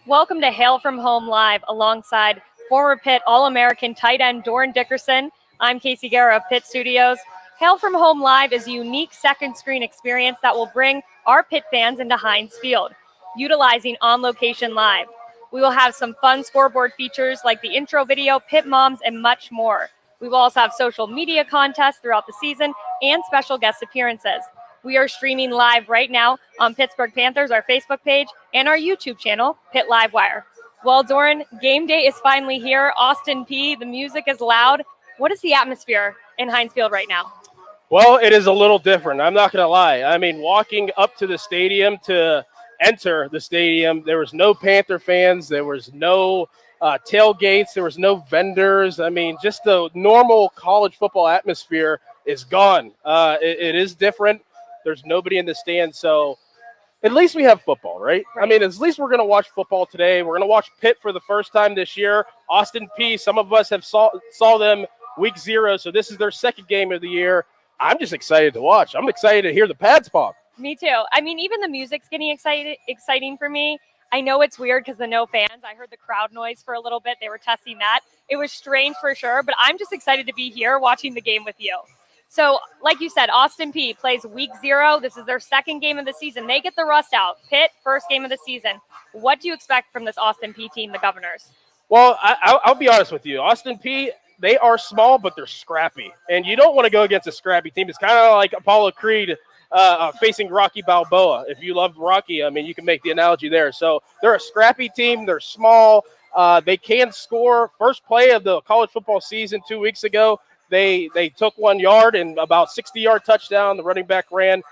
Welcome to Hail from Home Live alongside former Pitt All-American tight end Doran Dickerson. I'm Casey Guerra of Pitt Studios. Hail from Home Live is a unique second screen experience that will bring our Pitt fans into Heinz Field, utilizing On Location Live. We will have some fun scoreboard features like the intro video, Pitt Moms, and much more. We will also have social media contests throughout the season and special guest appearances. We are streaming live right now on Pittsburgh Panthers, our Facebook page, and our YouTube channel, Pitt Livewire. Well, Doran, game day is finally here. Austin Peay, the music is loud. What is the atmosphere in Heinz Field right now? Well, it is a little different. I'm not going to lie. I mean, walking up to the stadium to enter the stadium, there was no Panther fans. There was no tailgates. There was no vendors. I mean, just the normal college football atmosphere is gone. It is different. There's nobody in the stands. So at least we have football, right? I mean, at least we're going to watch football today. We're going to watch Pitt for the first time this year. Austin Peay, some of us have saw them week 0, so this is their second game of the year. I'm just excited to watch. I'm excited to hear the pads pop. Me too. I mean, even the music's getting exciting for me. I know it's weird because the no fans. I heard the crowd noise for a little bit. They were testing that. It was strange for sure, but I'm just excited to be here watching the game with you. So, like you said, Austin Peay plays week 0. This is their second game of the season. They get the rust out. Pitt, first game of the season. What do you expect from this Austin Peay team, the Governors? Well, I'll be honest with you. Austin Peay, they are small, but they're scrappy. And you don't want to go against a scrappy team. It's kind of like Apollo Creed facing Rocky Balboa. If you love Rocky, I mean, you can make the analogy there. So they're a scrappy team. They're small. They can score. First play of the college football season 2 weeks ago, they took 1 yard and about 60-yard touchdown. The running back ran.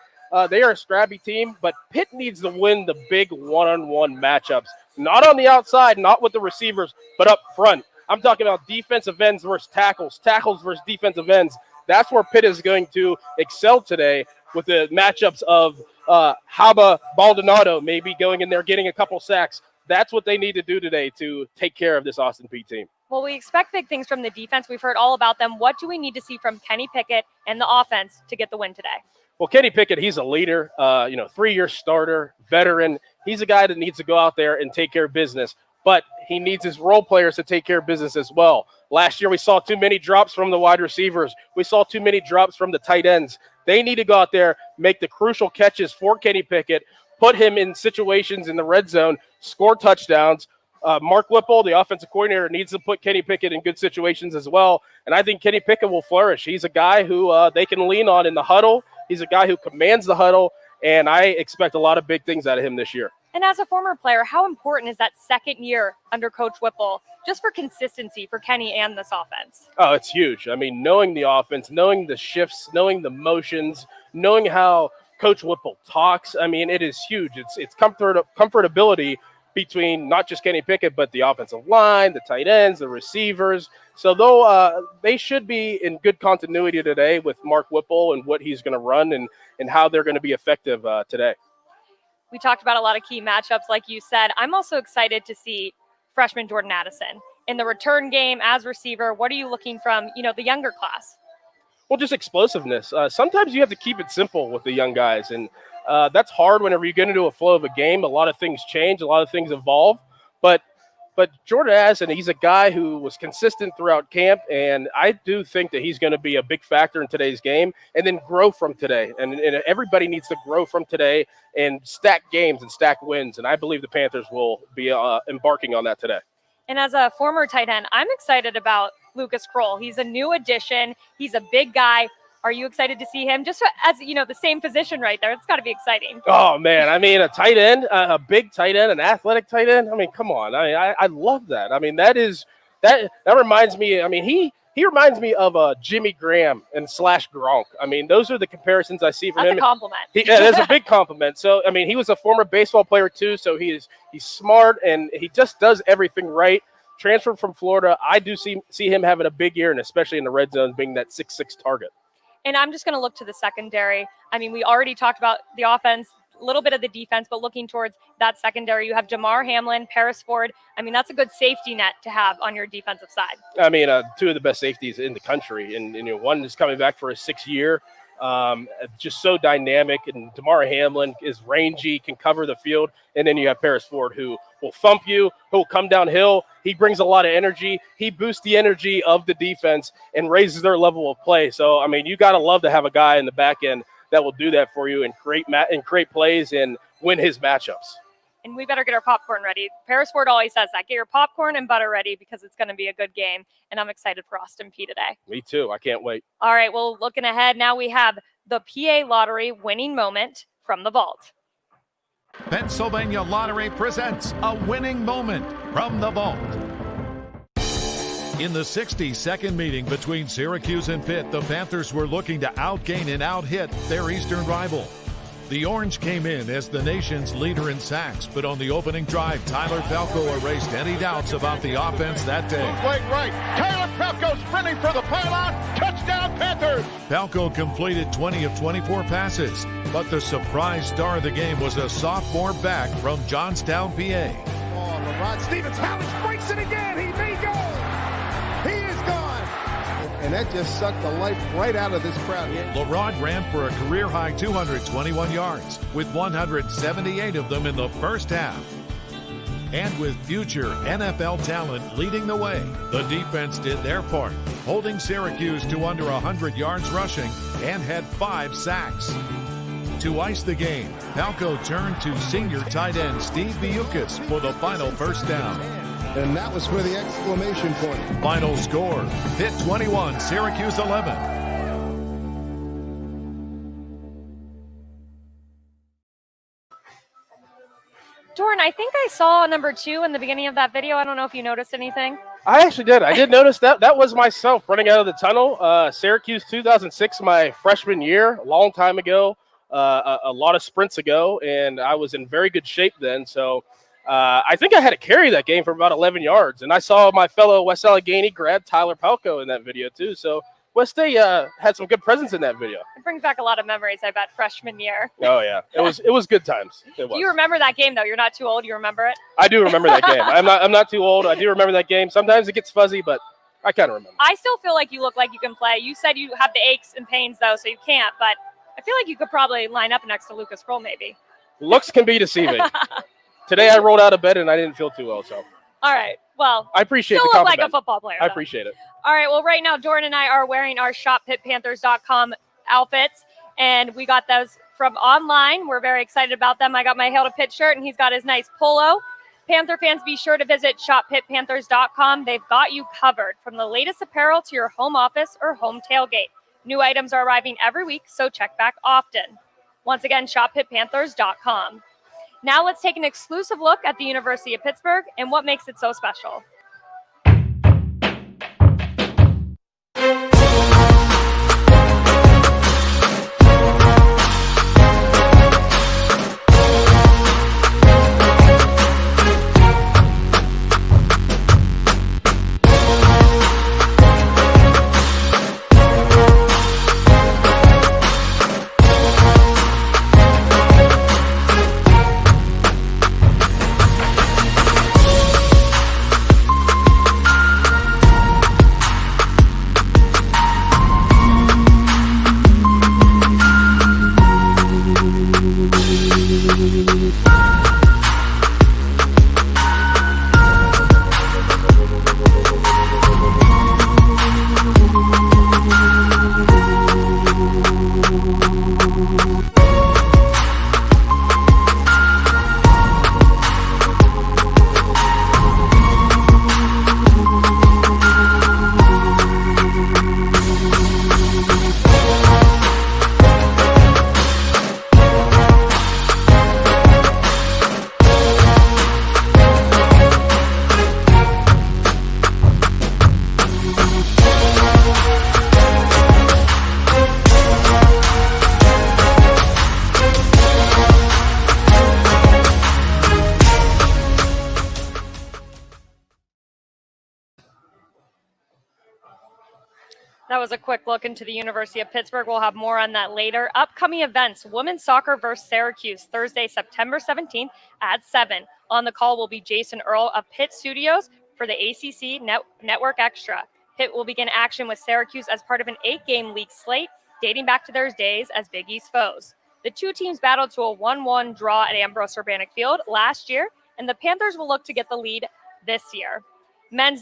They are a scrappy team, but Pitt needs to win the big one-on-one matchups. Not on the outside, not with the receivers, but up front. I'm talking about defensive ends versus tackles, tackles versus defensive ends. That's where Pitt is going to excel today with the matchups of Haba Baldonado maybe going in there, getting a couple sacks. That's what they need to do today to take care of this Austin Peay team. Well, we expect big things from the defense. We've heard all about them. What do we need to see from Kenny Pickett and the offense to get the win today? Well, Kenny Pickett, he's a leader, 3-year starter, veteran. He's a guy that needs to go out there and take care of business, but he needs his role players to take care of business as well. Last year, we saw too many drops from the wide receivers. We saw too many drops from the tight ends. They need to go out there, make the crucial catches for Kenny Pickett, put him in situations in the red zone, score touchdowns. Mark Whipple, the offensive coordinator, needs to put Kenny Pickett in good situations as well. And I think Kenny Pickett will flourish. He's a guy who they can lean on in the huddle. He's a guy who commands the huddle, and I expect a lot of big things out of him this year. And as a former player, how important is that second year under Coach Whipple just for consistency for Kenny and this offense? Oh, it's huge. I mean, knowing the offense, knowing the shifts, knowing the motions, knowing how Coach Whipple talks, I mean, it is huge. It's comfortability between not just Kenny Pickett, but the offensive line, the tight ends, the receivers. So though they should be in good continuity today with Mark Whipple and what he's going to run and how they're going to be effective today. We talked about a lot of key matchups, like you said. I'm also excited to see freshman Jordan Addison in the return game as receiver. What are you looking from, the younger class? Well, just explosiveness. Sometimes you have to keep it simple with the young guys, and that's hard whenever you get into a flow of a game. A lot of things change, a lot of things evolve, but Jordan Addison, he's a guy who was consistent throughout camp, and I do think that he's going to be a big factor in today's game and then grow from today. And everybody needs to grow from today and stack games and stack wins, and I believe the Panthers will be embarking on that today. And as a former tight end, I'm excited about Lucas Kroll. He's a new addition. He's a big guy. Are you excited to see him? Just as, the same position right there. It's got to be exciting. Oh, man. I mean, a tight end, a big tight end, an athletic tight end. I mean, come on. I love that. I mean, that reminds me. I mean, he reminds me of Jimmy Graham and / Gronk. I mean, those are the comparisons I see from him. That's a compliment. That's a big compliment. So, I mean, he was a former baseball player too, so he's smart and he just does everything right. Transferred from Florida. I do see him having a big year, and especially in the red zone, being that 6'6" target. And I'm just going to look to the secondary. I mean, we already talked about the offense, a little bit of the defense, but looking towards that secondary, you have Damar Hamlin, Paris Ford. I mean, that's a good safety net to have on your defensive side. I mean, 2 of the best safeties in the country. And one is coming back for his 6th year. Just so dynamic, and Damar Hamlin is rangy, can cover the field, and then you have Paris Ford, who will thump you, who'll come downhill. He brings a lot of energy. He boosts the energy of the defense and raises their level of play. So, I mean, you got to love to have a guy in the back end that will do that for you and create plays and win his matchups. And we better get our popcorn ready. Paris Ford always says that. Get your popcorn and butter ready because it's going to be a good game. And I'm excited for Austin Peay today. Me too. I can't wait. All right. Well, looking ahead, now we have the PA Lottery winning moment from the vault. Pennsylvania Lottery presents a winning moment from the vault. In the 62nd meeting between Syracuse and Pitt, the Panthers were looking to outgain and out-hit their Eastern rival. The Orange came in as the nation's leader in sacks, but on the opening drive, Tyler Palko erased any doubts about the offense that day. Wait, right. Tyler Palko sprinting for the pylon. Touchdown, Panthers! Palko completed 20 of 24 passes, but the surprise star of the game was a sophomore back from Johnstown, PA. Oh, LeRod Stevens, Hallish breaks it again. He may go. He is gone. And that just sucked the life right out of this crowd. LeRod ran for a career-high 221 yards, with 178 of them in the first half. And with future NFL talent leading the way, the defense did their part, holding Syracuse to under 100 yards rushing and had 5 sacks. To ice the game, Palko turned to senior tight end Steve Biukas for the final first down. And that was for the exclamation point. Final score, Pitt 21, Syracuse 11. Doran, I think I saw number 2 in the beginning of that video. I don't know if you noticed anything. I actually did. I did notice that. That was myself running out of the tunnel. Syracuse 2006, my freshman year, a long time ago, a lot of sprints ago, and I was in very good shape then. So I think I had to carry that game for about 11 yards. And I saw my fellow West Allegheny grad Tyler Palko in that video too. So West State had some good presence in that video. It brings back a lot of memories, I bet, freshman year. Oh, yeah. It was good times. It was. You remember that game, though? You're not too old. You remember it? I do remember that game. I'm not too old. I do remember that game. Sometimes it gets fuzzy, but I kind of remember. I still feel like you look like you can play. You said you have the aches and pains, though, so you can't. But I feel like you could probably line up next to Lucas Kroll, maybe. Looks can be deceiving. Today I rolled out of bed and I didn't feel too well, so. All right. Well, I appreciate still the look compliment. like a football player. I appreciate it. All right. Well, right now, Doran and I are wearing our shoppittpanthers.com outfits, and we got those from online. We're very excited about them. I got my Hail to Pitt shirt, and he's got his nice polo. Panther fans, be sure to visit shoppittpanthers.com. They've got you covered from the latest apparel to your home office or home tailgate. New items are arriving every week, so check back often. Once again, shoppittpanthers.com. Now let's take an exclusive look at the University of Pittsburgh and what makes it so special. That was a quick look into the University of Pittsburgh. We'll have more on that later. Upcoming events, women's soccer versus Syracuse, Thursday, September 17th at 7. On the call will be Jason Earl of Pitt Studios for the ACC Network Extra. Pitt will begin action with Syracuse as part of an 8-game league slate. dating back to their days as Big East foes. The two teams battled to a 1-1 draw at Ambrose Urbanic Field last year, and the Panthers will look to get the lead this year. Men's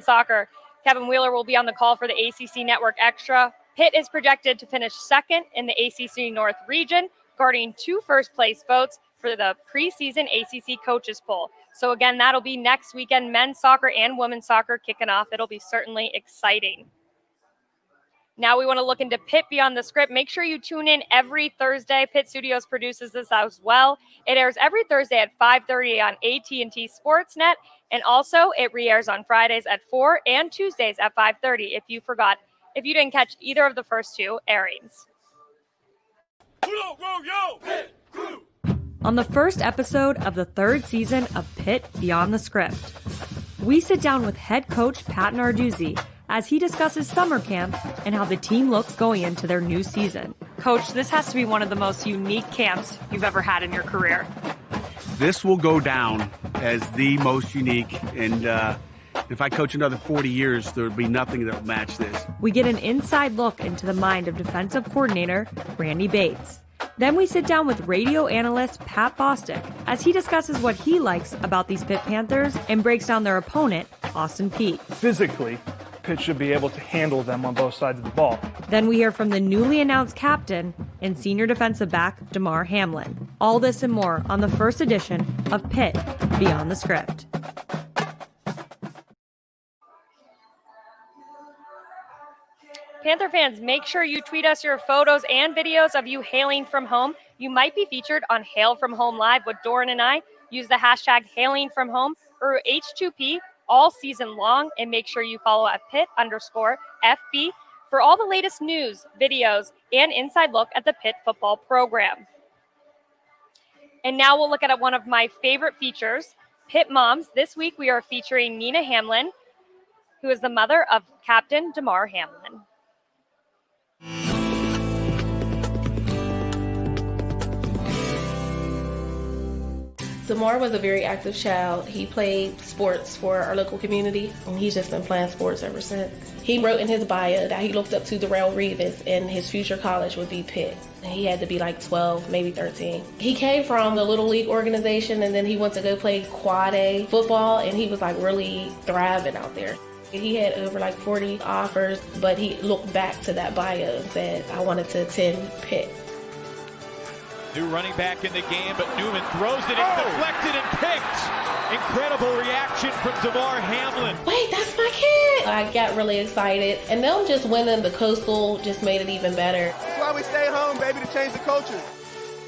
soccer. Kevin Wheeler will be on the call for the ACC Network Extra. Pitt is projected to finish second in the ACC North region, guarding 2 first-place votes for the preseason ACC coaches poll. So again, that'll be next weekend, men's soccer and women's soccer kicking off. It'll be certainly exciting. Now we want to look into Pitt Beyond the Script. Make sure you tune in every Thursday. Pitt Studios produces this as well. It airs every Thursday at 5:30 on AT&T Sportsnet, and also it re-airs on Fridays at 4 and Tuesdays at 5:30 if you didn't catch either of the first 2 airings. On the first episode of the 3rd season of Pitt Beyond the Script, we sit down with head coach Pat Narduzzi as he discusses summer camp and how the team looks going into their new season. Coach, this has to be one of the most unique camps you've ever had in your career. This will go down as the most unique, and if I coach another 40 years, there will be nothing that will match this. We get an inside look into the mind of defensive coordinator Randy Bates. Then we sit down with radio analyst Pat Bostic as he discusses what he likes about these Pitt Panthers and breaks down their opponent, Austin Peay. Physically, Pitt should be able to handle them on both sides of the ball. Then we hear from the newly announced captain and senior defensive back, Damar Hamlin. All this and more on the first edition of Pitt Beyond the Script. Panther fans, make sure you tweet us your photos and videos of you hailing from home. You might be featured on Hail From Home Live with Doran and I. Use the hashtag Hailing From Home or H2P all season long, and make sure you follow at Pitt_FB for all the latest news, videos, and inside look at the Pitt football program. And now we'll look at one of my favorite features, Pitt Moms. This week we are featuring Nina Hamlin, who is the mother of Captain Damar Hamlin. Damar was a very active child. He played sports for our local community, and he's just been playing sports ever since. He wrote in his bio that he looked up to Darrell Revis, and his future college would be Pitt. He had to be like 12, maybe 13. He came from the Little League organization, and then he went to go play Quad A football, and he was like really thriving out there. He had over like 40 offers, but he looked back to that bio and said, I wanted to attend Pitt. New running back in the game, but Newman throws it. It's deflected and picked. Incredible reaction from Damar Hamlin. Wait, that's my kid. I got really excited. And them just winning the Coastal just made it even better. That's why we stay home, baby, to change the culture.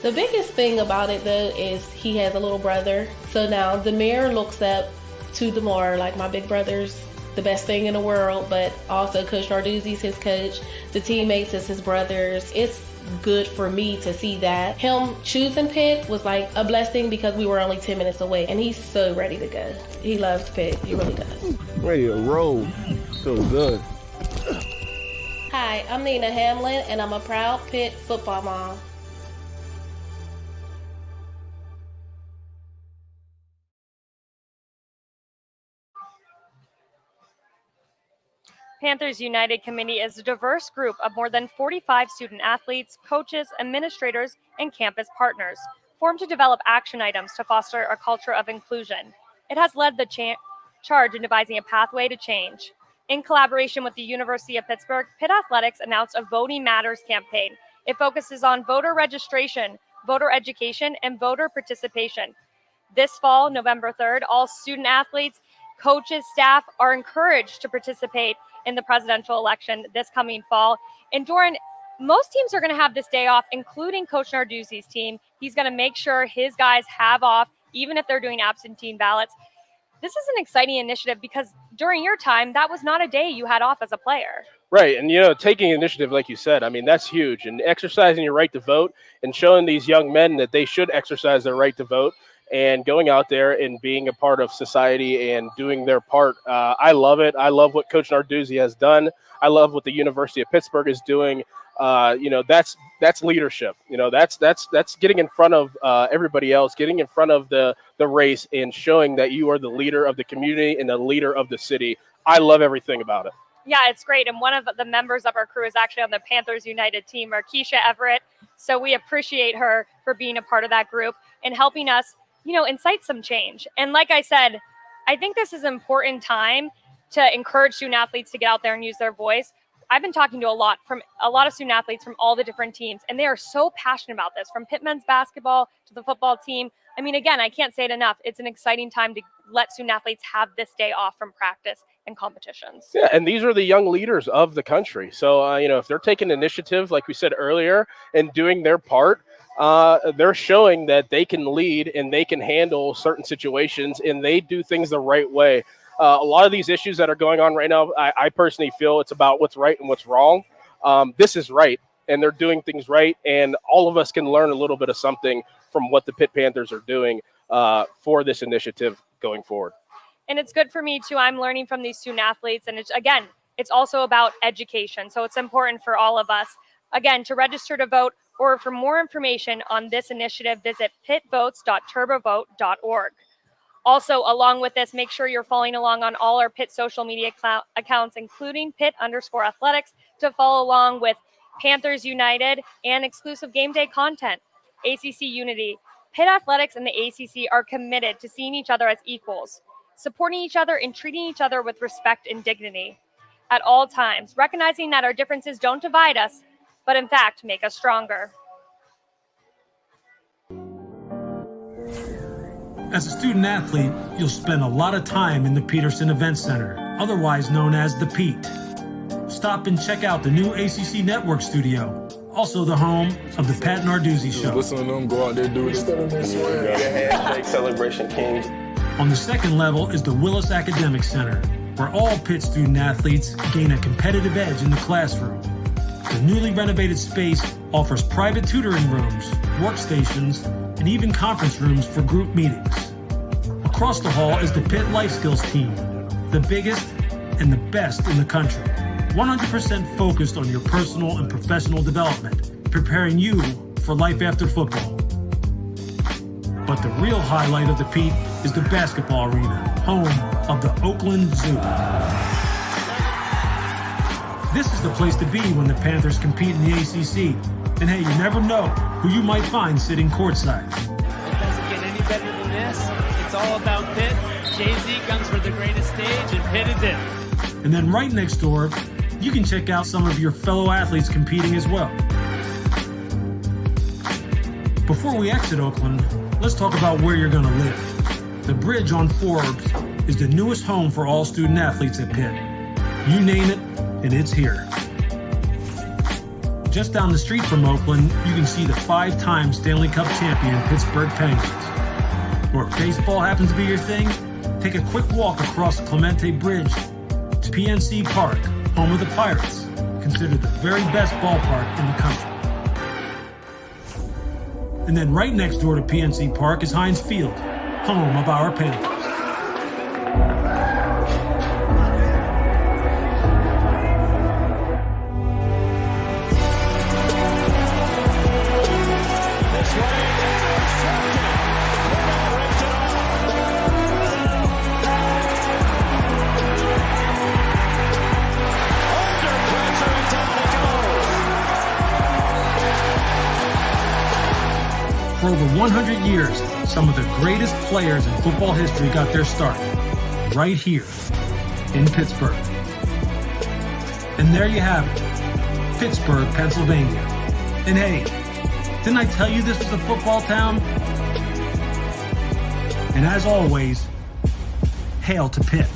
The biggest thing about it, though, is he has a little brother. So now Damar looks up to Damar like my big brother's the best thing in the world, but also Coach Narduzzi's his coach. The teammates is his brothers. It's good for me to see that. Him choosing Pitt was like a blessing because we were only 10 minutes away, and he's so ready to go. He loves Pitt. He really does. Ready to roll. So good. Hi, I'm Nina Hamlin, and I'm a proud Pitt football mom. Panthers United Committee is a diverse group of more than 45 student athletes, coaches, administrators, and campus partners, formed to develop action items to foster a culture of inclusion. It has led the charge in devising a pathway to change. In collaboration with the University of Pittsburgh, Pitt Athletics announced a Voting Matters campaign. It focuses on voter registration, voter education, and voter participation. This fall, November 3rd, all student athletes, coaches, staff are encouraged to participate in the presidential election this coming fall. And Doran, most teams are going to have this day off, including Coach Narduzzi's team. He's going to make sure his guys have off, even if they're doing absentee ballots. This is an exciting initiative because during your time, that was not a day you had off as a player. Right. And, you know, taking initiative, like you said, I mean, that's huge. And exercising your right to vote and showing these young men that they should exercise their right to vote and going out there and being a part of society and doing their part. I love it. I love what Coach Narduzzi has done. I love what the University of Pittsburgh is doing. You know, that's leadership. You know, that's getting in front of everybody else, getting in front of the race and showing that you are the leader of the community and the leader of the city. I love everything about it. Yeah, it's great. And one of the members of our crew is actually on the Panthers United team, Keisha Everett. So we appreciate her for being a part of that group and helping us, incite some change. And like I said, I think this is an important time to encourage student athletes to get out there and use their voice. I've been talking to a lot of student athletes from all the different teams, and they are so passionate about this, from Pitt men's basketball to the football team. I mean, again, I can't say it enough. It's an exciting time to let student athletes have this day off from practice and competitions. Yeah, and these are the young leaders of the country. So, if they're taking initiative, like we said earlier, and doing their part, they're showing that they can lead and they can handle certain situations, and they do things the right way. A lot of these issues that are going on right now, I personally feel it's about what's right and what's wrong. This is right, and they're doing things right, and all of us can learn a little bit of something from what the Pitt Panthers are doing for this initiative going forward. And it's good for me too. I'm learning from these student athletes, and it's also about education. So it's important for all of us. Again, to register to vote or for more information on this initiative, visit pittvotes.turbovote.org. Also, along with this, make sure you're following along on all our Pitt social media accounts, including Pitt_athletics, to follow along with Panthers United and exclusive game day content. ACC Unity. Pitt Athletics and the ACC are committed to seeing each other as equals, supporting each other and treating each other with respect and dignity at all times, recognizing that our differences don't divide us, but in fact make us stronger. As a student athlete, you'll spend a lot of time in the Peterson Event Center, otherwise known as the Pete. Stop and check out the new ACC Network studio, also the home of the Pat Narduzzi Show. Listen to them, go out there, do it. Hashtag Celebration King. On the second level is the Willis Academic Center, where all Pitt student athletes gain a competitive edge in the classroom. The newly renovated space offers private tutoring rooms, workstations, and even conference rooms for group meetings. Across the hall is the Pitt Life Skills team, the biggest and the best in the country. 100% focused on your personal and professional development, preparing you for life after football. But the real highlight of the Pete is the basketball arena, home of the Oakland Zoo. This is the place to be when the Panthers compete in the ACC. And hey, you never know who you might find sitting courtside. It doesn't get any better than this. It's all about Pitt. Jay-Z comes for the greatest stage, and Pitt is it. And then right next door, you can check out some of your fellow athletes competing as well. Before we exit Oakland, let's talk about where you're going to live. The Bridge on Forbes is the newest home for all student athletes at Pitt. You name it, and it's here. Just down the street from Oakland, you can see the 5-time Stanley Cup champion Pittsburgh Penguins. Or if baseball happens to be your thing, take a quick walk across the Clemente Bridge to PNC Park, home of the Pirates, considered the very best ballpark in the country. And then right next door to PNC Park is Heinz Field, home of our Panthers. For over 100 years, some of the greatest players in football history got their start right here in Pittsburgh. And there you have it, Pittsburgh, Pennsylvania. And hey, didn't I tell you this was a football town? And as always, hail to Pitt.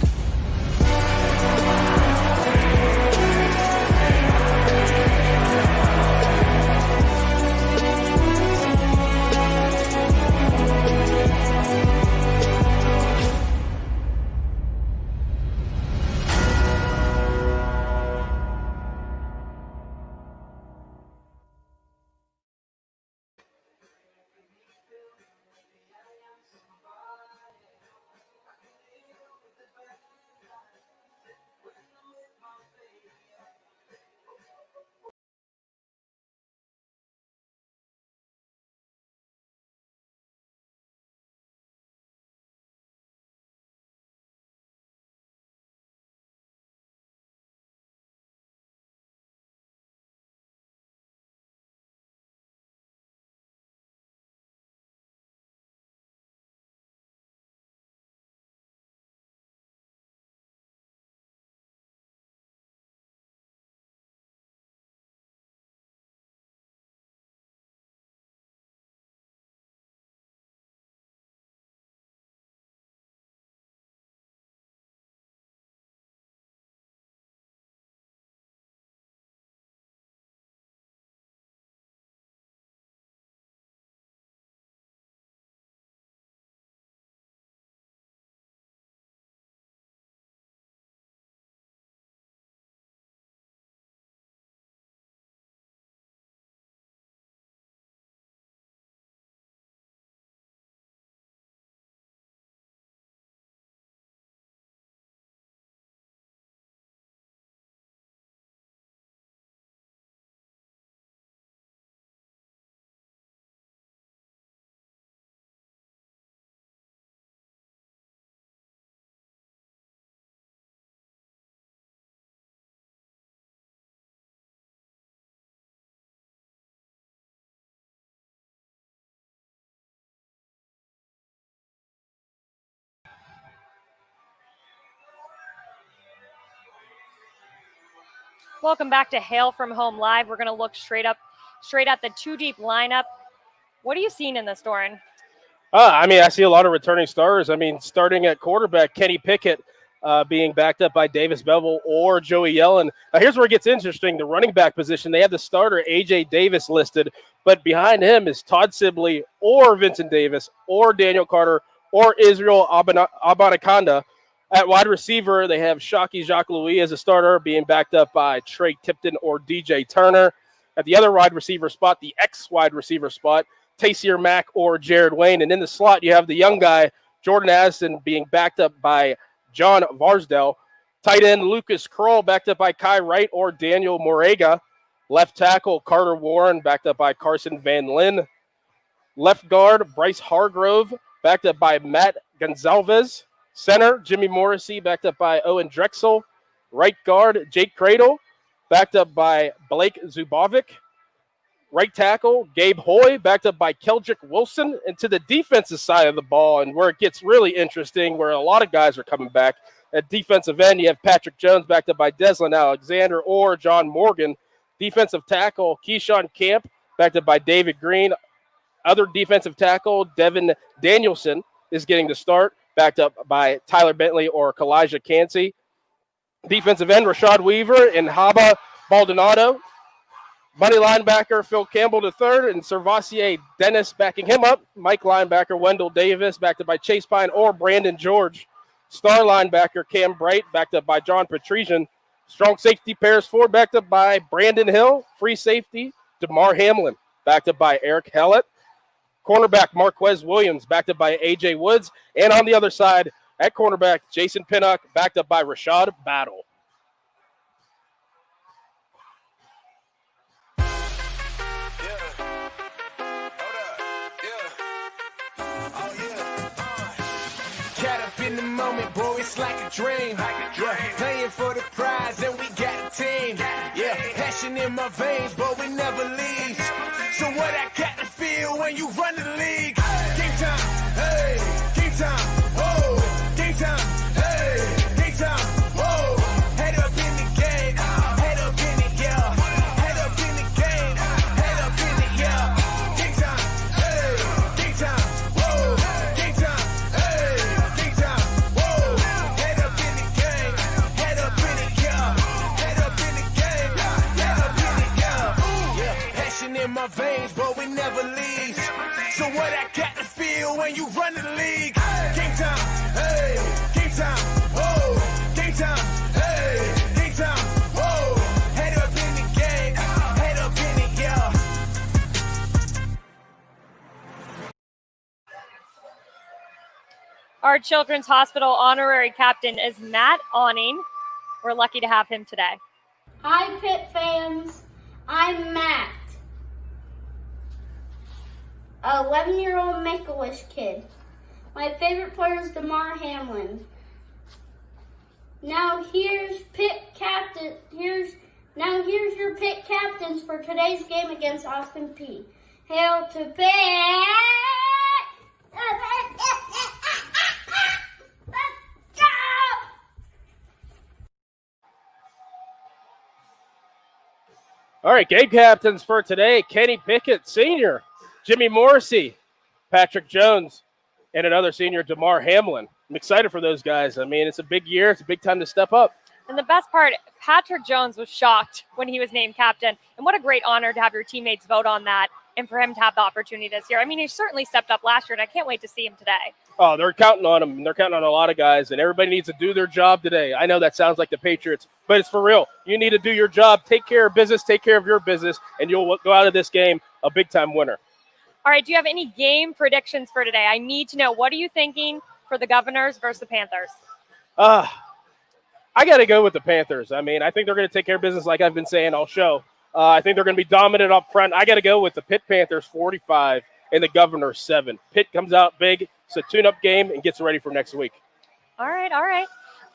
Welcome back to Hail from Home Live. We're going to look straight at the two-deep lineup. What are you seeing in this, Doran? I see a lot of returning starters. Starting at quarterback, Kenny Pickett being backed up by Davis Bevel or Joey Yellen. Now, here's where it gets interesting. The running back position, they have the starter, A.J. Davis, listed, but behind him is Todd Sibley or Vincent Davis or Daniel Carter or Israel Abanikanda. At wide receiver, they have Shockey Jacques-Louis as a starter, being backed up by Trey Tipton or DJ Turner. At the other wide receiver spot, the ex-wide receiver spot, Taysier Mack or Jared Wayne. And in the slot, you have the young guy, Jordan Addison, being backed up by John Varsdell. Tight end, Lucas Kroll, backed up by Kai Wright or Daniel Morega. Left tackle, Carter Warren, backed up by Carson Van Lin. Left guard, Bryce Hargrove, backed up by Matt Gonzalez. Center, Jimmy Morrissey, backed up by Owen Drexel. Right guard, Jake Cradle, backed up by Blake Zubovic. Right tackle, Gabe Hoy, backed up by Keldrick Wilson. And to the defensive side of the ball, and where it gets really interesting, where a lot of guys are coming back. At defensive end, you have Patrick Jones, backed up by Deslin Alexander or John Morgan. Defensive tackle, Keyshawn Camp, backed up by David Green. Other defensive tackle, Devin Danielson, is getting the start, backed up by Tyler Bentley or Kalijah Cansey. Defensive end, Rashad Weaver and Haba Baldonado. Money linebacker, Phil Campbell III, and Servassier Dennis backing him up. Mike linebacker, Wendell Davis, backed up by Chase Pine or Brandon George. Star linebacker, Cam Bright, backed up by John Patrician. Strong safety, Paris Ford, backed up by Brandon Hill. Free safety, DeMar Hamlin, backed up by Eric Hellett. Cornerback, Marquez Williams, backed up by A.J. Woods. And on the other side, at cornerback, Jason Pinnock, backed up by Rashad Battle. Cat up in the moment, boy, it's like a dream. Playing for the prize, and we got a team. Passion in my veins, but we never leave. So what I got to feel when you run the league? Game time, hey, game time, whoa, game time, hey, game time, whoa. Head up in the game, head up in the yeah, head up in the game, head up in the yeah. Game time, hey, game time, whoa, game time, hey, game time, whoa. Head up in the game, head up in the yeah, head up in the game, head up in the yeah. Passion in my veins, but we never leave. So what I got to feel when you run the league? Game time, hey, game time, whoa, game time, hey, game time, whoa. Head up in the game, head up in the yeah. Our Children's Hospital honorary captain is Matt Awning. We're lucky to have him today. Hi, Pitt fans. I'm Matt, a 11-year-old Make-A-Wish kid. My favorite player is DeMar Hamlin. Now here's your Pitt captains for today's game against Austin Peay. Hail to Pitt! All right, game captains for today, Kenny Pickett, senior, Jimmy Morrissey, Patrick Jones, and another senior, DeMar Hamlin. I'm excited for those guys. It's a big year. It's a big time to step up. And the best part, Patrick Jones was shocked when he was named captain. And what a great honor to have your teammates vote on that and for him to have the opportunity this year. He certainly stepped up last year, and I can't wait to see him today. Oh, they're counting on him. They're counting on a lot of guys, and everybody needs to do their job today. I know that sounds like the Patriots, but it's for real. You need to do your job, take care of business, take care of your business, and you'll go out of this game a big-time winner. All right, do you have any game predictions for today? I need to know, what are you thinking for the Governors versus the Panthers? I got to go with the Panthers. I think they're going to take care of business like I've been saying all show. I think they're going to be dominant up front. I got to go with the Pitt Panthers 45 and the Governors 7. Pitt comes out big. It's a tune-up game and gets ready for next week. All right.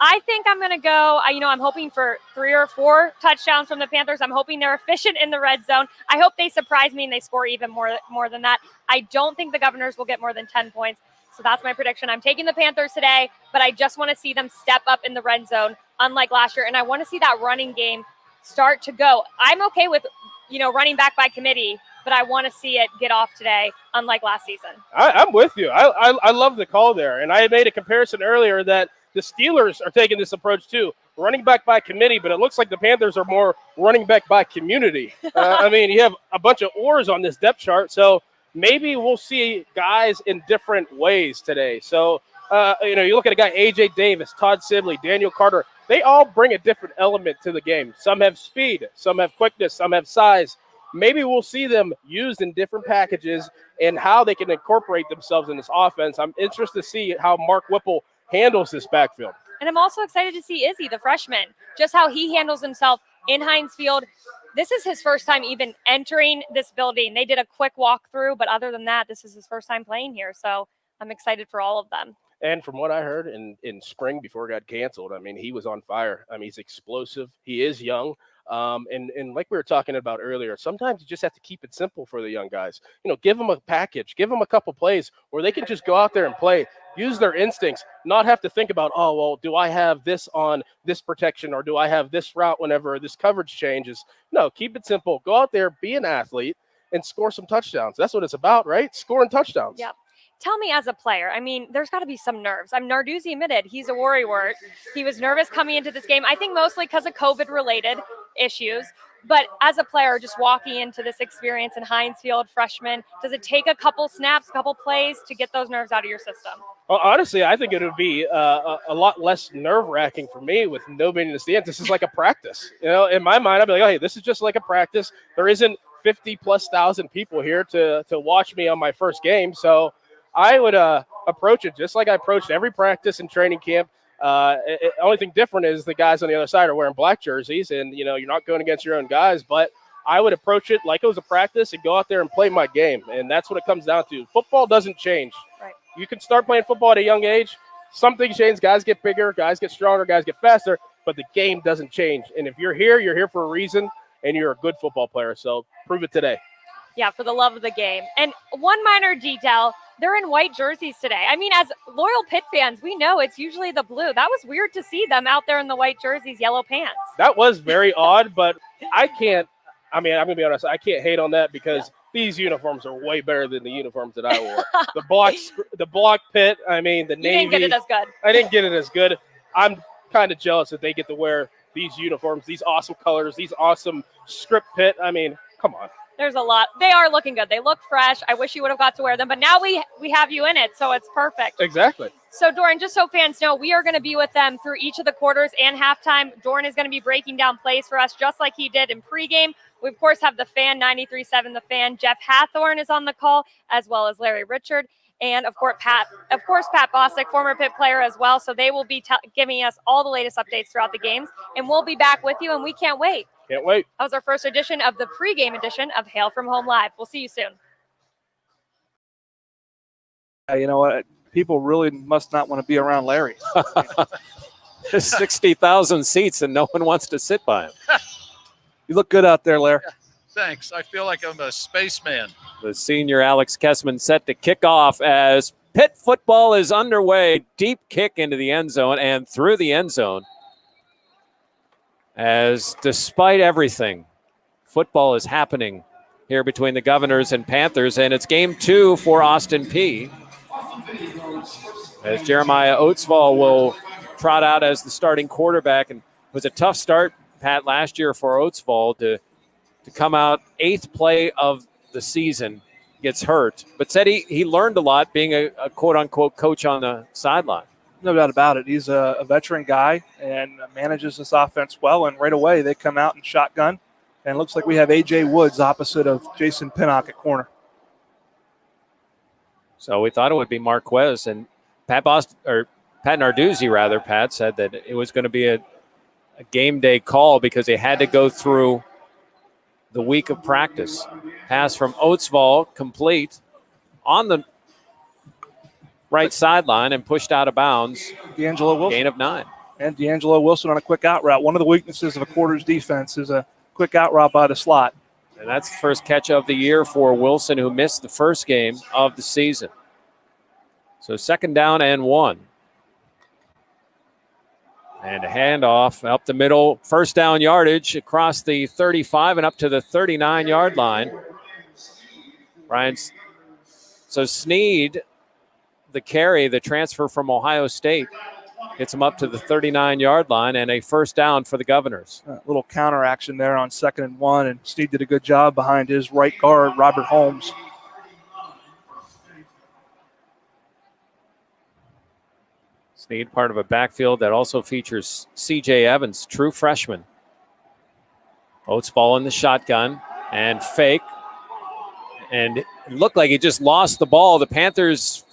I think I'm going to go, I'm hoping for 3 or 4 touchdowns from the Panthers. I'm hoping they're efficient in the red zone. I hope they surprise me and they score even more than that. I don't think the Governors will get more than 10 points. So that's my prediction. I'm taking the Panthers today, but I just want to see them step up in the red zone, unlike last year. And I want to see that running game start to go. I'm okay with, running back by committee, but I want to see it get off today, unlike last season. I'm with you. I love the call there. And I made a comparison earlier that the Steelers are taking this approach too, running back by committee, but it looks like the Panthers are more running back by community. You have a bunch of oars on this depth chart, so maybe we'll see guys in different ways today. So, you look at a guy, A.J. Davis, Todd Sibley, Daniel Carter, they all bring a different element to the game. Some have speed, some have quickness, some have size. Maybe we'll see them used in different packages and how they can incorporate themselves in this offense. I'm interested to see how Mark Whipple handles this backfield. And I'm also excited to see Izzy, the freshman, just how he handles himself in Heinz Field. This is his first time even entering this building. They did a quick walkthrough, but other than that, this is his first time playing here. So I'm excited for all of them. And from what I heard in spring before it got canceled, he was on fire. He's explosive. He is young. And like we were talking about earlier, sometimes you just have to keep it simple for the young guys. Give them a package, give them a couple plays where they can just go out there and play, use their instincts, not have to think about, oh, well, do I have this on this protection or do I have this route whenever this coverage changes? No, keep it simple. Go out there, be an athlete, and score some touchdowns. That's what it's about, right? Scoring touchdowns. Yep. Tell me as a player, there's got to be some nerves. Narduzzi admitted he's a worrywart. He was nervous coming into this game, I think mostly because of COVID-related issues. But as a player, just walking into this experience in Heinz Field, freshman, does it take a couple snaps, a couple plays to get those nerves out of your system? Well, honestly, I think it would be a lot less nerve-wracking for me with nobody in the stands. This is like a practice. In my mind, I'd be like, hey, this is just like a practice. There isn't 50,000+ people here to watch me on my first game. So I would approach it just like I approached every practice and training camp. Only thing different is the guys on the other side are wearing black jerseys, and you're not going against your own guys. But I would approach it like it was a practice and go out there and play my game, and that's what it comes down to. Football doesn't change. Right. You can start playing football at a young age. Some things change. Guys get bigger, guys get stronger, guys get faster, but the game doesn't change. And if you're here for a reason, and you're a good football player. So prove it today. Yeah, for the love of the game. And one minor detail. They're in white jerseys today. As loyal Pitt fans, we know it's usually the blue. That was weird to see them out there in the white jerseys, yellow pants. That was very odd, but I'm going to be honest, I can't hate on that because these uniforms are way better than the uniforms that I wore. The block Pitt, the Navy. You didn't get it as good. I didn't get it as good. I'm kind of jealous that they get to wear these uniforms, these awesome colors, these awesome script Pitt. Come on. There's a lot. They are looking good. They look fresh. I wish you would have got to wear them, but now we have you in it, so it's perfect. Exactly. So, Doran, just so fans know, we are going to be with them through each of the quarters and halftime. Doran is going to be breaking down plays for us just like he did in pregame. We, of course, have the fan, 93.7 The Fan. Jeff Hathorn is on the call, as well as Larry Richard. And, of course, Pat Bostic, former Pitt player as well. So they will be giving us all the latest updates throughout the games. And we'll be back with you, and we can't wait. Can't wait. That was our first edition of the pregame edition of Hail from Home Live. We'll see you soon. You know what? People really must not want to be around Larry. There's 60,000 seats and no one wants to sit by him. You look good out there, Larry. Yeah, thanks. I feel like I'm a spaceman. The senior Alex Kessman set to kick off as Pitt football is underway. Deep kick into the end zone and through the end zone. As despite everything, football is happening here between the Governors and Panthers, and it's game 2 for Austin Peay. As Jeremiah Oatsvall will trot out as the starting quarterback. And it was a tough start, Pat, last year for Oatsvall to come out 8th play of the season, gets hurt, but said he learned a lot being a quote-unquote coach on the sideline. No doubt about it. He's a veteran guy and manages this offense well, and right away they come out and shotgun, and it looks like we have A.J. Woods opposite of Jason Pinnock at corner. So we thought it would be Marquez, and Pat Narduzzi, Pat, said that it was going to be a game day call because they had to go through the week of practice. Pass from Oatsvall, complete on the right sideline and pushed out of bounds. D'Angelo Wilson. Gain of 9. And D'Angelo Wilson on a quick out route. One of the weaknesses of a quarters defense is a quick out route by the slot. And that's the first catch of the year for Wilson, who missed the first game of the season. So 2nd down and 1. And a handoff up the middle. First down yardage across the 35 and up to the 39-yard line. So Sneed, the carry, the transfer from Ohio State, gets him up to the 39-yard line and a first down for the Governors. A little counter action there on 2nd and 1, and Sneed did a good job behind his right guard, Robert Holmes. Sneed, part of a backfield that also features C.J. Evans, true freshman. Oates ball in the shotgun and fake. And it looked like he just lost the ball. The Panthers,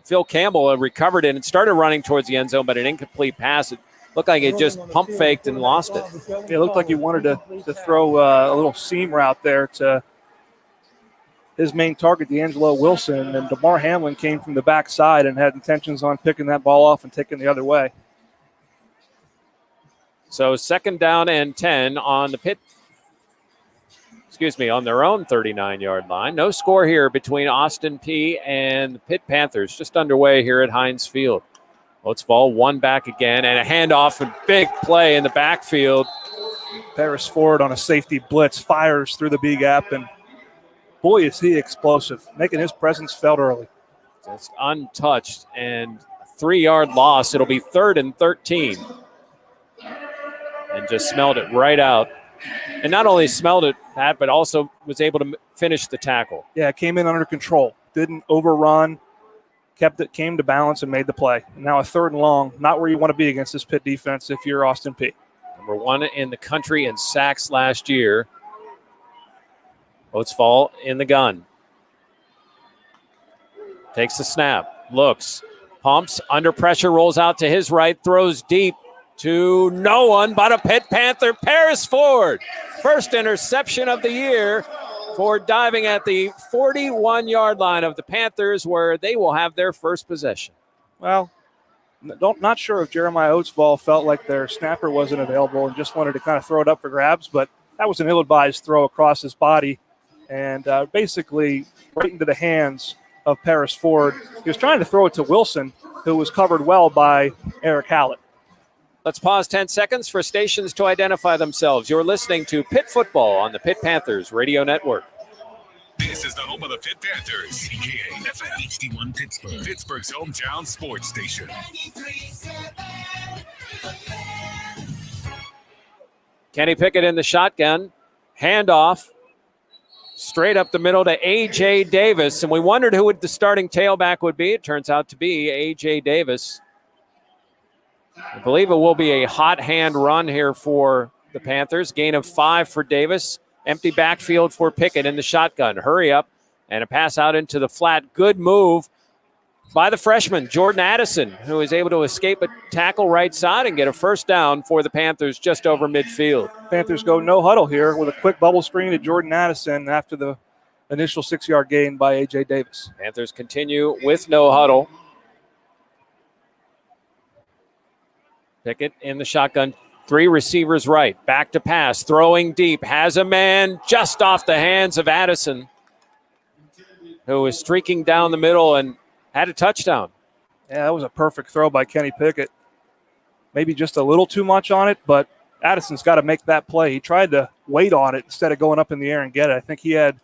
Phil Campbell, recovered it and started running towards the end zone, but an incomplete pass. It looked like it just pump faked and lost it. It looked like he wanted to throw a little seam route there to his main target, D'Angelo Wilson, and DeMar Hamlin came from the backside and had intentions on picking that ball off and taking the other way. So 2nd down and 10 on the on their own 39-yard line. No score here between Austin Peay and the Pitt Panthers. Just underway here at Heinz Field. Oates ball, one back again, and a handoff, and big play in the backfield. Paris Ford on a safety blitz fires through the B gap, and boy, is he explosive, making his presence felt early. Just untouched, and a 3-yard loss. It'll be 3rd and 13. And just smelled it right out. And not only smelled it, Pat, but also was able to finish the tackle. Yeah, came in under control. Didn't overrun. Came to balance and made the play. And now a 3rd and long, not where you want to be against this Pitt defense if you're Austin Peay. Number 1 in the country in sacks last year. Oates fall in the gun. Takes the snap. Looks. Pumps. Under pressure. Rolls out to his right. Throws deep to no one but a Pitt Panther, Paris Ford. First interception of the year for diving at the 41-yard line of the Panthers, where they will have their first possession. Well, not sure if Jeremiah Oatsvall felt like their snapper wasn't available and just wanted to kind of throw it up for grabs, but that was an ill-advised throw across his body and basically right into the hands of Paris Ford. He was trying to throw it to Wilson, who was covered well by Eric Hallett. Let's pause 10 seconds for stations to identify themselves. You're listening to Pitt Football on the Pitt Panthers Radio Network. This is the home of the Pitt Panthers, KFM HD1 Pittsburgh, Pittsburgh's hometown sports station. Kenny Pickett in the shotgun. Handoff. Straight up the middle to A.J. Davis. And we wondered who the starting tailback would be. It turns out to be A.J. Davis. I believe it will be a hot hand run here for the Panthers. Gain of 5 for Davis. Empty backfield for Pickett in the shotgun. Hurry up and a pass out into the flat. Good move by the freshman, Jordan Addison, who is able to escape a tackle right side and get a first down for the Panthers just over midfield. Panthers go no huddle here with a quick bubble screen to Jordan Addison after the initial 6-yard gain by A.J. Davis. Panthers continue with no huddle. Pickett in the shotgun. 3 receivers right. Back to pass. Throwing deep. Has a man just off the hands of Addison, who is streaking down the middle and had a touchdown. Yeah, that was a perfect throw by Kenny Pickett. Maybe just a little too much on it, but Addison's got to make that play. He tried to wait on it instead of going up in the air and get it. I think he had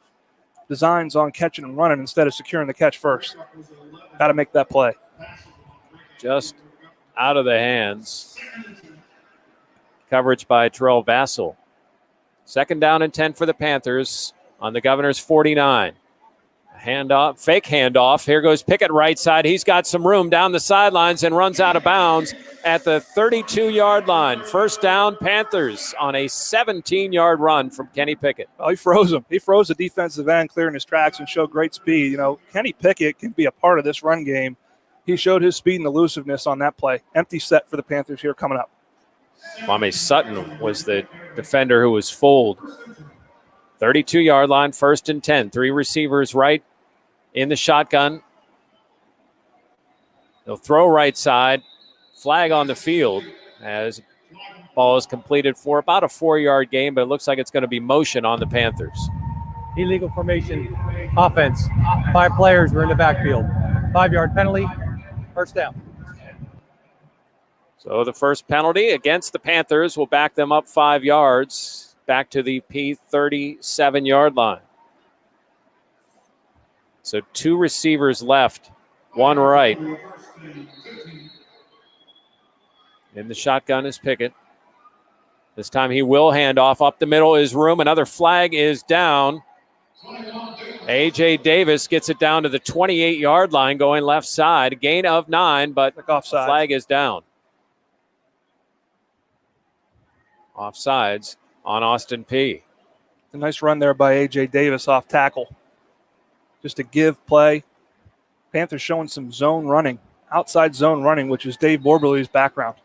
designs on catching and running instead of securing the catch first. Got to make that play. Just out of the hands. Coverage by Terrell Vassell. 2nd down and 10 for the Panthers on the Governors' 49. Handoff, fake handoff. Here goes Pickett right side. He's got some room down the sidelines and runs out of bounds at the 32-yard line. First down, Panthers on a 17-yard run from Kenny Pickett. Well, he froze him. He froze the defensive end, clearing his tracks and showed great speed. You know, Kenny Pickett can be a part of this run game. He showed his speed and elusiveness on that play. Empty set for the Panthers here coming up. Kwame Sutton was the defender who was fooled. 32-yard line, 1st and 10. 3 receivers right in the shotgun. They'll throw right side. Flag on the field as ball is completed for about a 4-yard gain, but it looks like it's going to be motion on the Panthers. Illegal formation offense. 5 players were in the backfield. 5-yard penalty. First down. So the first penalty against the Panthers will back them up 5 yards back to the P37-yard line. So 2 receivers left, 1 right. In the shotgun is Pickett. This time he will hand off. Up the middle is Room. Another flag is down. A.J. Davis gets it down to the 28-yard line going left side. Gain of 9, but the flag is down. Offsides on Austin Peay. A nice run there by A.J. Davis off tackle. Just to give play. Panthers showing some zone running, outside zone running, which is Dave Borberly's background.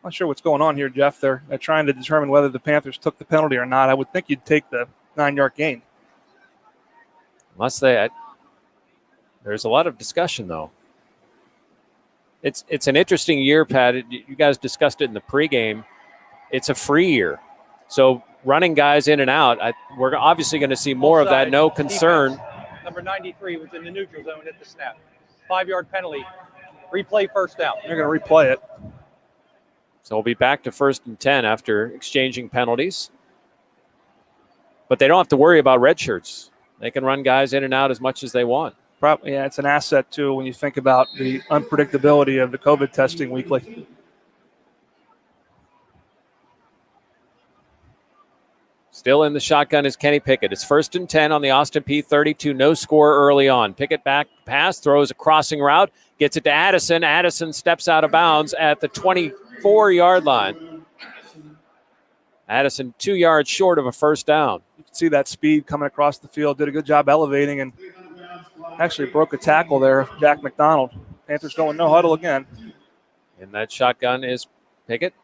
Not sure what's going on here, Jeff. They're trying to determine whether the Panthers took the penalty or not. I would think you'd take the 9-yard gain. Unless there's a lot of discussion, though. It's an interesting year, Pat. You guys discussed it in the pregame. It's a free year. So running guys in and out, we're obviously going to see more of that. No concern. Defense. Number 93 was in the neutral zone at the snap. 5-yard penalty. Replay first down. They're going to replay it. So we'll be back to 1st and 10 after exchanging penalties. But they don't have to worry about red shirts. They can run guys in and out as much as they want. Probably, yeah, it's an asset, too, when you think about the unpredictability of the COVID testing weekly. Still in the shotgun is Kenny Pickett. It's 1st and 10 on the Austin Peay 32. No score early on. Pickett back pass, throws a crossing route, gets it to Addison. Addison steps out of bounds at the 24-yard line. Addison 2 yards short of a first down. You can see that speed coming across the field. Did a good job elevating and actually broke a tackle there, Jack McDonald. Panthers going no huddle again. And that shotgun is Pickett.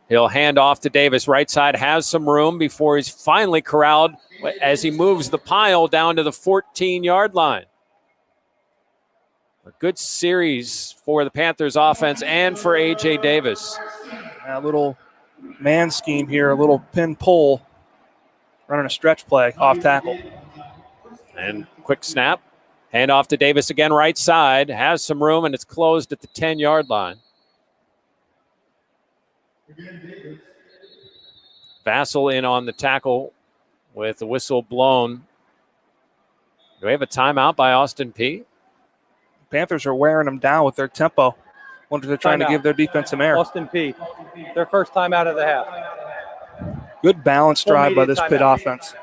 He'll hand off to Davis. Right side has some room before he's finally corralled as he moves the pile down to the 14-yard line. A good series for the Panthers offense and for A.J. Davis. A little man scheme here, a little pin pull, running a stretch play off tackle. And quick snap. Hand off to Davis again, right side. Has some room, and it's closed at the 10-yard line. Vassell in on the tackle with the whistle blown. Do we have a timeout by Austin Peay? Panthers are wearing them down with their tempo. Wonder if they're trying to give their defense some air. Austin Peay, their first time out of the half. Good balanced drive by this Pitt offense.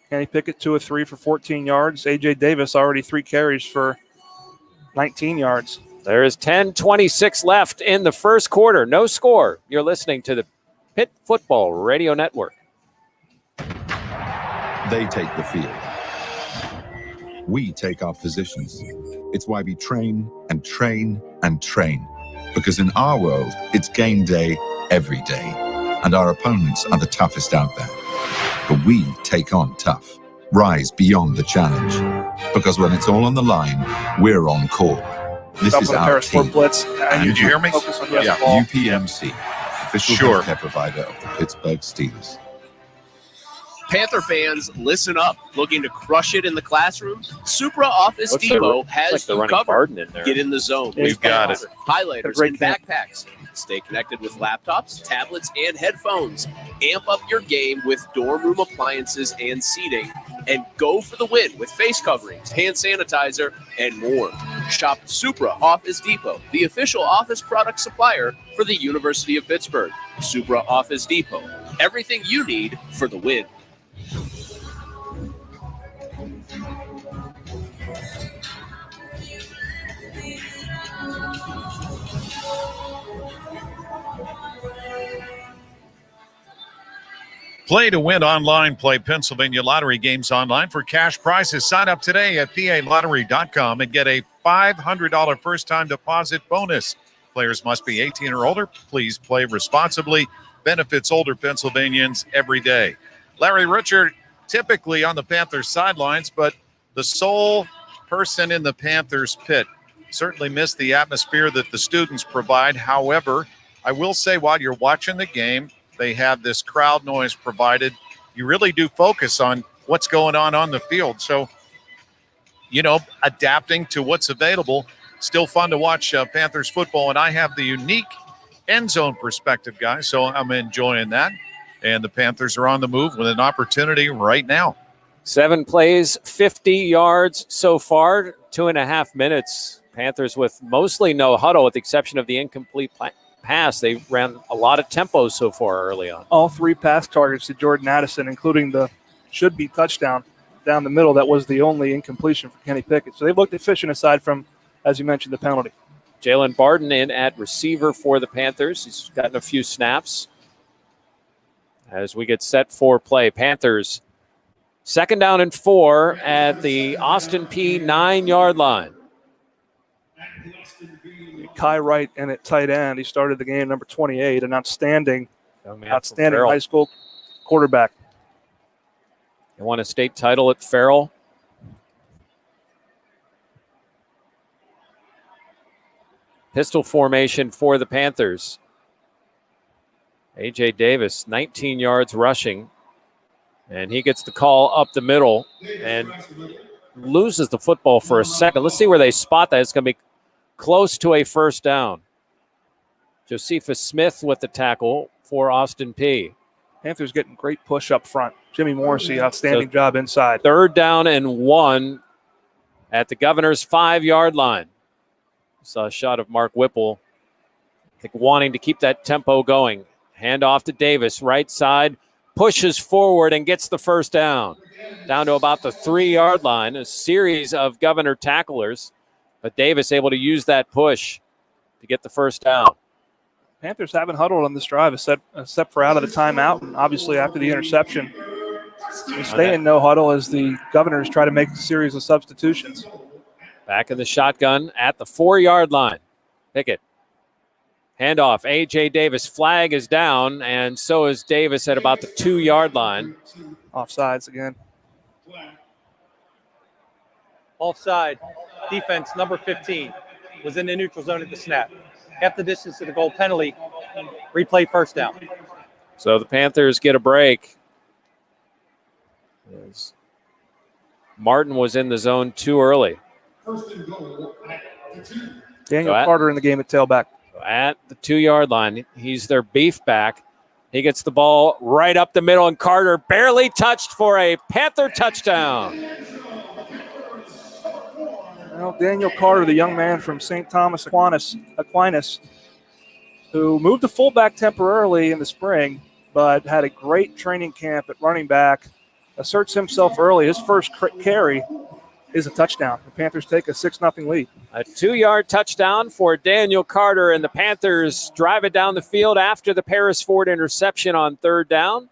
Kenny Pickett 2 of 3 for 14 yards. A.J. Davis already 3 carries for 19 yards. There is 10:26 left in the first quarter. No score. You're listening to the Pitt Football Radio Network. They take the field. We take our positions. It's why we train and train and train. Because in our world, it's game day every day. And our opponents are the toughest out there. But we take on tough. Rise beyond the challenge. Because when it's all on the line, we're on call. This is our team. Blitz. Did you hear me? Yeah. UPMC, official healthcare provider of the Pittsburgh Steelers. Panther fans, listen up. Looking to crush it in the classroom? Supra Office Depot has you covered. Get in the zone. We've got it. Highlighters and backpacks. Stay connected with laptops, tablets, and headphones. Amp up your game with dorm room appliances and seating. And go for the win with face coverings, hand sanitizer, and more. Shop Supra Office Depot, the official office product supplier for the University of Pittsburgh. Supra Office Depot. Everything you need for the win. Play to win online. Play Pennsylvania Lottery games online for cash prizes. Sign up today at palottery.com and get a $500 first-time deposit bonus. Players must be 18 or older. Please play responsibly. Benefits older Pennsylvanians every day. Larry Richard, typically on the Panthers sidelines, but the sole person in the Panthers pit. Certainly missed the atmosphere that the students provide. However, I will say while you're watching the game, they have this crowd noise provided, you really do focus on what's going on the field. So, adapting to what's available. Still fun to watch Panthers football, and I have the unique end zone perspective, guys, so I'm enjoying that. And the Panthers are on the move with an opportunity right now. 7 plays, 50 yards so far, 2.5 minutes. Panthers with mostly no huddle with the exception of the incomplete pass. They ran a lot of tempo so far early on. All 3 pass targets to Jordan Addison, including the should-be touchdown down the middle. That was the only incompletion for Kenny Pickett. So they've looked efficient aside from, as you mentioned, the penalty. Jalen Barden in at receiver for the Panthers. He's gotten a few snaps. As we get set for play, Panthers 2nd down and 4 at the Austin Peay 9-yard line. Kai Wright in at tight end. He started the game number 28, an outstanding high school quarterback. They won a state title at Farrell. Pistol formation for the Panthers. A.J. Davis, 19 yards rushing. And he gets the call up the middle and loses the football for a second. Let's see where they spot that. It's going to be close to a first down. Josephus Smith with the tackle for Austin Peay. Panthers getting great push up front. Jimmy Morrissey, outstanding job inside. 3rd down and 1 at the Governor's 5-yard line. Saw a shot of Mark Whipple, I think, wanting to keep that tempo going. Hand off to Davis, right side, pushes forward and gets the first down. Down to about the 3-yard line, a series of Governor tacklers, but Davis able to use that push to get the first down. Panthers haven't huddled on this drive except for out of the timeout, and obviously after the interception. They stay in no huddle as the Governors try to make a series of substitutions. Back in the shotgun at the 4-yard line. Pickett. Handoff. A.J. Davis. Flag is down, and so is Davis at about the 2-yard line. Offsides again. Offside. Defense number 15 was in the neutral zone at the snap. Half the distance to the goal penalty. Replay first down. So the Panthers get a break. Martin was in the zone too early. Daniel Carter in the game at tailback. At the 2-yard line, he's their beef back. He gets the ball right up the middle, and Carter barely touched for a Panther touchdown. Well, Daniel Carter, the young man from St. Thomas Aquinas, who moved to fullback temporarily in the spring, but had a great training camp at running back, asserts himself early. His first carry is a touchdown. The Panthers take a 6-0 lead. A 2-yard touchdown for Daniel Carter, and the Panthers drive it down the field after the Paris Ford interception on 3rd down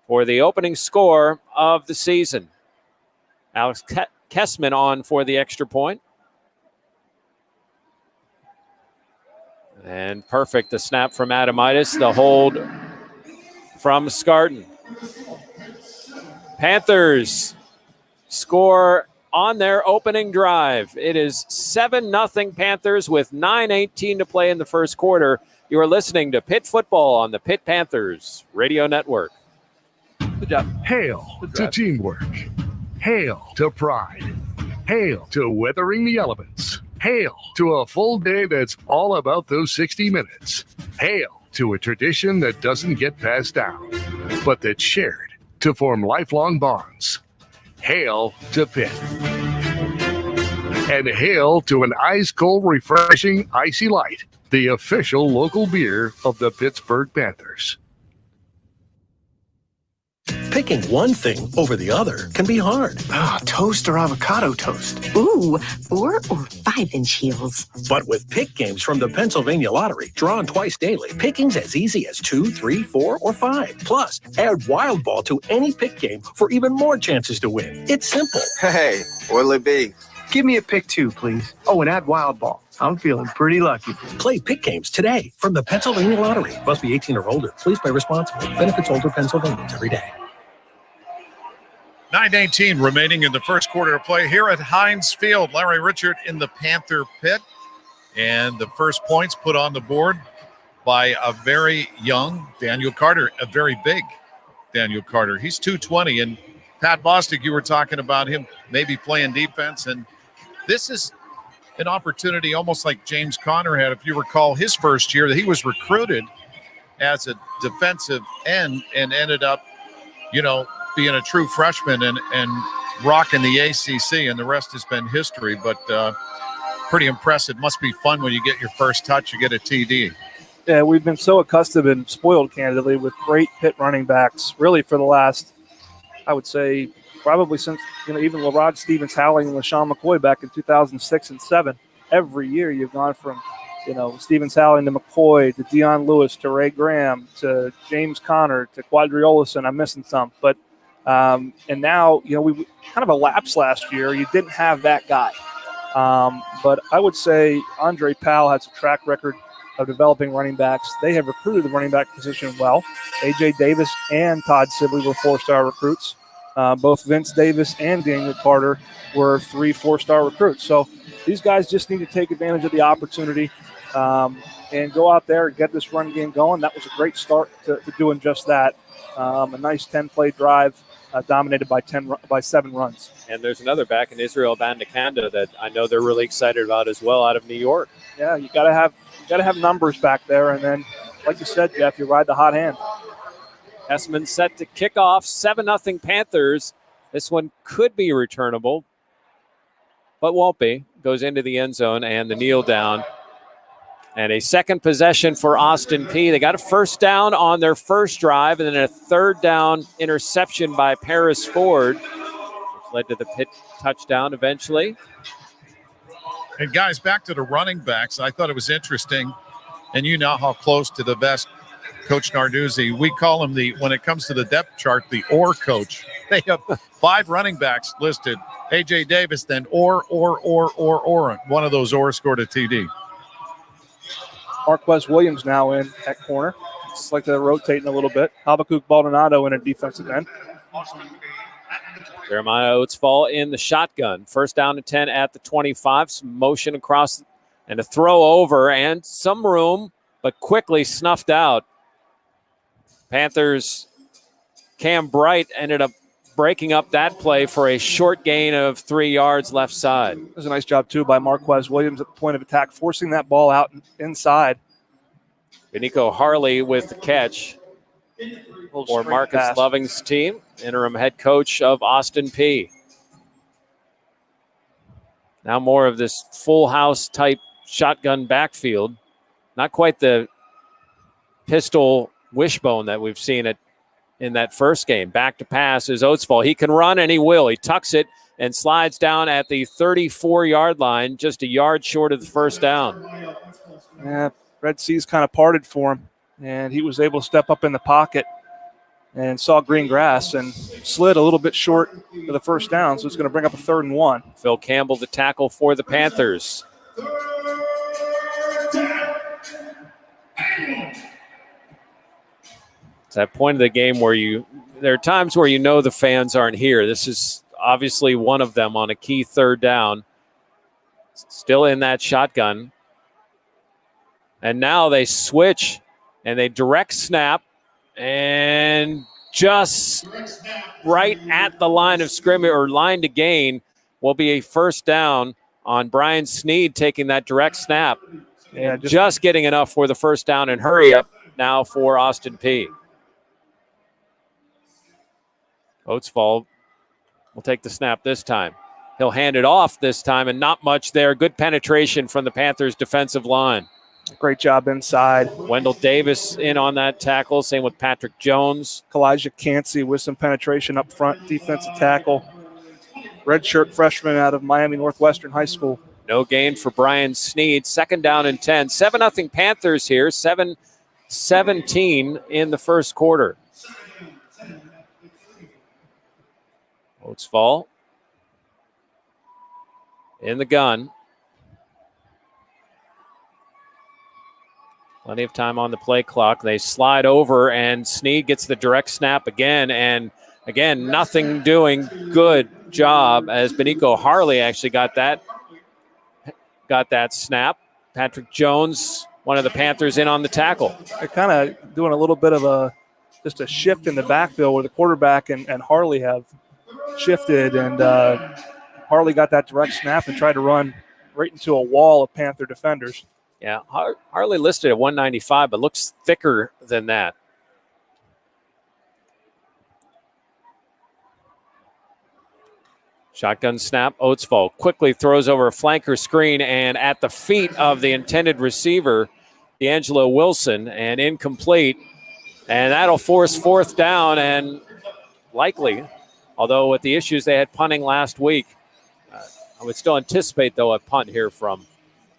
for the opening score of the season. Alex Kessman on for the extra point. And perfect, the snap from Adamitis, the hold from Scarton. Panthers score on their opening drive. It is 7-0 Panthers with 9:18 to play in the first quarter. You are listening to Pitt Football on the Pitt Panthers Radio Network. Good job. Hail to teamwork. Hail to pride. Hail to weathering the elements. Hail to a full day that's all about those 60 minutes. Hail to a tradition that doesn't get passed down, but that's shared to form lifelong bonds. Hail to Pitt. And hail to an ice-cold, refreshing Icy Light, the official local beer of the Pittsburgh Panthers. Picking one thing over the other can be hard. Toast or avocado toast? Ooh, 4 or 5-inch heels. But with Pick Games from the Pennsylvania Lottery, drawn twice daily, picking's as easy as 2, 3, 4, or 5. Plus, add Wild Ball to any Pick Game for even more chances to win. It's simple. Hey, what'll it be? Give me a pick 2, please. Oh, and add Wild Ball. I'm feeling pretty lucky. Play Pick Games today from the Pennsylvania Lottery. Must be 18 or older. Please play responsibly. Benefits older Pennsylvanians every day. 9:18 remaining in the first quarter of play here at Heinz Field. Larry Richert in the Panther pit. And the first points put on the board by a very young Daniel Carter, a very big Daniel Carter. He's 220. And Pat Bostic, you were talking about him maybe playing defense. And this is an opportunity almost like James Conner had, if you recall, his first year that he was recruited as a defensive end and ended up, being a true freshman and rocking the ACC, and the rest has been history. But pretty impressive. Must be fun when you get your first touch, you get a TD. Yeah, we've been so accustomed and spoiled, candidly, with great Pitt running backs, really for the last, I would say, probably since, even LaRod Stevens, Howling, and LaShawn McCoy back in 2006 and 7. Every year you've gone from, Stevens Howling to McCoy to Deion Lewis to Ray Graham to James Conner to Quadriolison. I'm missing some. But, and now, we kind of a lapse last year. You didn't have that guy. But I would say Andre Powell has a track record of developing running backs. They have recruited the running back position well. A.J. Davis and Todd Sibley were 4-star recruits. Both Vince Davis and Daniel Carter were 3 4-star recruits. So these guys just need to take advantage of the opportunity and go out there and get this run game going. That was a great start to doing just that. A nice 10-play drive dominated by 7 runs. And there's another back in Israel Bandakanda that I know they're really excited about as well out of New York. Yeah, you gotta have numbers back there, and then, like you said, Jeff, you ride the hot hand. Hessman set to kick off, 7-0 Panthers. This one could be returnable, but won't be. Goes into the end zone and the kneel down. And a second possession for Austin Peay. They got a first down on their first drive, and then a third down interception by Paris Ford, which led to the Pitt touchdown eventually. And guys, back to the running backs. I thought it was interesting, and you know how close to the best Coach Narduzzi. We call him when it comes to the depth chart, the OR coach. They have 5 running backs listed. A.J. Davis, then or. One of those or scored a TD. Marquez Williams now in at corner. It's like they're rotating a little bit. Habakkuk Baldonado in a defensive end. Jeremiah Oatsfall in the shotgun. First down and 10 at the 25. Some motion across and a throw over and some room, but quickly snuffed out. Panthers' Cam Bright ended up breaking up that play for a short gain of 3 yards left side. It was a nice job, too, by Marquez Williams at the point of attack, forcing that ball out inside. Benico Harley with the catch for Marcus pass. Loving's team, interim head coach of Austin Peay. Now more of this full house type shotgun backfield. Not quite the pistol wishbone that we've seen it in that first game. Back to pass is Oatsfall. He can run and he will. He tucks it and slides down at the 34-yard line, just a yard short of the first down. Yeah, Red Seas kind of parted for him, and he was able to step up in the pocket and saw green grass and slid a little bit short of the first down, so it's going to bring up a 3rd and 1. Phil Campbell the tackle for the Panthers. It's that point of the game where there are times where the fans aren't here. This is obviously one of them on a key 3rd down. Still in that shotgun. And now they switch and they direct snap, and just right at the line of scrimmage or line to gain will be a first down on Brian Sneed taking that direct snap. Yeah, just getting enough for the first down and hurry up now for Austin Peay. Oatsfall will take the snap this time. He'll hand it off this time, and not much there. Good penetration from the Panthers' defensive line. Great job inside. Wendell Davis in on that tackle. Same with Patrick Jones. Kalijah Cansey with some penetration up front, defensive tackle. Redshirt freshman out of Miami Northwestern High School. No gain for Brian Sneed. Second down and 10. 7-0 Panthers here. 7-17 in the first quarter. Oatsfall in the gun. Plenty of time on the play clock. They slide over, and Sneed gets the direct snap again. And again, nothing doing. Good job as Benico Harley actually got that snap. Patrick Jones one of the Panthers in on the tackle. They're kind of doing a little bit of just a shift in the backfield where the quarterback and Harley have shifted, and Harley got that direct snap and tried to run right into a wall of Panther defenders. Yeah, Harley listed at 195, but looks thicker than that. Shotgun snap. Oatsfall quickly throws over a flanker screen and at the feet of the intended receiver, D'Angelo Wilson, and incomplete. And that'll force fourth down and likely, although with the issues they had punting last week, I would still anticipate, though, a punt here from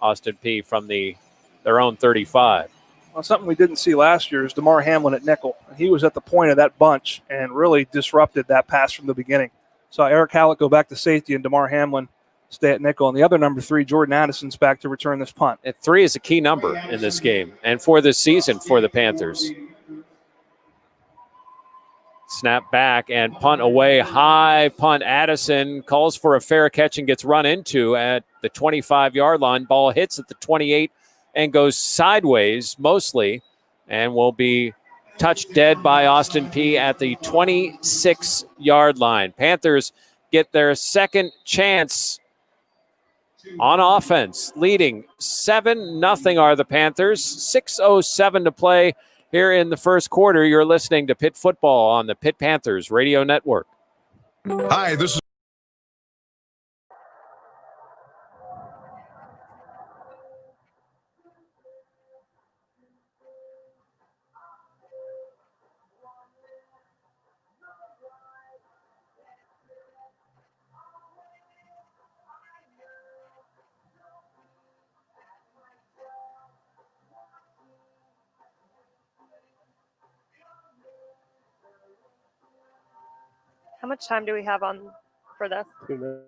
Austin Peay from their own 35. Well, something we didn't see last year is DeMar Hamlin at nickel. He was at the point of that bunch and really disrupted that pass from the beginning. Saw Eric Hallett go back to safety and DeMar Hamlin stay at nickel. And the other number 3, Jordan Addison's back to return this punt. And 3 is a key number in this game and for this season for the Panthers. Snap back and punt away. High punt. Addison calls for a fair catch and gets run into at the 25-yard line. Ball hits at the 28 and goes sideways mostly and will be touched dead by Austin Peay at the 26-yard line. Panthers get their second chance on offense, leading 7-0 are the Panthers. 6:07 to play here in the first quarter. You're listening to Pitt Football on the Pitt Panthers Radio Network. Hi, this is How much time do we have on for this? 2 minutes.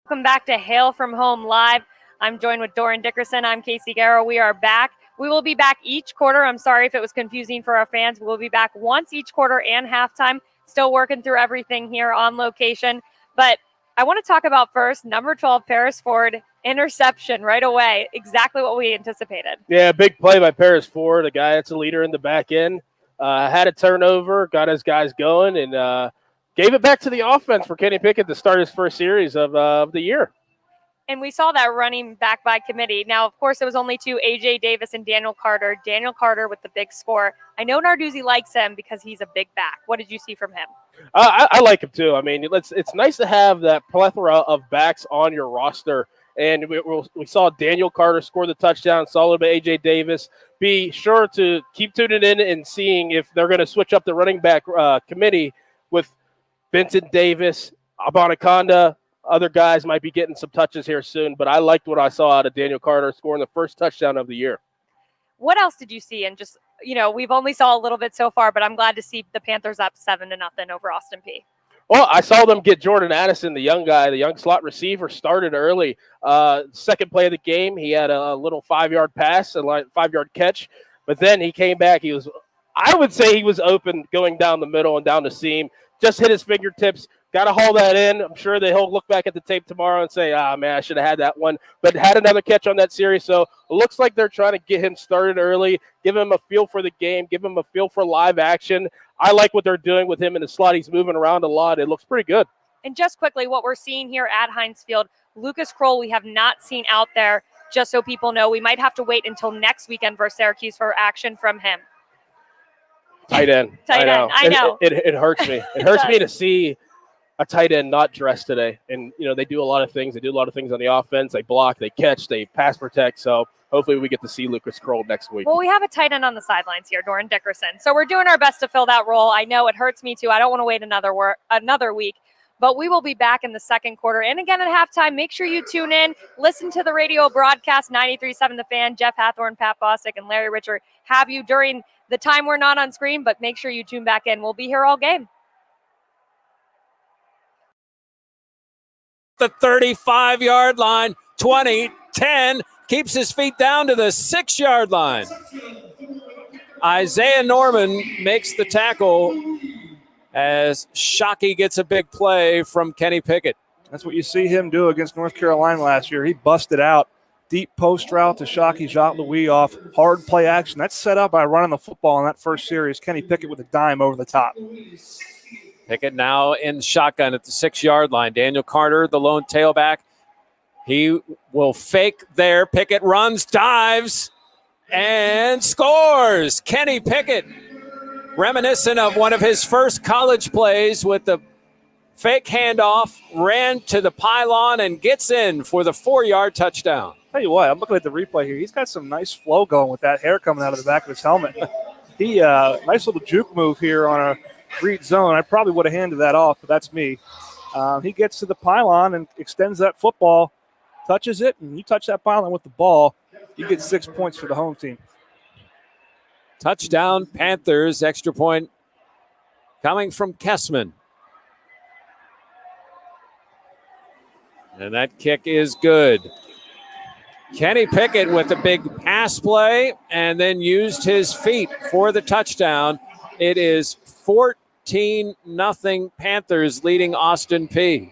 Welcome back to Hail from Home Live. I'm joined with Doran Dickerson. I'm Casey Garrow. We are back. We will be back each quarter. I'm sorry if it was confusing for our fans. We'll be back once each quarter and halftime. Still working through everything here on location. But I want to talk about first, number 12, Paris Ford, interception right away. Exactly what we anticipated. Yeah, big play by Paris Ford, a guy that's a leader in the back end. Had a turnover, got his guys going, and gave it back to the offense for Kenny Pickett to start his first series of the year. And we saw that running back by committee. Now, of course, it was only 2, A.J. Davis and Daniel Carter. Daniel Carter with the big score. I know Narduzzi likes him because he's a big back. What did you see from him? I like him, too. I mean, it's nice to have that plethora of backs on your roster. And we saw Daniel Carter score the touchdown, saw a little bit A.J. Davis. Be sure to keep tuning in and seeing if they're going to switch up the running back committee with Vincent Davis, Abanaconda. Other guys might be getting some touches here soon, but I liked what I saw out of Daniel Carter scoring the first touchdown of the year. What else did you see? And just, we've only saw a little bit so far, but I'm glad to see the Panthers up 7-0 over Austin Peay. Well, I saw them get Jordan Addison, the young guy, the young slot receiver, started early. Second play of the game, he had a little 5-yard pass, a 5-yard catch, but then he came back. I would say he was open going down the middle and down the seam, just hit his fingertips. Got to haul that in. I'm sure he'll look back at the tape tomorrow and say, man, I should have had that one. But had another catch on that series. So it looks like they're trying to get him started early, give him a feel for the game, give him a feel for live action. I like what they're doing with him in the slot. He's moving around a lot. It looks pretty good. And just quickly, what we're seeing here at Heinz Field, Lucas Kroll we have not seen out there, just so people know. We might have to wait until next weekend versus Syracuse for action from him. Tight end. I know. It hurts me. It hurts me to see a tight end not dressed today. And, they do a lot of things. They do a lot of things on the offense. They block, they catch, they pass protect. So hopefully we get to see Lucas Kroll next week. Well, we have a tight end on the sidelines here, Doran Dickerson. So we're doing our best to fill that role. I know it hurts me too. I don't want to wait another week. But we will be back in the second quarter. And again at halftime, make sure you tune in. Listen to the radio broadcast, 93.7 The Fan. Jeff Hathorn, Pat Bostic, and Larry Richard have you during the time we're not on screen. But make sure you tune back in. We'll be here all game. The 35-yard line, 20, 10, keeps his feet down to the 6-yard line. Isaiah Norman makes the tackle as Shockey gets a big play from Kenny Pickett. That's what you see him do against North Carolina last year. He busted out deep post route to Shockey Jacques-Louis off hard play action. That's set up by running the football in that first series. Kenny Pickett with a dime over the top. Pickett now in shotgun at the 6-yard line. Daniel Carter, the lone tailback. He will fake there. Pickett runs, dives, and scores. Kenny Pickett, reminiscent of one of his first college plays with the fake handoff, ran to the pylon and gets in for the 4-yard touchdown. Tell you what, I'm looking at the replay here. He's got some nice flow going with that hair coming out of the back of his helmet. He nice little juke move here on a read zone. I probably would have handed that off, but that's me. He gets to the pylon and extends that football, touches it, and you touch that pylon with the ball, you get 6 points for the home team. Touchdown Panthers, extra point coming from Kessman. And that kick is good. Kenny Pickett with a big pass play and then used his feet for the touchdown. It is 14-0 Panthers leading Austin Peay.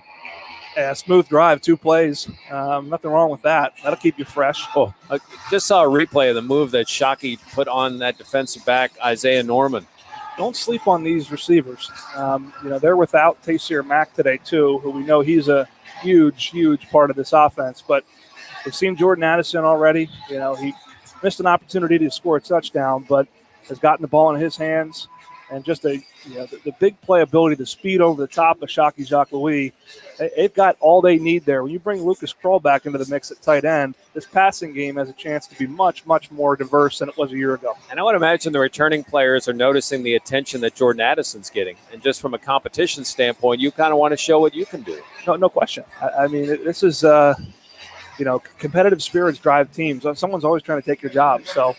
Yeah, smooth drive, 2 plays. Nothing wrong with that. That'll keep you fresh. Oh, I just saw a replay of the move that Shockey put on that defensive back, Isaiah Norman. Don't sleep on these receivers. They're without Taysir Mack today, too, who we know he's a huge part of this offense. But we've seen Jordan Addison already. He missed an opportunity to score a touchdown, but has gotten the ball in his hands. And just the big playability, the speed over the top of Shockey Jacques-Louis, they've got all they need there. When you bring Lucas Kroll back into the mix at tight end, this passing game has a chance to be much, much more diverse than it was a year ago. And I would imagine the returning players are noticing the attention that Jordan Addison's getting. And just from a competition standpoint, you kind of want to show what you can do. No question. I mean, this is, competitive spirits drive teams. Someone's always trying to take your job. So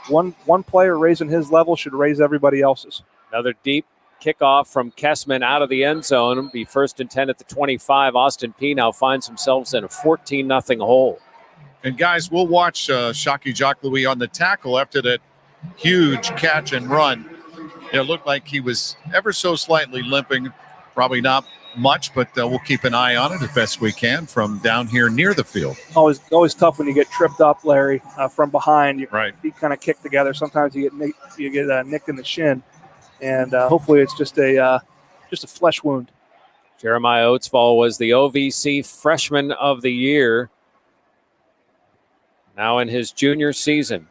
one player raising his level should raise everybody else's. Another deep kickoff from Kessman out of the end zone. It'll be 1st and 10 at the 25. Austin Peay now finds themselves in a 14-0 hole. And guys, we'll watch Shockey Jacques-Louis on the tackle after that huge catch and run. It looked like he was ever so slightly limping, probably not much, but we'll keep an eye on it as best we can from down here near the field. Always tough when you get tripped up, Larry, from behind. Right. You kind of kick together. Sometimes you get nicked in the shin, and hopefully it's just a flesh wound. Jeremiah Oatsfall was the OVC Freshman of the Year. Now in his junior season.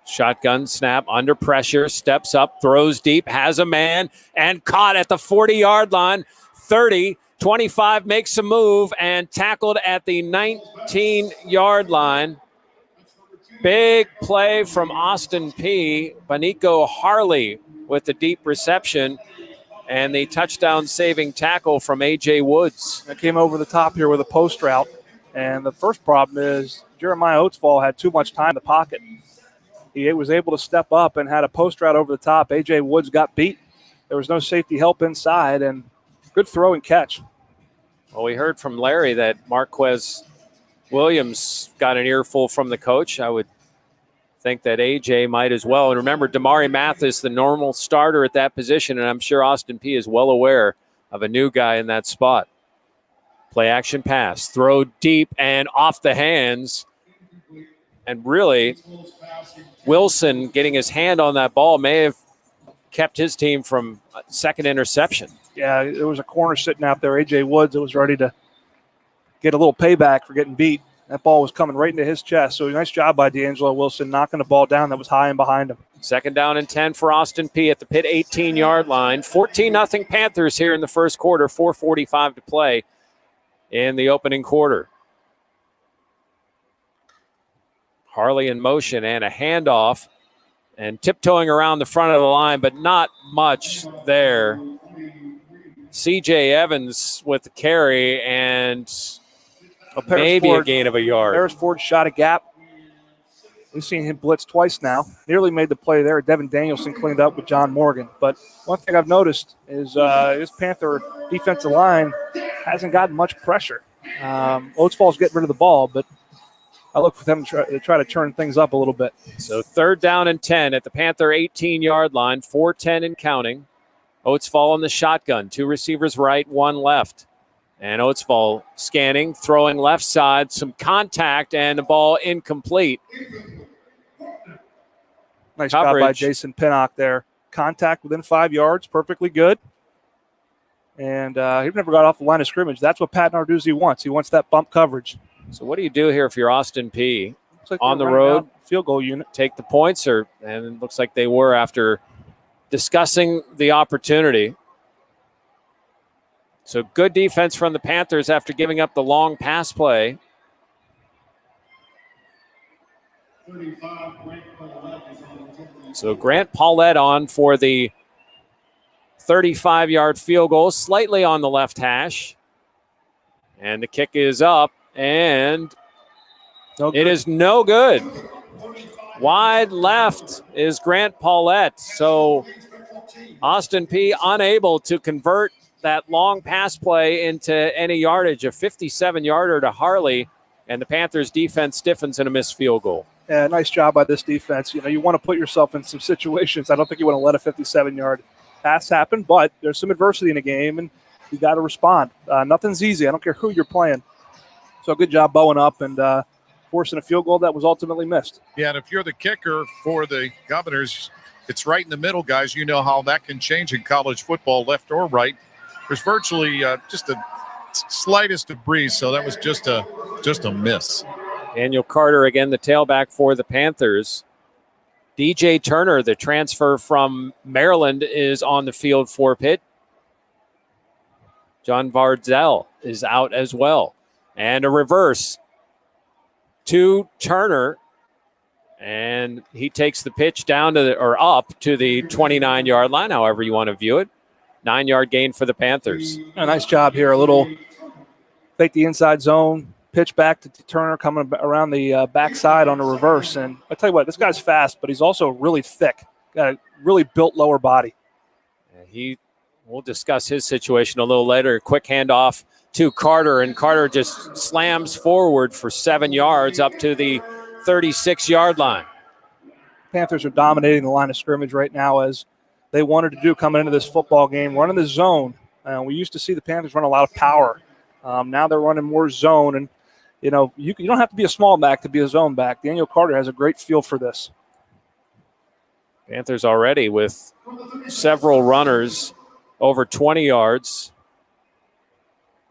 Shotgun snap, under pressure, steps up, throws deep, has a man, and caught at the 40-yard line. 30, 25, makes a move, and tackled at the 19-yard line. Big play from Austin Peay. Benico Harley with the deep reception, and the touchdown-saving tackle from A.J. Woods. That came over the top here with a post route, and the first problem is Jeremiah Oatsfall had too much time in the pocket. He was able to step up and had a post route over the top. A.J. Woods got beat. There was no safety help inside, and good throw and catch. Well, we heard from Larry that Marquez Williams got an earful from the coach. I would think that A.J. might as well. And remember, Damari Mathis, the normal starter at that position, and I'm sure Austin Peay is well aware of a new guy in that spot. Play action pass, throw deep and off the hands. And really, Wilson getting his hand on that ball may have kept his team from a second interception. Yeah, there was a corner sitting out there, A.J. Woods, that was ready to get a little payback for getting beat. That ball was coming right into his chest. So nice job by D'Angelo Wilson knocking the ball down that was high and behind him. 2nd down and 10 for Austin Peay at the Pitt 18-yard line. 14-0 Panthers here in the first quarter, 4:45 to play in the opening quarter. Harley in motion and a handoff and tiptoeing around the front of the line, but not much there. C.J. Evans with the carry and maybe a gain of a yard. Harris Ford shot a gap. We've seen him blitz twice now. Nearly made the play there. Devin Danielson cleaned up with John Morgan. But one thing I've noticed is this Panther defensive line hasn't gotten much pressure. Oatsfall's getting rid of the ball, but I look for them to try to turn things up a little bit. So 3rd down and 10 at the Panther 18-yard line, 4:10 and counting. Oatsfall in the shotgun, 2 receivers right, 1 left. And Oatsvall scanning, throwing left side, some contact, and the ball incomplete. Nice job by Jason Pinnock there. Contact within 5 yards, perfectly good. And he never got off the line of scrimmage. That's what Pat Narduzzi wants. He wants that bump coverage. So what do you do here if you're Austin Peay? Like on the road? Field goal unit. Take the points, and it looks like they were after discussing the opportunity. So good defense from the Panthers after giving up the long pass play. So Grant Paulette on for the 35-yard field goal, slightly on the left hash. And the kick is up, and it is no good. Wide left is Grant Paulette. So Austin Peay unable to convert that long pass play into any yardage, a 57-yarder to Harley, and the Panthers defense stiffens in a missed field goal. Yeah, nice job by this defense. You know, you want to put yourself in some situations. I don't think you want to let a 57-yard pass happen, but there's some adversity in the game, and you got to respond. Nothing's easy. I don't care who you're playing. So good job bowing up and forcing a field goal that was ultimately missed. Yeah, and if you're the kicker for the Governors, it's right in the middle, guys. You know how that can change in college football, left or right. There's virtually just the slightest of breeze, so that was just a miss. Daniel Carter, again, the tailback for the Panthers. DJ Turner, the transfer from Maryland, is on the field for Pitt. John Vardzell is out as well. And a reverse to Turner. And he takes the pitch down to up to the 29-yard line, however you want to view it. 9-yard gain for the Panthers. A nice job here. A little fake the inside zone, pitch back to Turner coming around the backside on the reverse. And I tell you what, this guy's fast, but he's also really thick. Got a really built lower body. We'll discuss his situation a little later. Quick handoff to Carter, and Carter just slams forward for 7 yards up to the 36-yard line. Panthers are dominating the line of scrimmage right now as they wanted to do coming into this football game, running the zone. We used to see the Panthers run a lot of power. Now they're running more zone, and you know you don't have to be a small back to be a zone back. Daniel Carter has a great feel for this. Panthers already with several runners over 20 yards.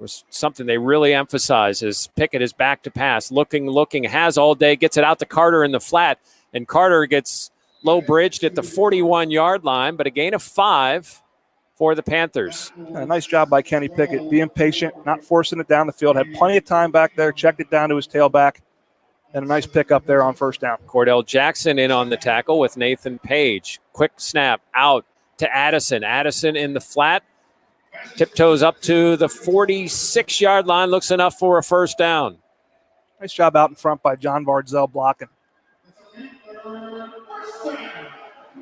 Was something they really emphasize is Pickett is back to pass, looking, has all day, gets it out to Carter in the flat, and Carter gets low bridged at the 41-yard line, but a gain of 5 for the Panthers. A nice job by Kenny Pickett, being patient, not forcing it down the field, had plenty of time back there, checked it down to his tailback, and a nice pick up there on first down. Cordell Jackson in on the tackle with Nathan Page. Quick snap out to Addison. Addison in the flat. Tiptoes up to the 46-yard line. Looks enough for a first down. Nice job out in front by John Vardzell blocking.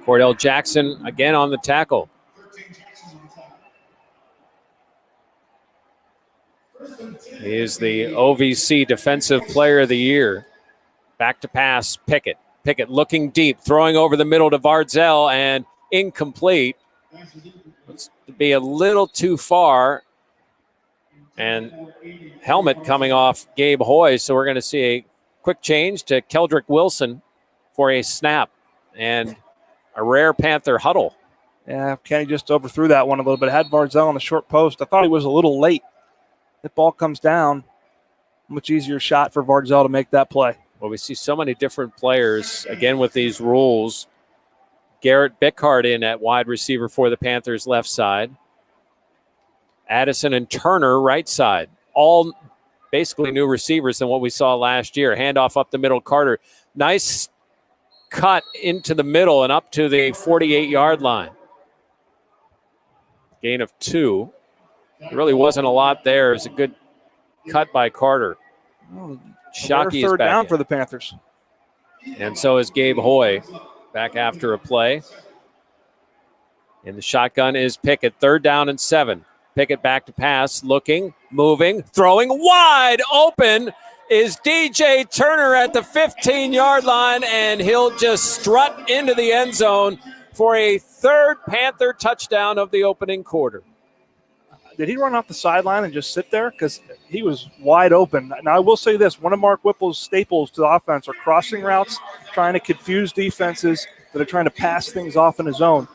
Cordell Jackson again on the tackle. He is the OVC Defensive Player of the Year. Back to pass, Pickett. Pickett looking deep, throwing over the middle to Vardzell, and incomplete. Looks to be a little too far. And helmet coming off Gabe Hoy, so we're going to see a quick change to Keldrick Wilson for a snap and a rare Panther huddle. Yeah, Kenny just overthrew that one a little bit. Had Vardzell on the short post. I thought he was a little late. That ball comes down, much easier shot for Vardzell to make that play. Well, we see so many different players, again, with these rules. Garrett Bickhardt in at wide receiver for the Panthers left side. Addison and Turner right side. All basically new receivers than what we saw last year. Handoff up the middle, Carter. Nice cut into the middle and up to the 48-yard line. Gain of 2. There really wasn't a lot there. It was a good cut by Carter. Shockey is third back down in for the Panthers. And so is Gabe Hoy back after a play. In the shotgun is Pickett. 3rd down and 7. Pickett back to pass, looking, moving, throwing wide open is DJ Turner at the 15-yard line, and he'll just strut into the end zone for a 3rd Panther touchdown of the opening quarter. did he run off the sideline and just sit there? Because he was wide open. Now, I will say this. One of Mark Whipple's staples to the offense are crossing routes, trying to confuse defenses that are trying to pass things off in his zone.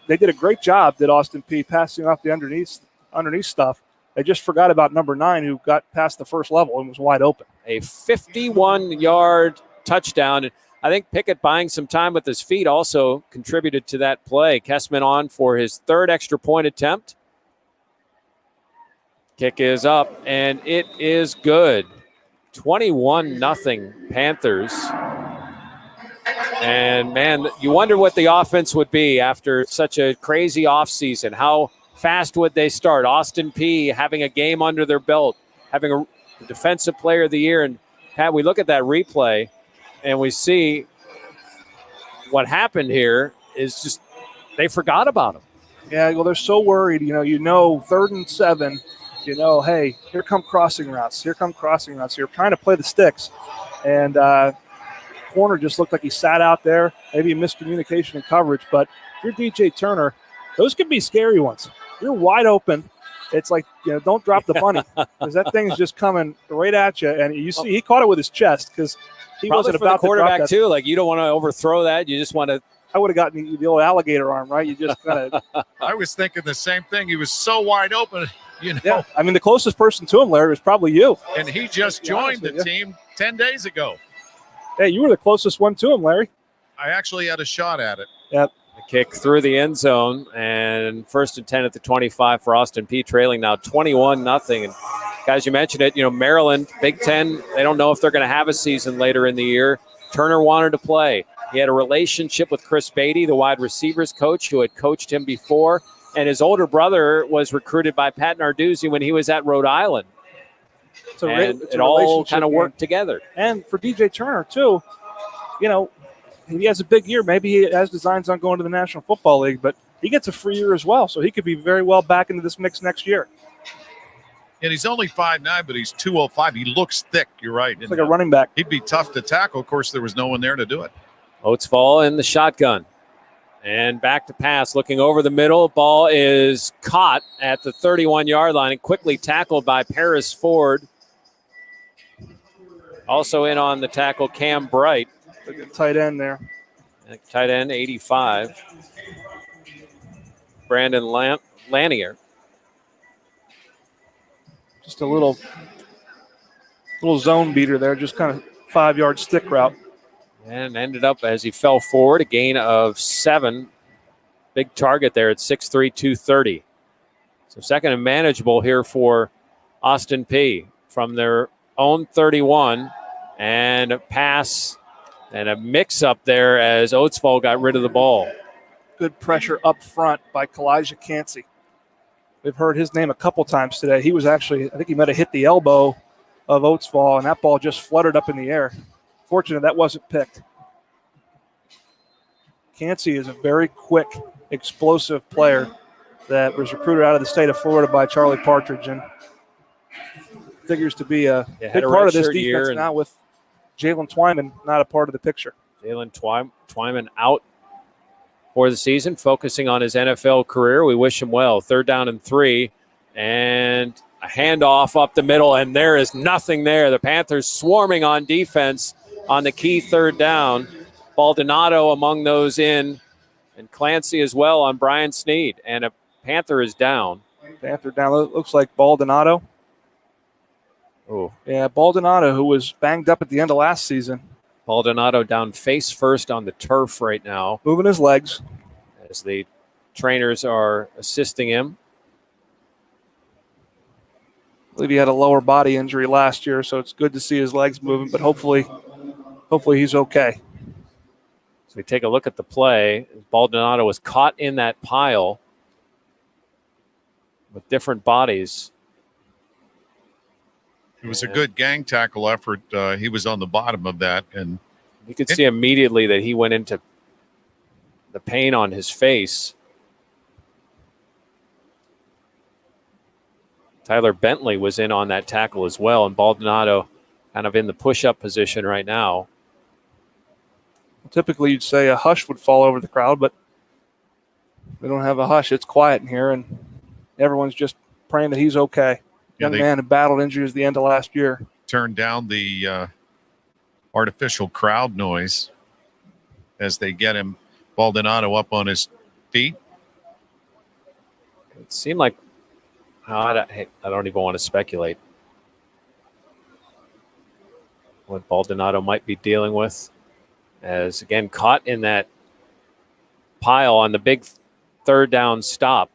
They did a great job, did Austin Peay, passing off the underneath stuff. They just forgot about number 9, who got past the first level and was wide open. A 51-yard touchdown. I think Pickett buying some time with his feet also contributed to that play. Kessman on for his 3rd extra point attempt. Kick is up, and it is good. 21-0 Panthers. And, man, you wonder what the offense would be after such a crazy offseason. How fast would they start? Austin Peay having a game under their belt, having a defensive player of the year. And, Pat, we look at that replay, and we see what happened here is just they forgot about him. Yeah, well, they're so worried. You know, 3rd and 7, hey, here come crossing routes. You're trying to play the sticks. And corner just looked like he sat out there, maybe a miscommunication in coverage. But if you're DJ Turner, those could be scary ones. You're wide open. It's like, don't drop the bunny, because that thing is just coming right at you. And you see, he caught it with his chest because he probably wasn't for about the quarterback to drop that. too. Like, you don't want to overthrow that. You just want to. I would have gotten the old alligator arm, right? You just kind of. I was thinking the same thing. He was so wide open, Yeah, I mean, the closest person to him, Larry, was probably you. And he just joined the team 10 days ago. Hey, you were the closest one to him, Larry. I actually had a shot at it. Yep. The kick through the end zone, and 1st and 10 at the 25 for Austin Peay, trailing now 21-0. And guys, you mentioned it, Maryland, Big Ten, they don't know if they're going to have a season later in the year. Turner wanted to play. He had a relationship with Chris Beatty, the wide receivers coach who had coached him before, and his older brother was recruited by Pat Narduzzi when he was at Rhode Island. And it all kind of worked together. And for DJ Turner, too, if he has a big year, maybe he has designs on going to the National Football League, but he gets a free year as well, so he could be very well back into this mix next year. And he's only 5'9", but he's 205. He looks thick, you're right. It's like a running back. He'd be tough to tackle. Of course, there was no one there to do it. Oatsfall in the shotgun. And back to pass, looking over the middle. Ball is caught at the 31-yard line and quickly tackled by Paris Ford. Also in on the tackle, Cam Bright. Tight end there. Tight end, 85. Brandon Lanier. Just a little zone beater there, just kind of 5-yard stick route. And ended up, as he fell forward, a gain of 7. Big target there at 6'3", 230. So second and manageable here for Austin Peay from their own 31. And a pass and a mix-up there as Oatsfall got rid of the ball. Good pressure up front by Kalijah Cansey. We've heard his name a couple times today. He was actually, I think he might have hit the elbow of Oatsfall, and that ball just fluttered up in the air. Fortunate that wasn't picked. Cansey is a very quick, explosive player that was recruited out of the state of Florida by Charlie Partridge, and figures to be a big part of this defense now with Jalen Twyman not a part of the picture. Jalen Twyman out for the season, focusing on his NFL career. We wish him well. 3rd down and 3, and a handoff up the middle, and there is nothing there. The Panthers swarming on defense on the key 3rd down. Baldonado among those in, and Clancy as well on Brian Sneed. And a Panther is down. Panther down. Looks like Baldonado. Oh, yeah, Baldonado, who was banged up at the end of last season. Baldonado down face first on the turf right now. Moving his legs. As the trainers are assisting him. I believe he had a lower body injury last year, so it's good to see his legs moving, but hopefully he's okay. So we take a look at the play. Baldonado was caught in that pile with different bodies. It was a good gang tackle effort. He was on the bottom of that. And you could see immediately that he went into the pain on his face. Tyler Bentley was in on that tackle as well, and Baldonado kind of in the push-up position right now. Typically, you'd say a hush would fall over the crowd, but we don't have a hush. It's quiet in here, and everyone's just praying that he's okay. Yeah, Young man had battled injuries at the end of last year. Turned down the artificial crowd noise as they get him, Baldonado, up on his feet. It seemed like I don't even want to speculate what Baldonado might be dealing with, as again caught in that pile on the big third down stop.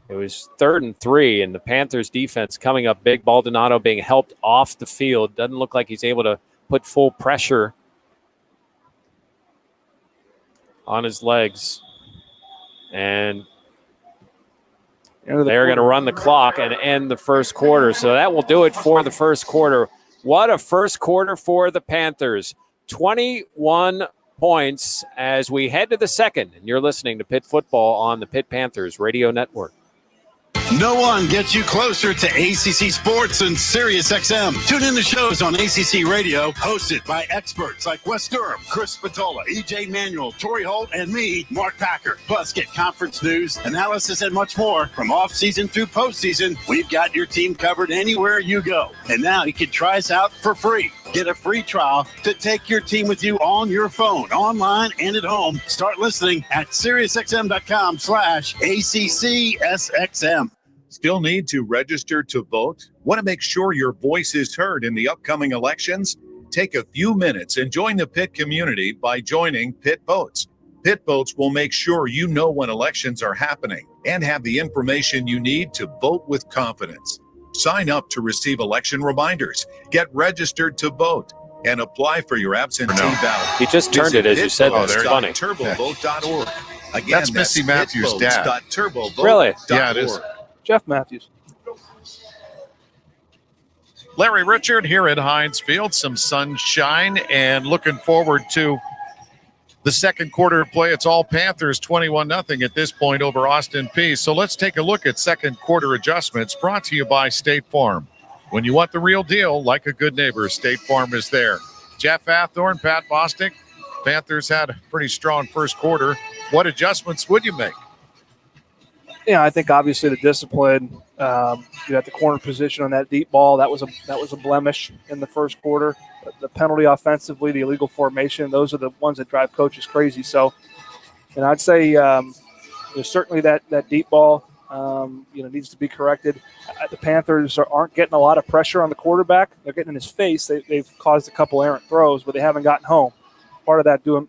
It was 3rd and 3, and the Panthers defense coming up big. Baldonado being helped off the field. Doesn't look like he's able to put full pressure on his legs. And they're going to run the clock and end the first quarter. So that will do it for the first quarter. What a first quarter for the Panthers. 21 points as we head to the second. And you're listening to Pitt Football on the Pitt Panthers Radio Network. No one gets you closer to ACC sports than SiriusXM. Tune in to shows on ACC Radio, hosted by experts like Wes Durham, Chris Spatola, EJ Manuel, Torrey Holt, and me, Mark Packer. Plus, get conference news, analysis, and much more. From off-season through postseason, we've got your team covered anywhere you go. And now you can try us out for free. Get a free trial to take your team with you on your phone, online, and at home. Start listening at SiriusXM.com/ACCSXM. Still need to register to vote? Want to make sure your voice is heard in the upcoming elections? Take a few minutes and join the Pitt community by joining Pitt Votes. Pitt Votes will make sure you know when elections are happening and have the information you need to vote with confidence. Sign up to receive election reminders, get registered to vote, and apply for your absentee ballot. He just turned it as you said. That's funny. TurboVote.org. Again, That's Missy Matthews' dad. Really? Yeah, it is. Jeff Matthews. Larry Richard here at Heinz Field. Some sunshine and looking forward to the second quarter of play. It's all Panthers 21-0 at this point over Austin Peay. So let's take a look at second quarter adjustments brought to you by State Farm. When you want the real deal, like a good neighbor, State Farm is there. Jeff Athorn, Pat Bostic. Panthers had a pretty strong first quarter. What adjustments would you make? Yeah, I think obviously the discipline, you at the corner position on that deep ball, that was a blemish in the first quarter. The penalty offensively, the illegal formation, those are the ones that drive coaches crazy. So, and I'd say certainly that deep ball, needs to be corrected. The Panthers aren't getting a lot of pressure on the quarterback. They're getting in his face. They've caused a couple errant throws, but they haven't gotten home. Part of that, due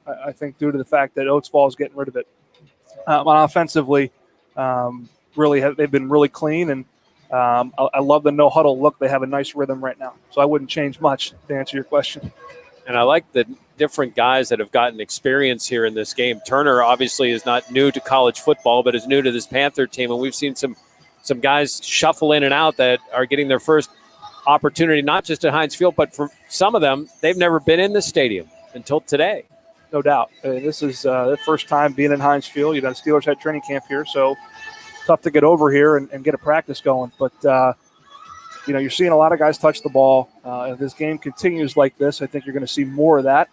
to the fact that Oatsfall is getting rid of it. Offensively, they've been really clean, and I love the no huddle look. They have a nice rhythm right now, so I wouldn't change much to answer your question. And I like the different guys that have gotten experience here in this game. Turner obviously is not new to college football, but is new to this Panther team, and we've seen some guys shuffle in and out that are getting their first opportunity, not just at Heinz Field, but for some of them, they've never been in the stadium until today. No doubt. This is their first time being in Heinz Field. The Steelers had training camp here, so tough to get over here and get a practice going. But, you're seeing a lot of guys touch the ball. If this game continues like this, I think you're going to see more of that,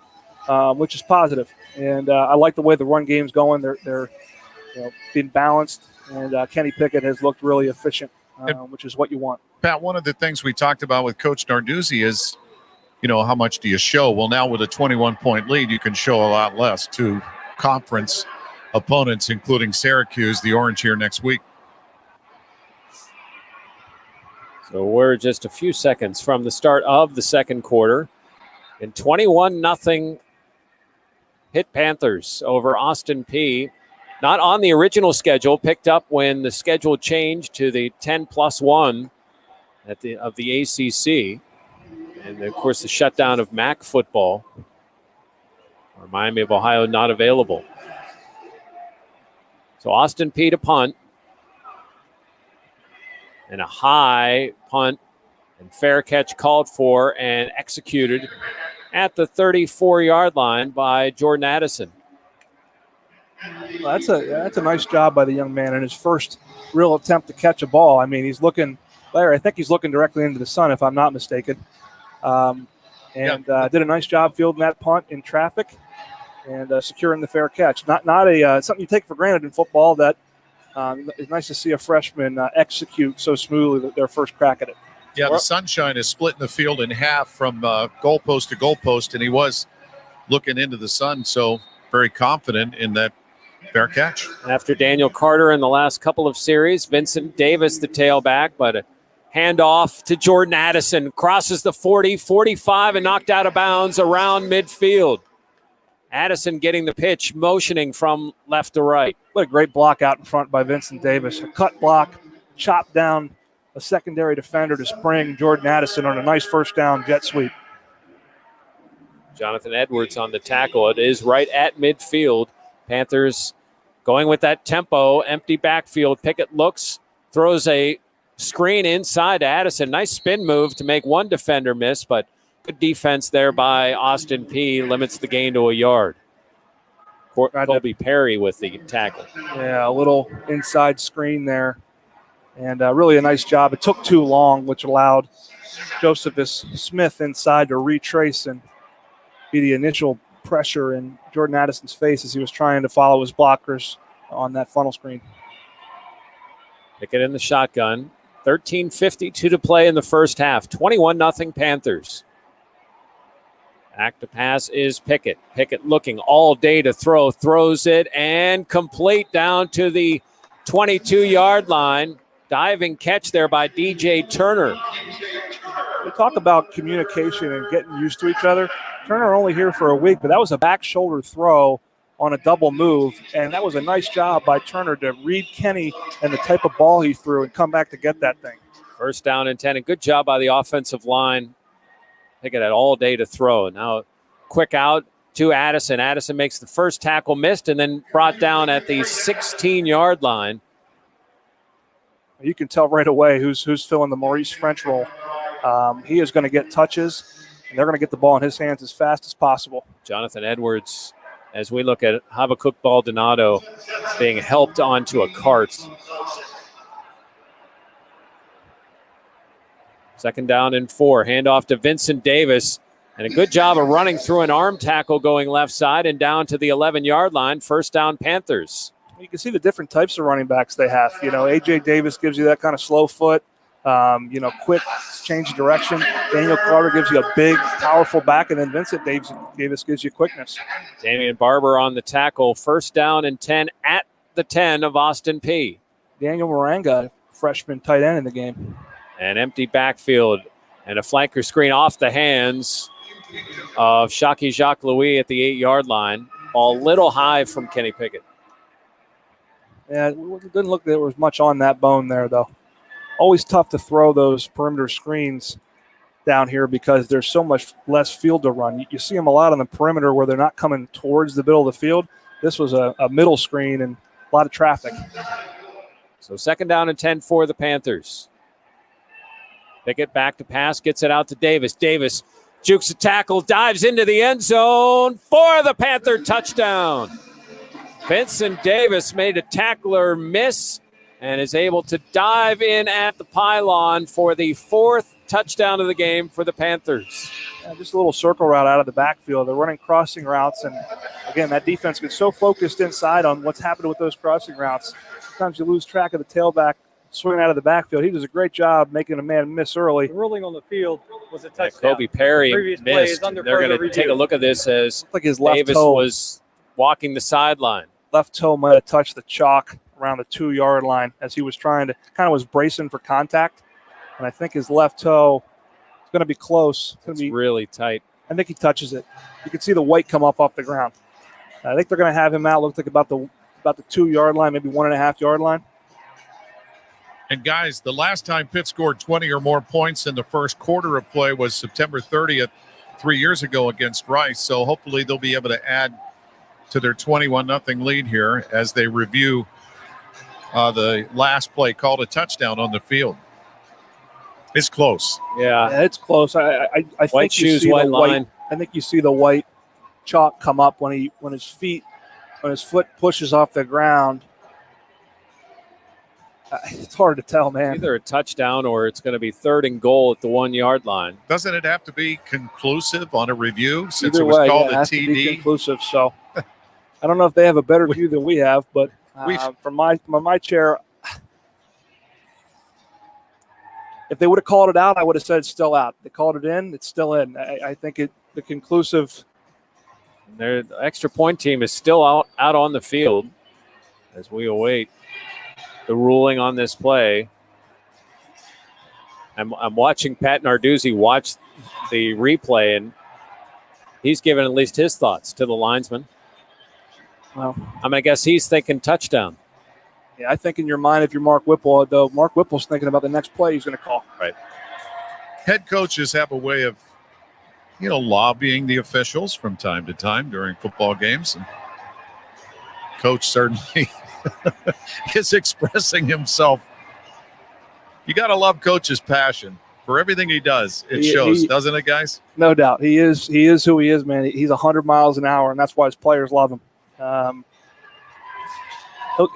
which is positive. And I like the way the run game's going. They're being balanced, and Kenny Pickett has looked really efficient, which is what you want. Pat, one of the things we talked about with Coach Narduzzi is, how much do you show? Well, now with a 21-point lead, you can show a lot less to conference opponents, including Syracuse, the Orange, here next week. So we're just a few seconds from the start of the second quarter. And 21-0 Pitt Panthers over Austin Peay. Not on the original schedule, picked up when the schedule changed to the 10+1 of the ACC. And, of course, the shutdown of MAC football, or Miami of Ohio, not available. So Austin Peay to punt. And a high punt and fair catch called for and executed at the 34-yard line by Jordan Addison. Well, that's a nice job by the young man in his first real attempt to catch a ball. I mean, Larry, I think he's looking directly into the sun, if I'm not mistaken. Did a nice job fielding that punt in traffic and securing the fair catch. Not something you take for granted in football, that It's nice to see a freshman execute so smoothly their first crack at it. Yeah, the sunshine is splitting the field in half from goalpost to goalpost, and he was looking into the sun, so very confident in that fair catch. After Daniel Carter in the last couple of series, Vincent Davis, the tailback, but a handoff to Jordan Addison, crosses the 40, 45, and knocked out of bounds around midfield. Addison getting the pitch, motioning from left to right. What a great block out in front by Vincent Davis. A cut block, chopped down a secondary defender to spring Jordan Addison on a nice first down jet sweep. Jonathan Edwards on the tackle. It is right at midfield. Panthers going with that tempo, empty backfield. Pickett looks, throws a screen inside to Addison. Nice spin move to make one defender miss, but good defense there by Austin Peay. Limits the gain to a yard. Colby Perry with the tackle. Yeah, a little inside screen there. And really a nice job. It took too long, which allowed Josephus Smith inside to retrace and be the initial pressure in Jordan Addison's face as he was trying to follow his blockers on that funnel screen. Pickett in the shotgun. 13:52 to play in the first half. 21-0 Panthers. Back to pass is Pickett. Pickett looking all day to throw. Throws it and complete down to the 22-yard line. Diving catch there by DJ Turner. We talk about communication and getting used to each other. Turner only here for a week, but that was a back shoulder throw on a double move, and that was a nice job by Turner to read Kenny and the type of ball he threw and come back to get that thing. First down and 10, and good job by the offensive line. Pickett had all day to throw. Now quick out to Addison. Addison makes the first tackle, missed, and then brought down at the 16-yard line. You can tell right away who's filling the Maurice French role. He is going to get touches, and they're going to get the ball in his hands as fast as possible. Jonathan Edwards, as we look at Habakkuk Baldonado being helped onto a cart. Second down and 4. Handoff to Vincent Davis. And a good job of running through an arm tackle going left side and down to the 11-yard line. First down Panthers. You can see the different types of running backs they have. You know, A.J. Davis gives you that kind of slow foot, quick change of direction. Daniel Carter gives you a big, powerful back, and then Vincent Davis gives you quickness. Damian Barber on the tackle. First down and 10 at the 10 of Austin Peay. Daniel Moranga, freshman tight end in the game. An empty backfield and a flanker screen off the hands of Shockey Jacques Louis at the 8-yard line. Ball a little high from Kenny Pickett. Yeah, it didn't look like there was much on that bone there, though. Always tough to throw those perimeter screens down here because there's so much less field to run. You see them a lot on the perimeter where they're not coming towards the middle of the field. This was a middle screen and a lot of traffic. So second down and 10 for the Panthers. Pickett back to pass, gets it out to Davis. Davis jukes a tackle, dives into the end zone for the Panther touchdown. Vincent Davis made a tackler miss and is able to dive in at the pylon for the 4th touchdown of the game for the Panthers. Yeah, just a little circle route out of the backfield. They're running crossing routes, and again, that defense gets so focused inside on what's happening with those crossing routes. Sometimes you lose track of the tailback swinging out of the backfield. He does a great job making a man miss early. The ruling on the field was a touchdown. Colby Perry missed. They're going to take a look at this as like his left Davis toe was walking the sideline. Left toe might have touched the chalk around the 2-yard line as he was trying to was bracing for contact. And I think his left toe is going to be close. It's really tight. I think he touches it. You can see the white come up off the ground. I think they're going to have him out. Looks like about the 2-yard line, maybe 1.5-yard line. And guys, the last time Pitt scored 20 or more points in the first quarter of play was September 30th, 3 years ago against Rice. So hopefully they'll be able to add to their 21-0 lead here as they review the last play called a touchdown on the field. It's close. Yeah, it's close. I white think shoes, white line. I think you see the white chalk come up when his foot pushes off the ground. It's hard to tell, man. Either a touchdown or it's going to be 3rd and goal at the 1-yard line. Doesn't it have to be conclusive on a review since Either it was way, called it a has to be TD? conclusive, so I don't know if they have a better view than we have, but From my chair, if they would have called it out, I would have said it's still out. They called it in, it's still in. I think the conclusive. The extra point team is still out on the field as we await the ruling on this play. I'm watching Pat Narduzzi watch the replay, and he's given at least his thoughts to the linesman. Well, I guess he's thinking touchdown. Yeah, I think in your mind, if you're Mark Whipple, though, Mark Whipple's thinking about the next play he's going to call. Right. Head coaches have a way of, lobbying the officials from time to time during football games. And Coach certainly is expressing himself. You got to love Coach's passion for everything he does. It shows, doesn't it, guys? No doubt. He is who he is, man. He's 100 miles an hour, and that's why his players love him.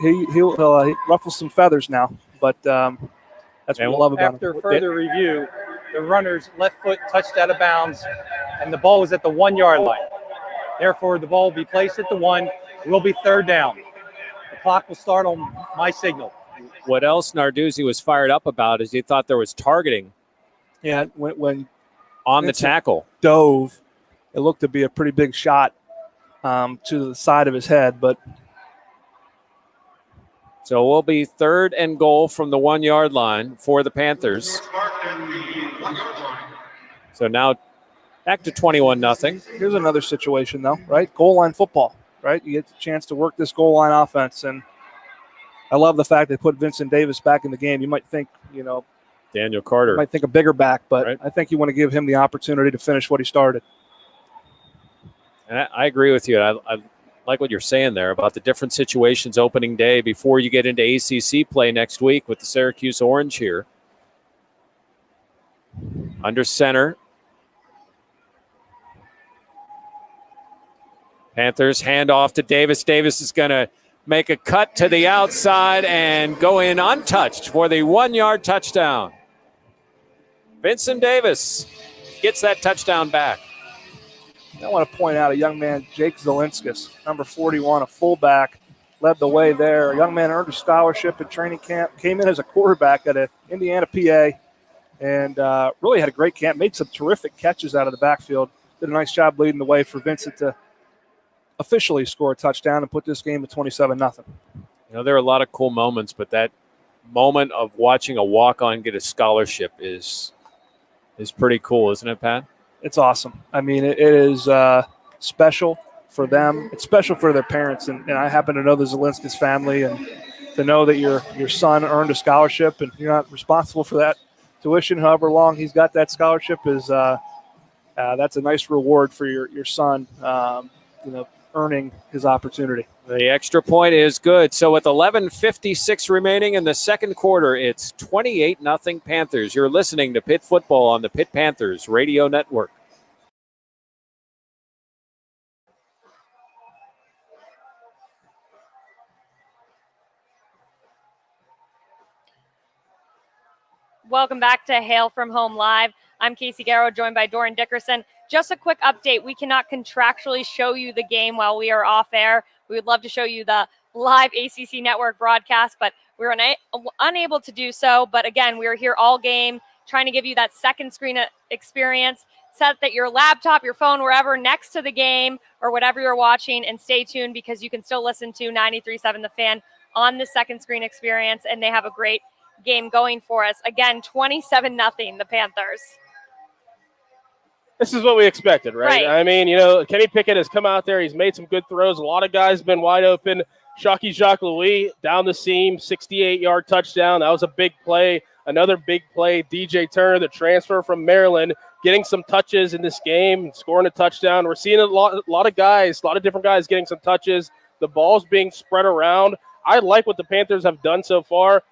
He'll ruffle some feathers now, but that's what I love about him. After further review, the runner's left foot touched out of bounds, and the ball was at the 1 yard line. Therefore, the ball will be placed at the 1. It will be third down. The clock will start on my signal. What else Narduzzi was fired up about is he thought there was targeting. Yeah, when on the tackle dove, it looked to be a pretty big shot to the side of his head, but. So it will be 3rd and goal from the 1 yard line for the Panthers. So now back to 21-0. Here's another situation, though, right? Goal line football, right? You get the chance to work this goal line offense, and I love the fact they put Vincent Davis back in the game. You might think, Daniel Carter. You might think a bigger back, but right. I think you want to give him the opportunity to finish what he started. And I agree with you. I like what you're saying there about the different situations opening day before you get into ACC play next week with the Syracuse Orange here. Under center. Panthers hand off to Davis. Davis is going to make a cut to the outside and go in untouched for the 1 yard touchdown. Vincent Davis gets that touchdown back. I want to point out a young man, Jake Zelinskis, number 41, a fullback, led the way there. A young man earned a scholarship at training camp, came in as a quarterback at Indiana PA, and really had a great camp, made some terrific catches out of the backfield. Did a nice job leading the way for Vincent to officially score a touchdown and put this game at 27-0. There are a lot of cool moments, but that moment of watching a walk-on get a scholarship is pretty cool, isn't it, Pat? It's awesome. I mean, it is special for them. It's special for their parents, and I happen to know the Zelinskis family, and to know that your son earned a scholarship and you're not responsible for that tuition, however long he's got that scholarship, is that's a nice reward for your son, earning his opportunity. The extra point is good. So with 11:56 remaining in the second quarter, it's 28-0 Panthers. You're listening to Pitt Football on the Pitt Panthers Radio Network. Welcome back to Hail from Home Live. I'm Casey Garrow, joined by Doran Dickerson. Just a quick update. We cannot contractually show you the game while we are off air. We would love to show you the live ACC Network broadcast, but we're unable to do so. But again, we are here all game trying to give you that second screen experience. Set that your laptop, your phone, wherever next to the game or whatever you're watching, and stay tuned because you can still listen to 93.7 The Fan on the second screen experience, and they have a great game going for us. Again, 27-0 the Panthers. This is what we expected, right? Right. I mean, Kenny Pickett has come out there. He's made some good throws. A lot of guys been wide open. Shockey Jacques-Louis down the seam, 68-yard touchdown. That was a big play. Another big play. DJ Turner, the transfer from Maryland, getting some touches in this game, scoring a touchdown. We're seeing a lot of guys, a lot of different guys getting some touches. The ball's being spread around. I like what the Panthers have done so far,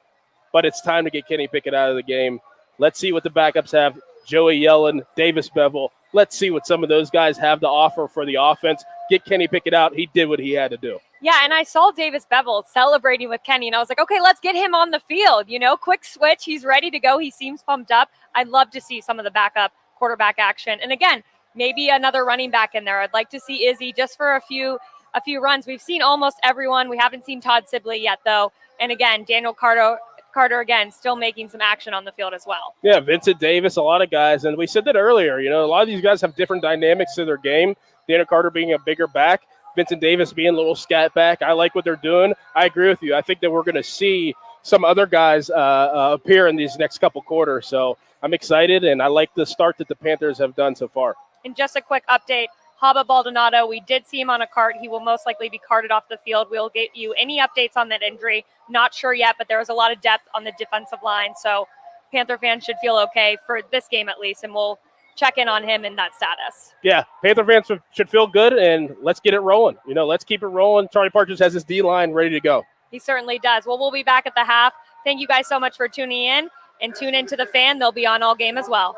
but it's time to get Kenny Pickett out of the game. Let's see what the backups have. Joey Yellen, Davis Bevel. Let's see what some of those guys have to offer for the offense. Get Kenny Pickett out. He did what he had to do. Yeah, and I saw Davis Bevel celebrating with Kenny, and I was like, okay, let's get him on the field. Quick switch. He's ready to go. He seems pumped up. I'd love to see some of the backup quarterback action. And again, maybe another running back in there. I'd like to see Izzy just for a few a few runs. We've seen almost everyone. We haven't seen Todd Sibley yet, though. And again, Daniel Carter again, still making some action on the field as well. Yeah, Vincent Davis, a lot of guys. And we said that earlier, a lot of these guys have different dynamics to their game. Daniel Carter being a bigger back, Vincent Davis being a little scat back. I like what they're doing. I agree with you. I think that we're going to see some other guys appear in these next couple quarters. So I'm excited, and I like the start that the Panthers have done so far. And just a quick update, Haba Baldonado, we did see him on a cart. He will most likely be carted off the field. We'll get you any updates on that injury. Not sure yet, but there was a lot of depth on the defensive line. So Panther fans should feel okay for this game at least, and we'll check in on him in that status. Yeah, Panther fans should feel good, and let's get it rolling. Let's keep it rolling. Charlie Partridge has his D-line ready to go. He certainly does. Well, we'll be back at the half. Thank you guys so much for tuning in, and tune into The Fan. They'll be on all game as well.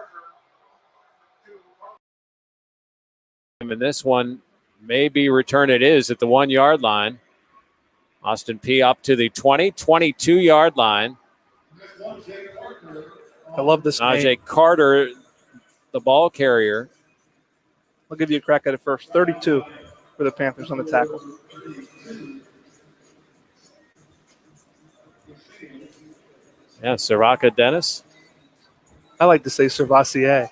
And this one may be returned. It is at the 1 yard line. Austin Peay up to the 22-yard line. I love this Najee game. Carter, the ball carrier. I'll give you a crack at it first. 32 for the Panthers on the tackle. Yeah, Siraka Dennis. I like to say Servassier.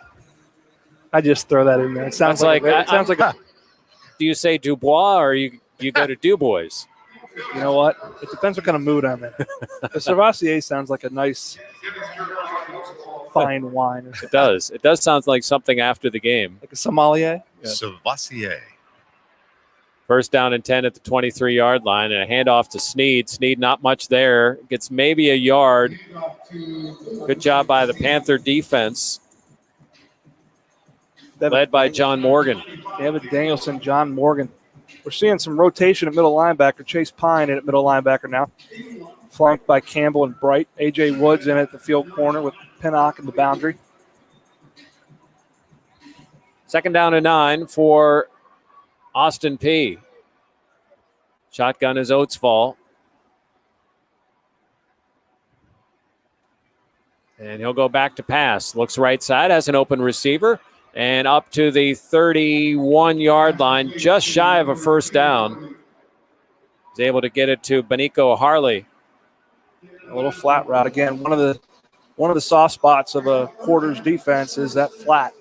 I just throw that in there. It sounds like Do you say Dubois or you go to Dubois? You know what? It depends what kind of mood I'm in. The Servassier sounds like a nice, fine wine. Or something. It does. It does sound like something after the game. Like a sommelier? Savassier. First down and 10 at the 23-yard line, and a handoff to Sneed. Sneed not much there. Gets maybe a yard. Good job by the Panther defense, led by John Morgan. David Danielson, John Morgan. We're seeing some rotation at middle linebacker. Chase Pine in at middle linebacker now. Flanked by Campbell and Bright. A.J. Woods in at the field corner with Pinnock in the boundary. Second down and 9 for Austin Peay. Shotgun is Oatsfall. And he'll go back to pass. Looks right side, has an open receiver. And up to the 31-yard line, just shy of a first down. He's able to get it to Benico Harley. A little flat route. Again, one of the soft spots of a quarter's defense is that flat.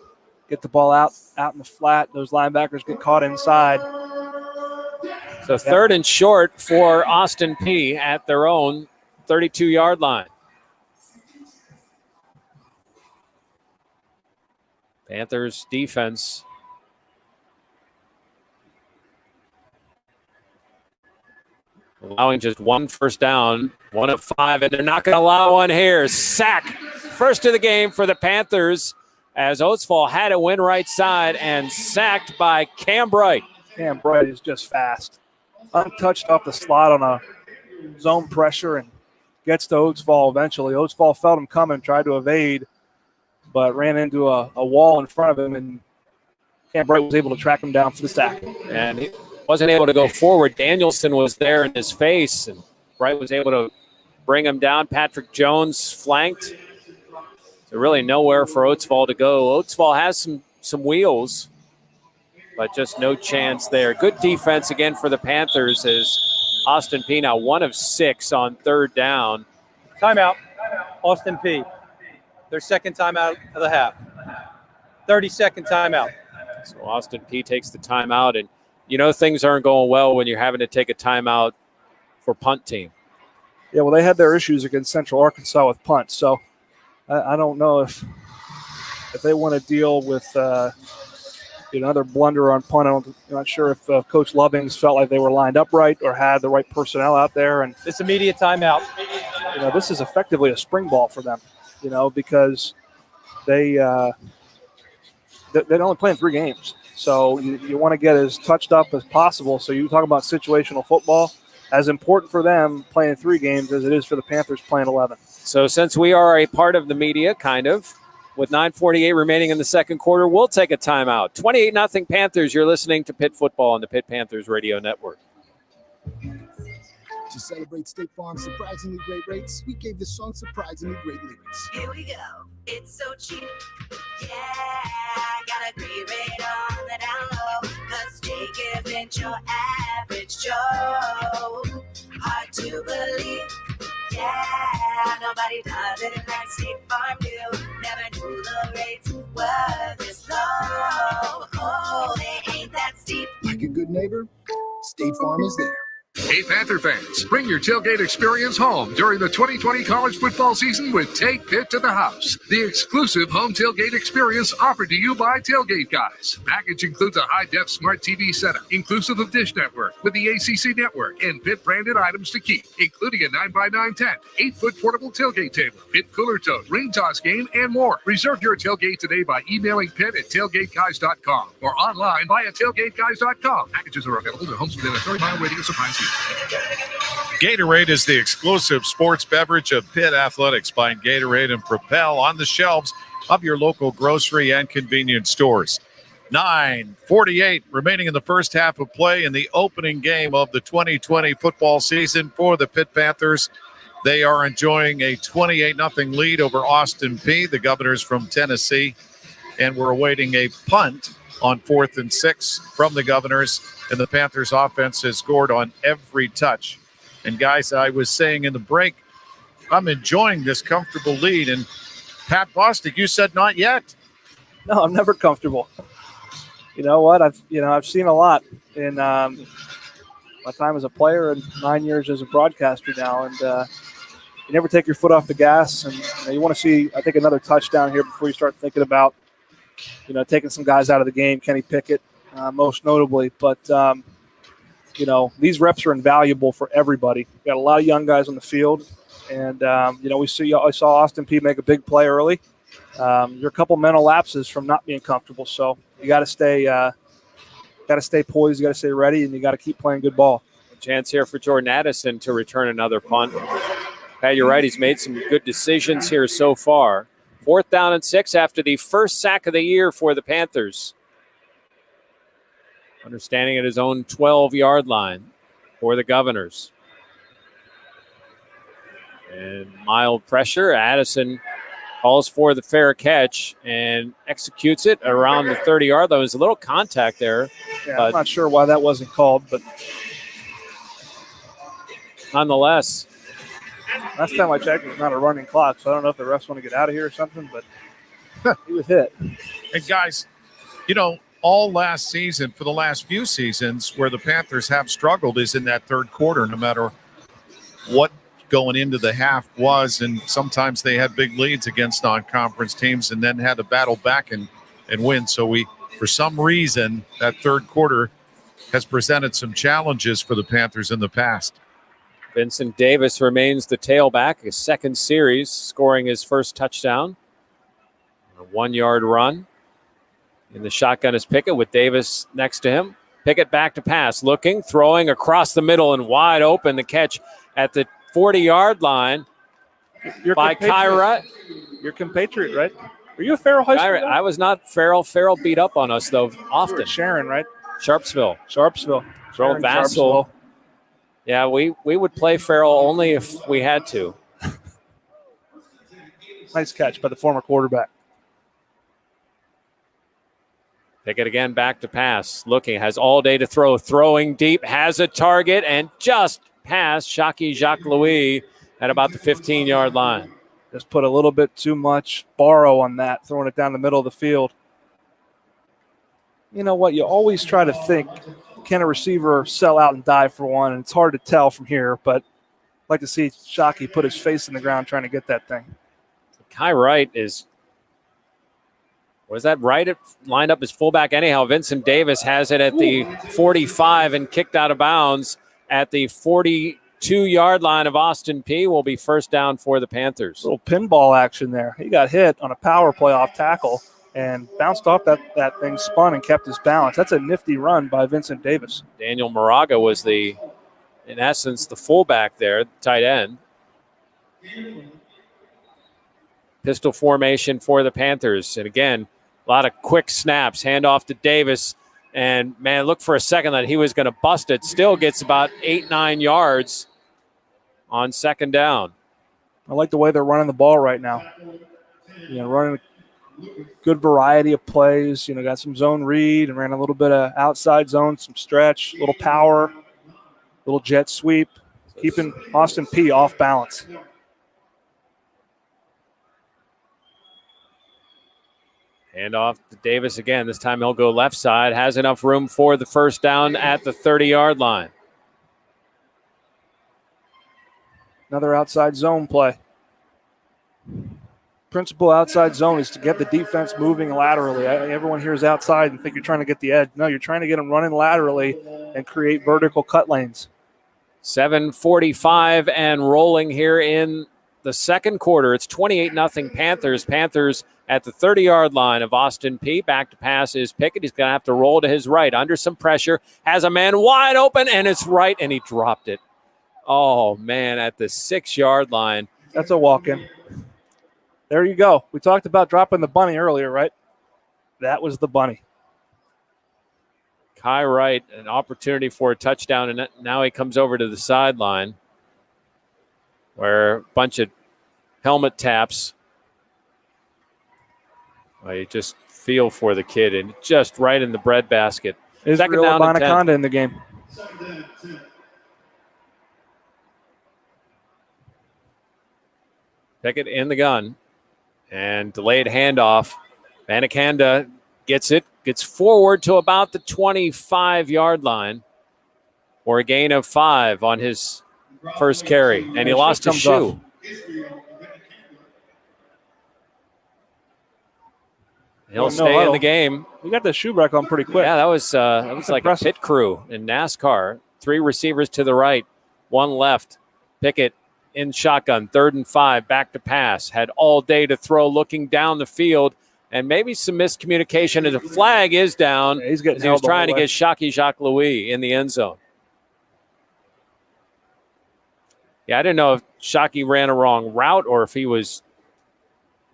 Get the ball out in the flat. Those linebackers get caught inside. So third and short for Austin Peay at their own 32-yard line. Panthers defense allowing just one first down, 1 of 5, and they're not going to allow one here. Sack, first of the game for the Panthers, as Oatsfall had a win right side and sacked by Cam Bright. Cam Bright is just fast. Untouched off the slot on a zone pressure and gets to Oatsfall eventually. Oatsfall felt him coming, tried to evade, but ran into a wall in front of him, and Cam Bright was able to track him down for the sack. And he wasn't able to go forward. Danielson was there in his face, and Bright was able to bring him down. Patrick Jones flanked. So really nowhere for Oatsfall to go. Oatsfall has some wheels, but just no chance there. Good defense again for the Panthers as Austin Peay now 1 of 6 on third down. Timeout, Austin Peay. Their second timeout of the half. 30-second timeout. So Austin Peay takes the timeout, and things aren't going well when you're having to take a timeout for punt team. Yeah, well, they had their issues against Central Arkansas with punts, so I don't know if they want to deal with another blunder on punt. I'm not sure if Coach Lovings felt like they were lined up right or had the right personnel out there. And this immediate timeout. This is effectively a spring ball for them. Because they're only playing 3 games. So you want to get as touched up as possible. So you talk about situational football, as important for them playing 3 games as it is for the Panthers playing 11. So since we are a part of the media, kind of, with 9:48 remaining in the second quarter, we'll take a timeout. 28-0 Panthers. You're listening to Pitt Football on the Pitt Panthers Radio Network. To celebrate State Farm's surprisingly great rates, we gave the song surprisingly great lyrics. Here we go. It's so cheap. Yeah, got a great rate on the down low. 'Cause Jake isn't your average Everybody does it like State Farm do. Never knew the rates were this low. Oh, they ain't that steep. Like a good neighbor, State Farm is there. Hey, Panther fans, bring your tailgate experience home during the 2020 college football season with Take Pitt to the House, the exclusive home tailgate experience offered to you by Tailgate Guys. Package includes a high-def smart TV setup, inclusive of Dish Network, with the ACC Network and Pitt-branded items to keep, including a 9x9 tent, 8-foot portable tailgate table, Pitt cooler tote, ring toss game, and more. Reserve your tailgate today by emailing Pitt at tailgateguys.com or online via tailgateguys.com. Packages are available to homes within a 30-mile radius of Heinz. Gatorade is the exclusive sports beverage of Pitt Athletics. Find Gatorade and Propel on the shelves of your local grocery and convenience stores. 9:48 remaining in the first half of play in the opening game of the 2020 football season for the Pitt Panthers. They are enjoying a 28-0 lead over Austin Peay, the Governors from Tennessee, and we're awaiting a punt on 4th and 6 from the Governors. And the Panthers offense has scored on every touch. And guys, I was saying in the break, I'm enjoying this comfortable lead. And Pat Bostic, you said not yet. No, I'm never comfortable. You know what? I've seen a lot in my time as a player and 9 years as a broadcaster now. And you never take your foot off the gas. And you want to see, I think, another touchdown here before you start thinking about, taking some guys out of the game. Kenny Pickett. Most notably, but these reps are invaluable for everybody. We've got a lot of young guys on the field, and I saw Austin Peay make a big play early. You're a couple mental lapses from not being comfortable, so you got to stay poised, you got to stay ready, and you got to keep playing good ball. A chance here for Jordan Addison to return another punt. Pat, you're right. He's made some good decisions here so far. 4th down and 6 after the first sack of the year for the Panthers. Understanding at his own 12-yard line for the Governors. And mild pressure. Addison calls for the fair catch and executes it around the 30-yard line. There's a little contact there. Yeah, I'm not sure why that wasn't called, but nonetheless. Last time I checked, it was not a running clock, so I don't know if the refs want to get out of here or something, but he was hit. And guys, all last season, for the last few seasons, where the Panthers have struggled is in that third quarter, no matter what going into the half was. And sometimes they had big leads against non-conference teams and then had to battle back and win. So for some reason, that third quarter has presented some challenges for the Panthers in the past. Vincent Davis remains the tailback, his second series, scoring his first touchdown. A 1-yard run. In the shotgun is Pickett with Davis next to him. Pickett back to pass, looking, throwing across the middle and wide open. The catch at the 40-yard line by Kyra. Your compatriot, right? Were you a Farrell High School guy? I was not Farrell. Farrell beat up on us, though, often. Sharon, right? Sharpsville. Sharon Vassell. Yeah, we would play Farrell only if we had to. Nice catch by the former quarterback. Pickett again back to pass. Looking, has all day to throw. Throwing deep, has a target, and just past Shockey Jacques-Louis at about the 15-yard line. Just put a little bit too much borrow on that, throwing it down the middle of the field. You know what? You always try to think, can a receiver sell out and dive for one? And it's hard to tell from here, but I'd like to see Shockey put his face in the ground trying to get that thing. Kai Wright was that right? Lined up as fullback anyhow. Vincent Davis has it at the 45 and kicked out of bounds at the 42-yard line of Austin Peay. Will be first down for the Panthers. Little pinball action there. He got hit on a power play off tackle and bounced off that thing, spun and kept his balance. That's a nifty run by Vincent Davis. Daniel Moraga was in essence, the fullback there, tight end. Pistol formation for the Panthers. And again, a lot of quick snaps, handoff to Davis. And, man, look for a second that he was going to bust it. Still gets about 8-9 yards on second down. I like the way they're running the ball right now. Running a good variety of plays. Got some zone read and ran a little bit of outside zone, some stretch, little power, little jet sweep, keeping Austin Peay off balance. Hand off to Davis again. This time he'll go left side. Has enough room for the first down at the 30-yard line. Another outside zone play. Principal outside zone is to get the defense moving laterally. Everyone here is outside and think you're trying to get the edge. No, you're trying to get them running laterally and create vertical cut lanes. 7:45 and rolling here in the second quarter. It's 28-0 Panthers. Panthers at the 30-yard line of Austin Peay. Back to pass is Pickett. He's going to have to roll to his right. Under some pressure. Has a man wide open, and it's right, and he dropped it. Oh, man, at the 6-yard line. That's a walk-in. There you go. We talked about dropping the bunny earlier, right? That was the bunny. Kai Wright, an opportunity for a touchdown, and now he comes over to the sideline where a bunch of helmet taps. Well, you just feel for the kid, and just right in the breadbasket. Israel Abanikanda in the game. Pickett in the gun, and delayed handoff. Abanikanda gets it, gets forward to about the 25-yard line for a gain of 5 on his first carry, and he lost his shoe. He'll stay in the game. We got the shoe back on pretty quick. Yeah, that was like a pit crew in NASCAR. 3 receivers to the right, 1 left. Pickett in shotgun, 3rd and 5, back to pass. Had all day to throw, looking down the field, and maybe some miscommunication. And the flag is down. Yeah, he's getting he was trying to get Shockey Jacques Louis in the end zone. Yeah, I didn't know if Shockey ran a wrong route or if he was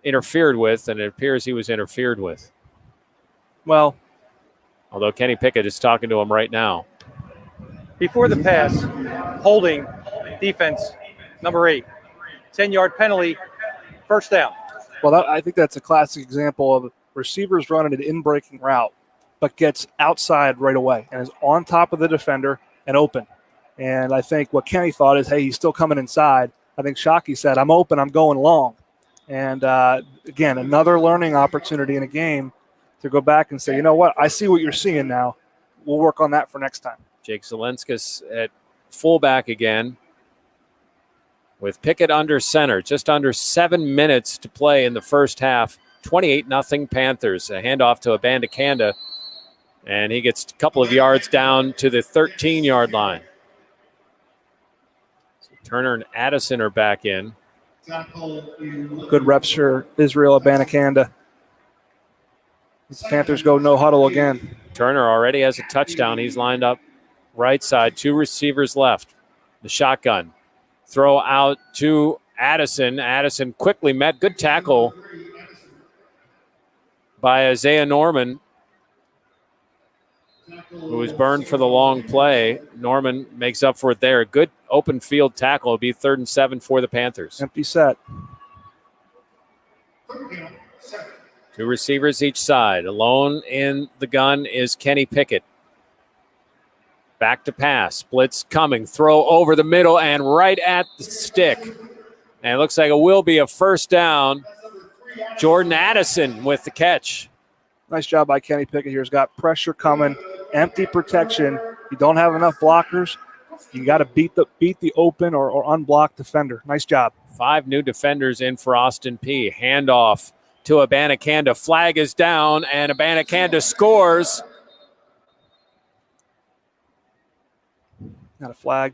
interfered with, and it appears he was interfered with. Well, although Kenny Pickett is talking to him right now. Before the pass, holding defense, number 8. 10-yard penalty, first down. Well, I think that's a classic example of receivers running an in-breaking route, but gets outside right away and is on top of the defender and open. And I think what Kenny thought is, hey, he's still coming inside. I think Shockey said, I'm open, I'm going long. And, again, another learning opportunity in a game to go back and say, you know what, I see what you're seeing now. We'll work on that for next time. Jake Zelenskas at fullback again with Pickett under center. Just under 7 minutes to play in the first half. 28-0 Panthers. A handoff to Abanikanda, and he gets a couple of yards down to the 13-yard line. So Turner and Addison are back in. Good reps for Israel Abanikanda. The Panthers go no huddle again. Turner already has a touchdown. He's lined up right side. 2 receivers left. The shotgun. Throw out to Addison. Addison quickly met. Good tackle by Isaiah Norman, who was burned for the long play. Norman makes up for it there. Good open field tackle. It'll be 3rd and 7 for the Panthers. Empty set. 2 receivers each side. Alone in the gun is Kenny Pickett. Back to pass. Blitz coming. Throw over the middle and right at the stick. And it looks like it will be a first down. Jordan Addison with the catch. Nice job by Kenny Pickett here. He's got pressure coming. Empty protection. You don't have enough blockers. You got to beat the open or unblocked defender. Nice job. 5 new defenders in for Austin Peay. Handoff to Abanikanda. Flag is down, and Abanikanda scores. Not a flag.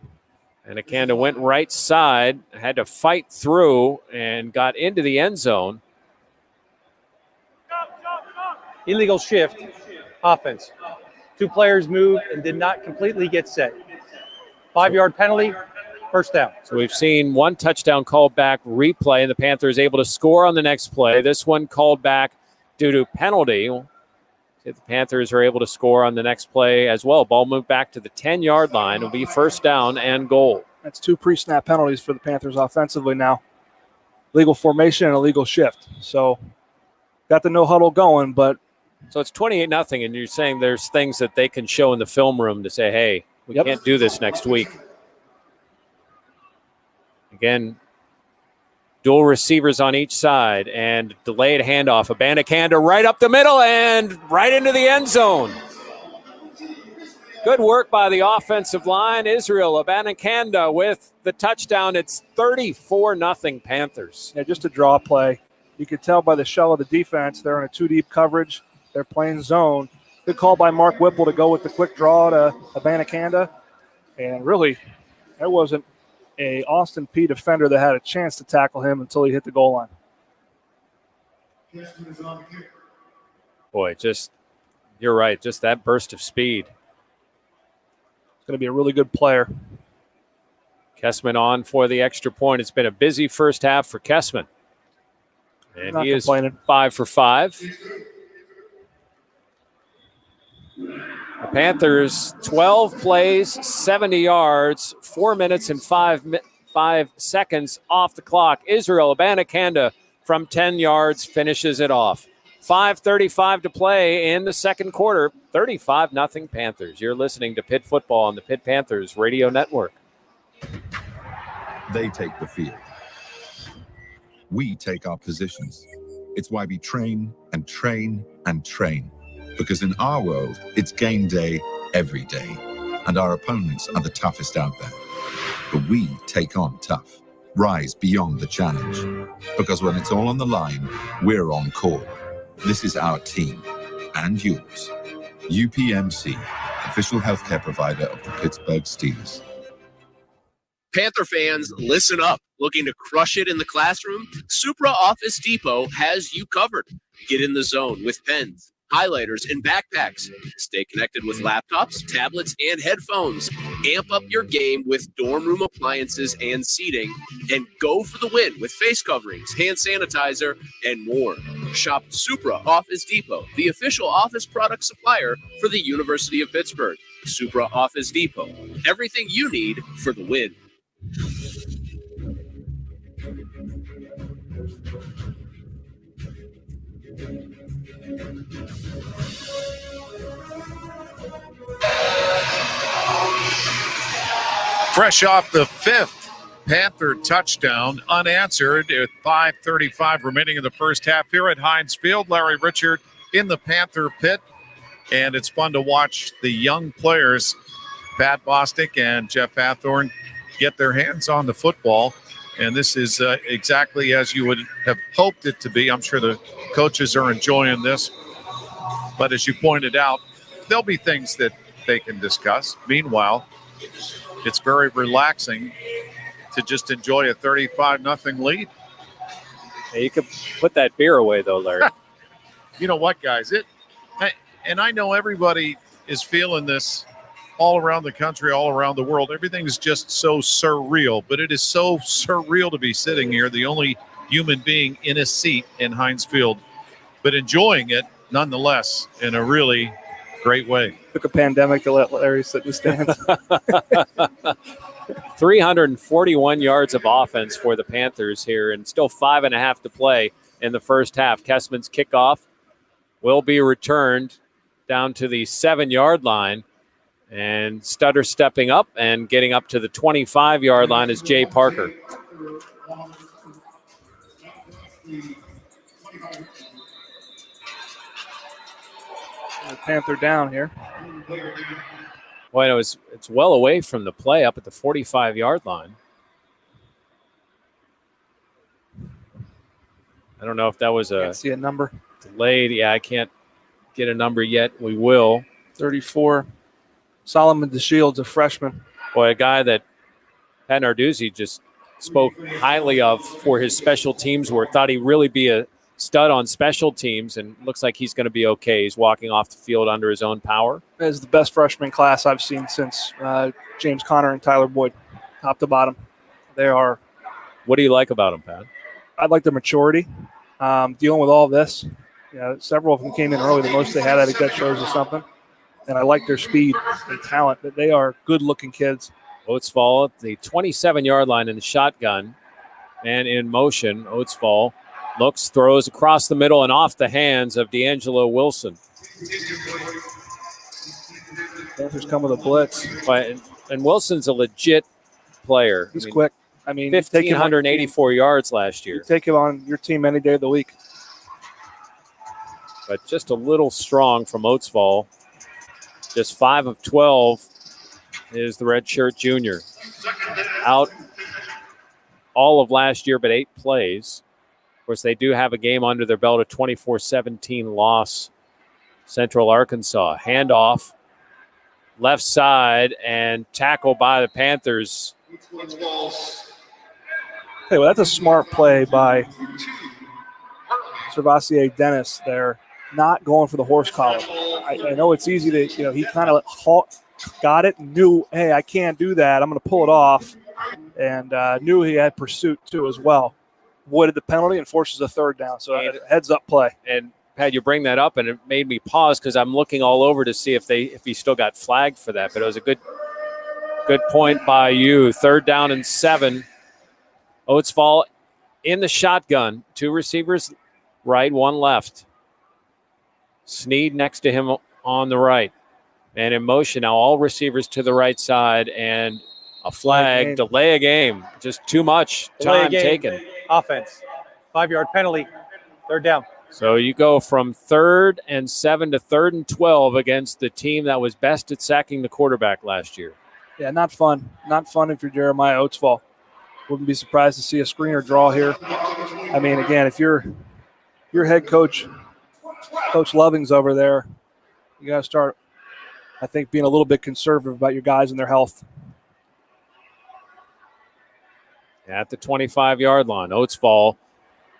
Abanikanda went right side, had to fight through, and got into the end zone. Illegal shift, offense. 2 players moved and did not completely get set. 5-yard penalty, first down. So we've seen 1 touchdown called back replay, and the Panthers able to score on the next play. This one called back due to penalty. The Panthers are able to score on the next play as well. Ball moved back to the 10-yard line. It'll be first down and goal. That's 2 pre-snap penalties for the Panthers offensively now. Legal formation and a legal shift. So got the no huddle going, but. So it's 28-0, and you're saying there's things that they can show in the film room to say, hey, we can't do this next week. Again, Dual receivers on each side and delayed handoff. Abanikanda right up the middle and right into the end zone. Good work by the offensive line. Israel Abanikanda with the touchdown. It's 34-0 Panthers. Yeah, just a draw play. You could tell by the shell of the defense, they're in a two-deep coverage. They're playing zone. Good call by Mark Whipple to go with the quick draw to Abanikanda. And really, there wasn't a Austin Peay defender that had a chance to tackle him until he hit the goal line. Boy, you're right, just that burst of speed. It's going to be a really good player. Kessman on for the extra point. It's been a busy first half for Kessman. And he is 5 for 5. The Panthers, 12 plays, 70 yards, 4 minutes and 5 seconds off the clock. Israel Abanikanda from 10 yards finishes it off. 5:35 to play in the second quarter. 35-0 Panthers. You're listening to Pitt Football on the Pitt Panthers Radio Network. They take the field. We take our positions. It's why we train and train and train. Because in our world, it's game day every day. And our opponents are the toughest out there. But we take on tough. Rise beyond the challenge. Because when it's all on the line, we're on court. This is our team. And yours. UPMC, official healthcare provider of the Pittsburgh Steelers. Panther fans, listen up. Looking to crush it in the classroom? Supra Office Depot has you covered. Get in the zone with pens, highlighters, and backpacks. Stay connected with laptops, tablets, and headphones. Amp up your game with dorm room appliances and seating. And go for the win with face coverings, hand sanitizer, and more. Shop Supra Office Depot, the official office product supplier for the University of Pittsburgh. Supra Office Depot. Everything you need for the win. Fresh off the 5th Panther touchdown, unanswered with 5:35 remaining in the first half here at Heinz Field. Larry Richert in the Panther pit, and it's fun to watch the young players, Pat Bostic and Jeff Hathorn, get their hands on the football. And this is exactly as you would have hoped it to be. I'm sure the coaches are enjoying this. But as you pointed out, there'll be things that they can discuss. Meanwhile, it's very relaxing to just enjoy a 35-0 lead. Yeah, you could put that beer away, though, Larry. You know what, guys? And I know everybody is feeling this all around the country, all around the world. Everything is just so surreal, but it is so surreal to be sitting here, the only human being in a seat in Heinz Field, but enjoying it nonetheless in a really great way. Took a pandemic to let Larry sit in the stands. 341 yards of offense for the Panthers here, and still 5.5 to play in the first half. Kessman's kickoff will be returned down to the 7-yard line, and Stutter stepping up and getting up to the 25-yard line is Jay Parker. The Panther down here. Well, it's well away from the play up at the 45-yard line. I don't know if that was Can't see a number. Delayed. Yeah, I can't get a number yet. We will. 34. Solomon DeShields, a freshman. Boy, a guy that Pat Narduzzi just spoke highly of for his special teams work. Thought he'd really be a stud on special teams, and looks like he's going to be okay. He's walking off the field under his own power. It's the best freshman class I've seen since James Conner and Tyler Boyd, top to bottom. They are. What do you like about them, Pat? I like their maturity, dealing with all this. You know, several of them came in early. The most they had, I think that shows us something. And I like their speed and talent. But they are good-looking kids. Oatsfall at the 27-yard line in the shotgun. And in motion, Oatsfall looks, throws across the middle and off the hands of D'Angelo Wilson. Panthers come with a blitz. And Wilson's a legit player. He's quick. I mean, 1,584 yards last year. You take him on your team any day of the week. But just a little strong from Oatsvall. Just 5 of 12 is the redshirt junior. Out all of last year, but 8 plays. Of course, they do have a game under their belt, a 24-17 loss, Central Arkansas. Handoff, left side, and tackle by the Panthers. Hey, well, that's a smart play by Servassier Dennis there, not going for the horse collar. I know it's easy to, he kind of got it, knew, hey, I can't do that. I'm going to pull it off, and knew he had pursuit too as well. Avoided the penalty and forces a third down. So heads up play. And Pat, you bring that up, and it made me pause because I'm looking all over to see if he still got flagged for that. But it was a good point by you. 3rd down and 7. Oatsvall in the shotgun. 2 receivers right, 1 left. Sneed next to him on the right. And in motion now, all receivers to the right side, and a flag, delay a game. Just too much time taken. Offense. 5-yard penalty. 3rd down. So you go from 3rd and 7 to 3rd and 12 against the team that was best at sacking the quarterback last year. Yeah, not fun. Not fun if you're Jeremiah Oatsvall. Wouldn't be surprised to see a screener draw here. I mean, again, if your head coach, Coach Loving's over there, you got to start, I think, being a little bit conservative about your guys and their health. At the 25-yard line, Oatsvall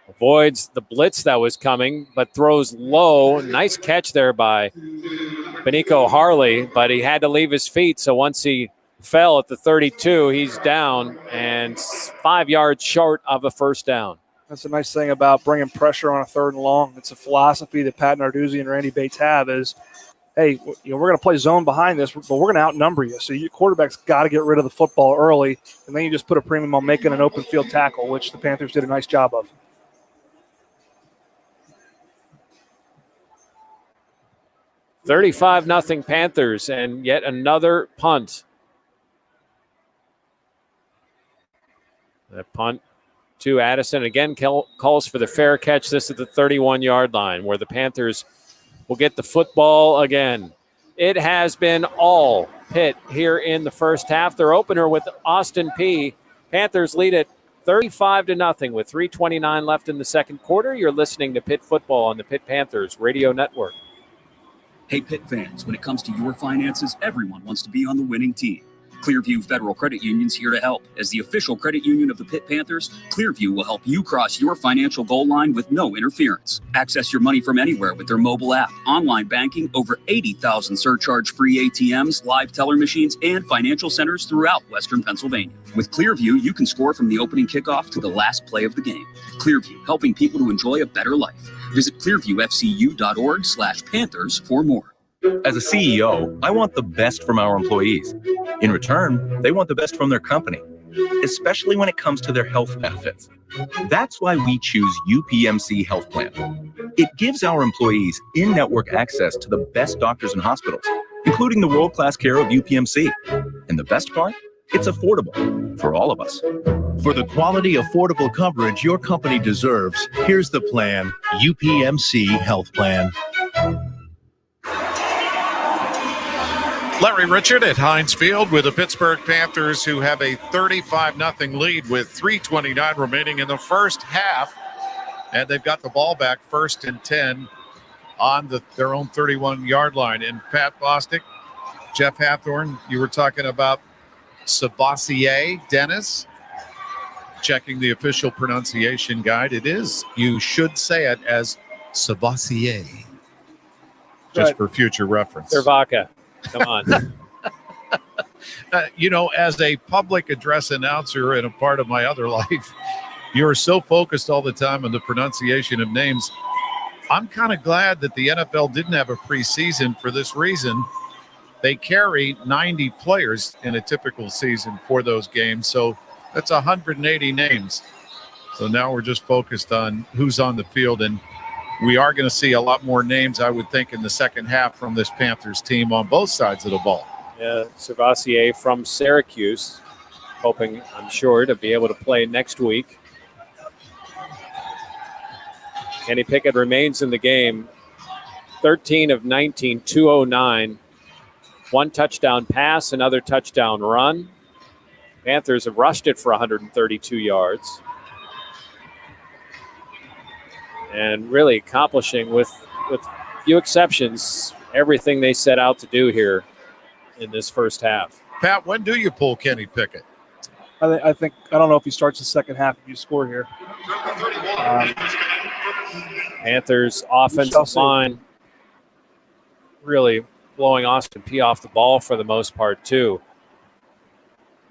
avoids the blitz that was coming, but throws low. Nice catch there by Benico Harley, but he had to leave his feet. So once he fell at the 32, he's down and 5 yards short of a first down. That's a nice thing about bringing pressure on a 3rd and long. It's a philosophy that Pat Narduzzi and Randy Bates have is, hey, we're going to play zone behind this, but we're going to outnumber you. So your quarterback's got to get rid of the football early, and then you just put a premium on making an open field tackle, which the Panthers did a nice job of. $35-0 Panthers, and yet another punt. The punt to Addison. Again, calls for the fair catch. This is the 31-yard line where the Panthers will get the football again. It has been all Pitt here in the first half. Their opener with Austin Peay. Panthers lead it 35-0 with 3:29 left in the second quarter. You're listening to Pitt Football on the Pitt Panthers Radio Network. Hey, Pitt fans, when it comes to your finances, everyone wants to be on the winning team. Clearview Federal Credit Union's here to help. As the official credit union of the Pitt Panthers, Clearview will help you cross your financial goal line with no interference. Access your money from anywhere with their mobile app, online banking, over 80,000 surcharge-free ATMs, live teller machines, and financial centers throughout Western Pennsylvania. With Clearview, you can score from the opening kickoff to the last play of the game. Clearview, helping people to enjoy a better life. Visit clearviewfcu.org/Panthers for more. As a CEO, I want the best from our employees. In return, they want the best from their company, especially when it comes to their health benefits. That's why we choose UPMC Health Plan. It gives our employees in-network access to the best doctors and hospitals, including the world-class care of UPMC. And the best part? It's affordable for all of us. For the quality, affordable coverage your company deserves, here's the plan, UPMC Health Plan. Larry Richard at Heinz Field with the Pittsburgh Panthers, who have a 35-0 lead with 3:29 remaining in the first half. And they've got the ball back 1st and 10 on their own 31-yard line. And Pat Bostic, Jeff Hathorn, you were talking about Servassier Dennis. Checking the official pronunciation guide. It is, you should say it as Servassier. Just for future reference. Servaca. Come on. As a public address announcer and a part of my other life, you're so focused all the time on the pronunciation of names. I'm kind of glad that the NFL didn't have a preseason for this reason. They carry 90 players in a typical season for those games, so that's 180 names. So now we're just focused on who's on the field, and we are going to see a lot more names, I would think, in the second half from this Panthers team on both sides of the ball. Yeah, Servassier from Syracuse. hoping, I'm sure, to be able to play next week. Kenny Pickett remains in the game. 13 of 19, 209. 1 touchdown pass, another touchdown run. Panthers have rushed it for 132 yards. And really accomplishing, with few exceptions, everything they set out to do here in this first half. Pat, when do you pull Kenny Pickett? I think I don't know if he starts the second half if you score here. Panthers offensive line really blowing Austin Peay off the ball for the most part, too.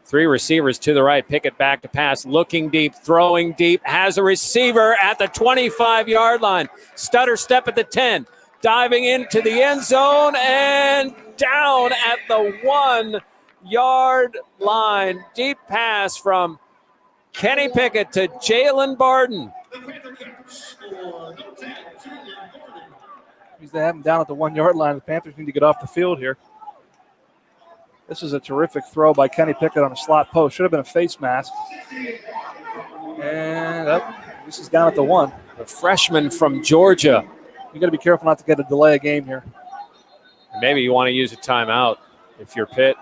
3 receivers to the right. Pickett back to pass, looking deep, throwing deep, has a receiver at the 25-yard line. Stutter step at the 10, diving into the end zone and down at the 1-yard line. Deep pass from Kenny Pickett to Jalen Barden. They have him down at the 1-yard line. The Panthers need to get off the field here. This is a terrific throw by Kenny Pickett on a slot post. Should have been a face mask. And this is down at the 1. The freshman from Georgia. You got to be careful not to get a delay of game here. Maybe you want to use a timeout if you're Pitt.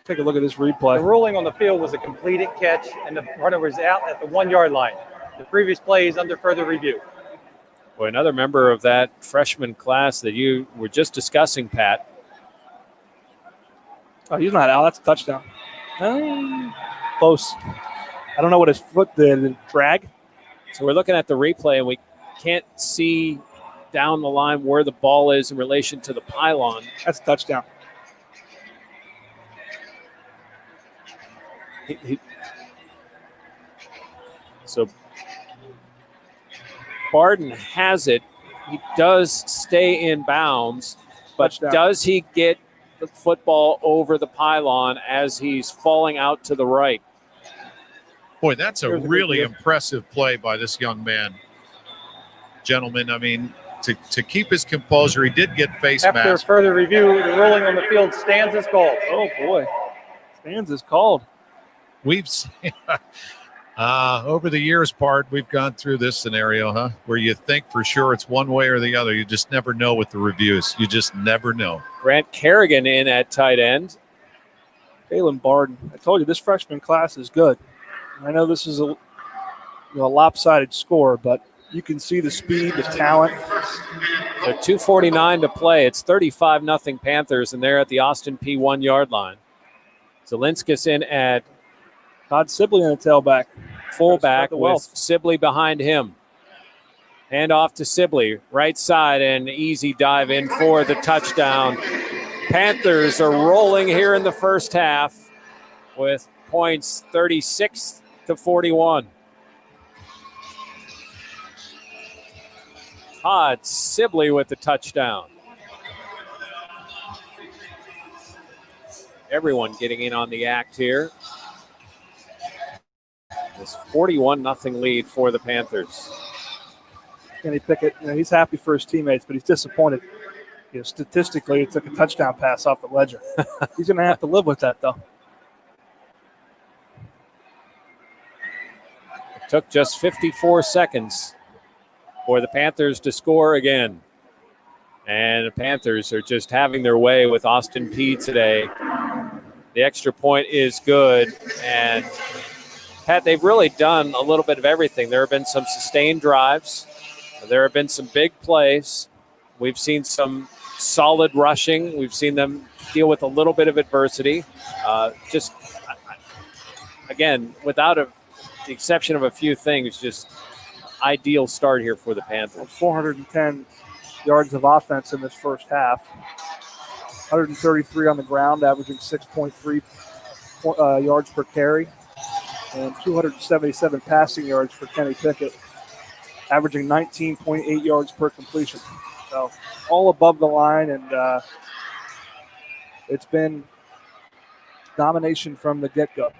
Take a look at this replay. The ruling on the field was a completed catch, and the runner was out at the 1-yard line. The previous play is under further review. Boy, another member of that freshman class that you were just discussing, Pat. Oh, he's not out. That's a touchdown. Close. I don't know what his foot did. Drag. So we're looking at the replay, and we can't see down the line where the ball is in relation to the pylon. That's a touchdown. So Barden has it. He does stay in bounds, but Touchdown. Does he get the football over the pylon as he's falling out to the right? Boy, that's a really impressive play by this young man. Gentlemen, I mean, to keep his composure, he did get face After mask. further review, the ruling on the field stands as called. Oh, boy. Stands is called. We've seen, over the years, Part, we've gone through this scenario, where you think for sure it's one way or the other. You just never know with the reviews. You just never know. Grant Kerrigan in at tight end. Jalen Barden. I told you, this freshman class is good. I know this is a lopsided score, but you can see the speed, the talent. So 2:49 to play. It's 35-0 Panthers, and they're at the Austin Peay 1-yard line. Zelinskis in at Todd Sibley in the tailback. Fullback with Sibley behind him. Hand off to Sibley, right side, and easy dive in for the touchdown. Panthers are rolling here in the first half with points 36-41. Todd Sibley with the touchdown. Everyone getting in on the act here. This 41-0 lead for the Panthers. Kenny Pickett, he's happy for his teammates, but he's disappointed. Statistically, he took a touchdown pass off the ledger. He's going to have to live with that, though. It took just 54 seconds for the Panthers to score again. And the Panthers are just having their way with Austin Peay today. The extra point is good. And, Pat, they've really done a little bit of everything. There have been some sustained drives. There have been some big plays. We've seen some solid rushing. We've seen them deal with a little bit of adversity. Again, without the exception of a few things, just ideal start here for the Panthers. 410 yards of offense in this first half. 133 on the ground, averaging 6.3 yards per carry. And 277 passing yards for Kenny Pickett, averaging 19.8 yards per completion. So all above the line, and it's been domination from the get-go.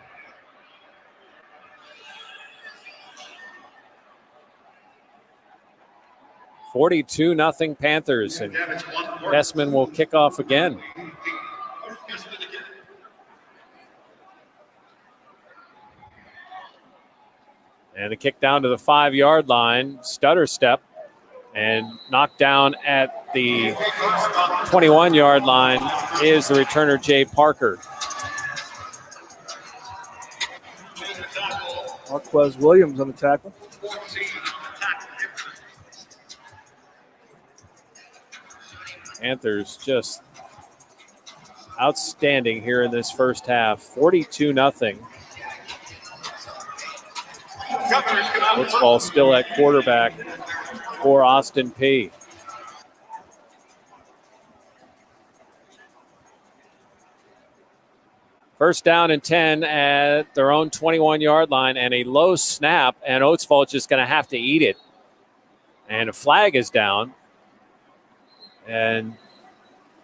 $42-0 Panthers, and Desmond will kick off again. And the kick down to the 5-yard line, stutter step, and knocked down at the 21-yard line is the returner, Jay Parker. Marquez Williams on the tackle. Panthers just outstanding here in this first half. 42-0. Woodsball still at quarterback for Austin Peay. First down and 10 at their own 21-yard line, and a low snap, and Oatsville just going to have to eat it. And a flag is down. And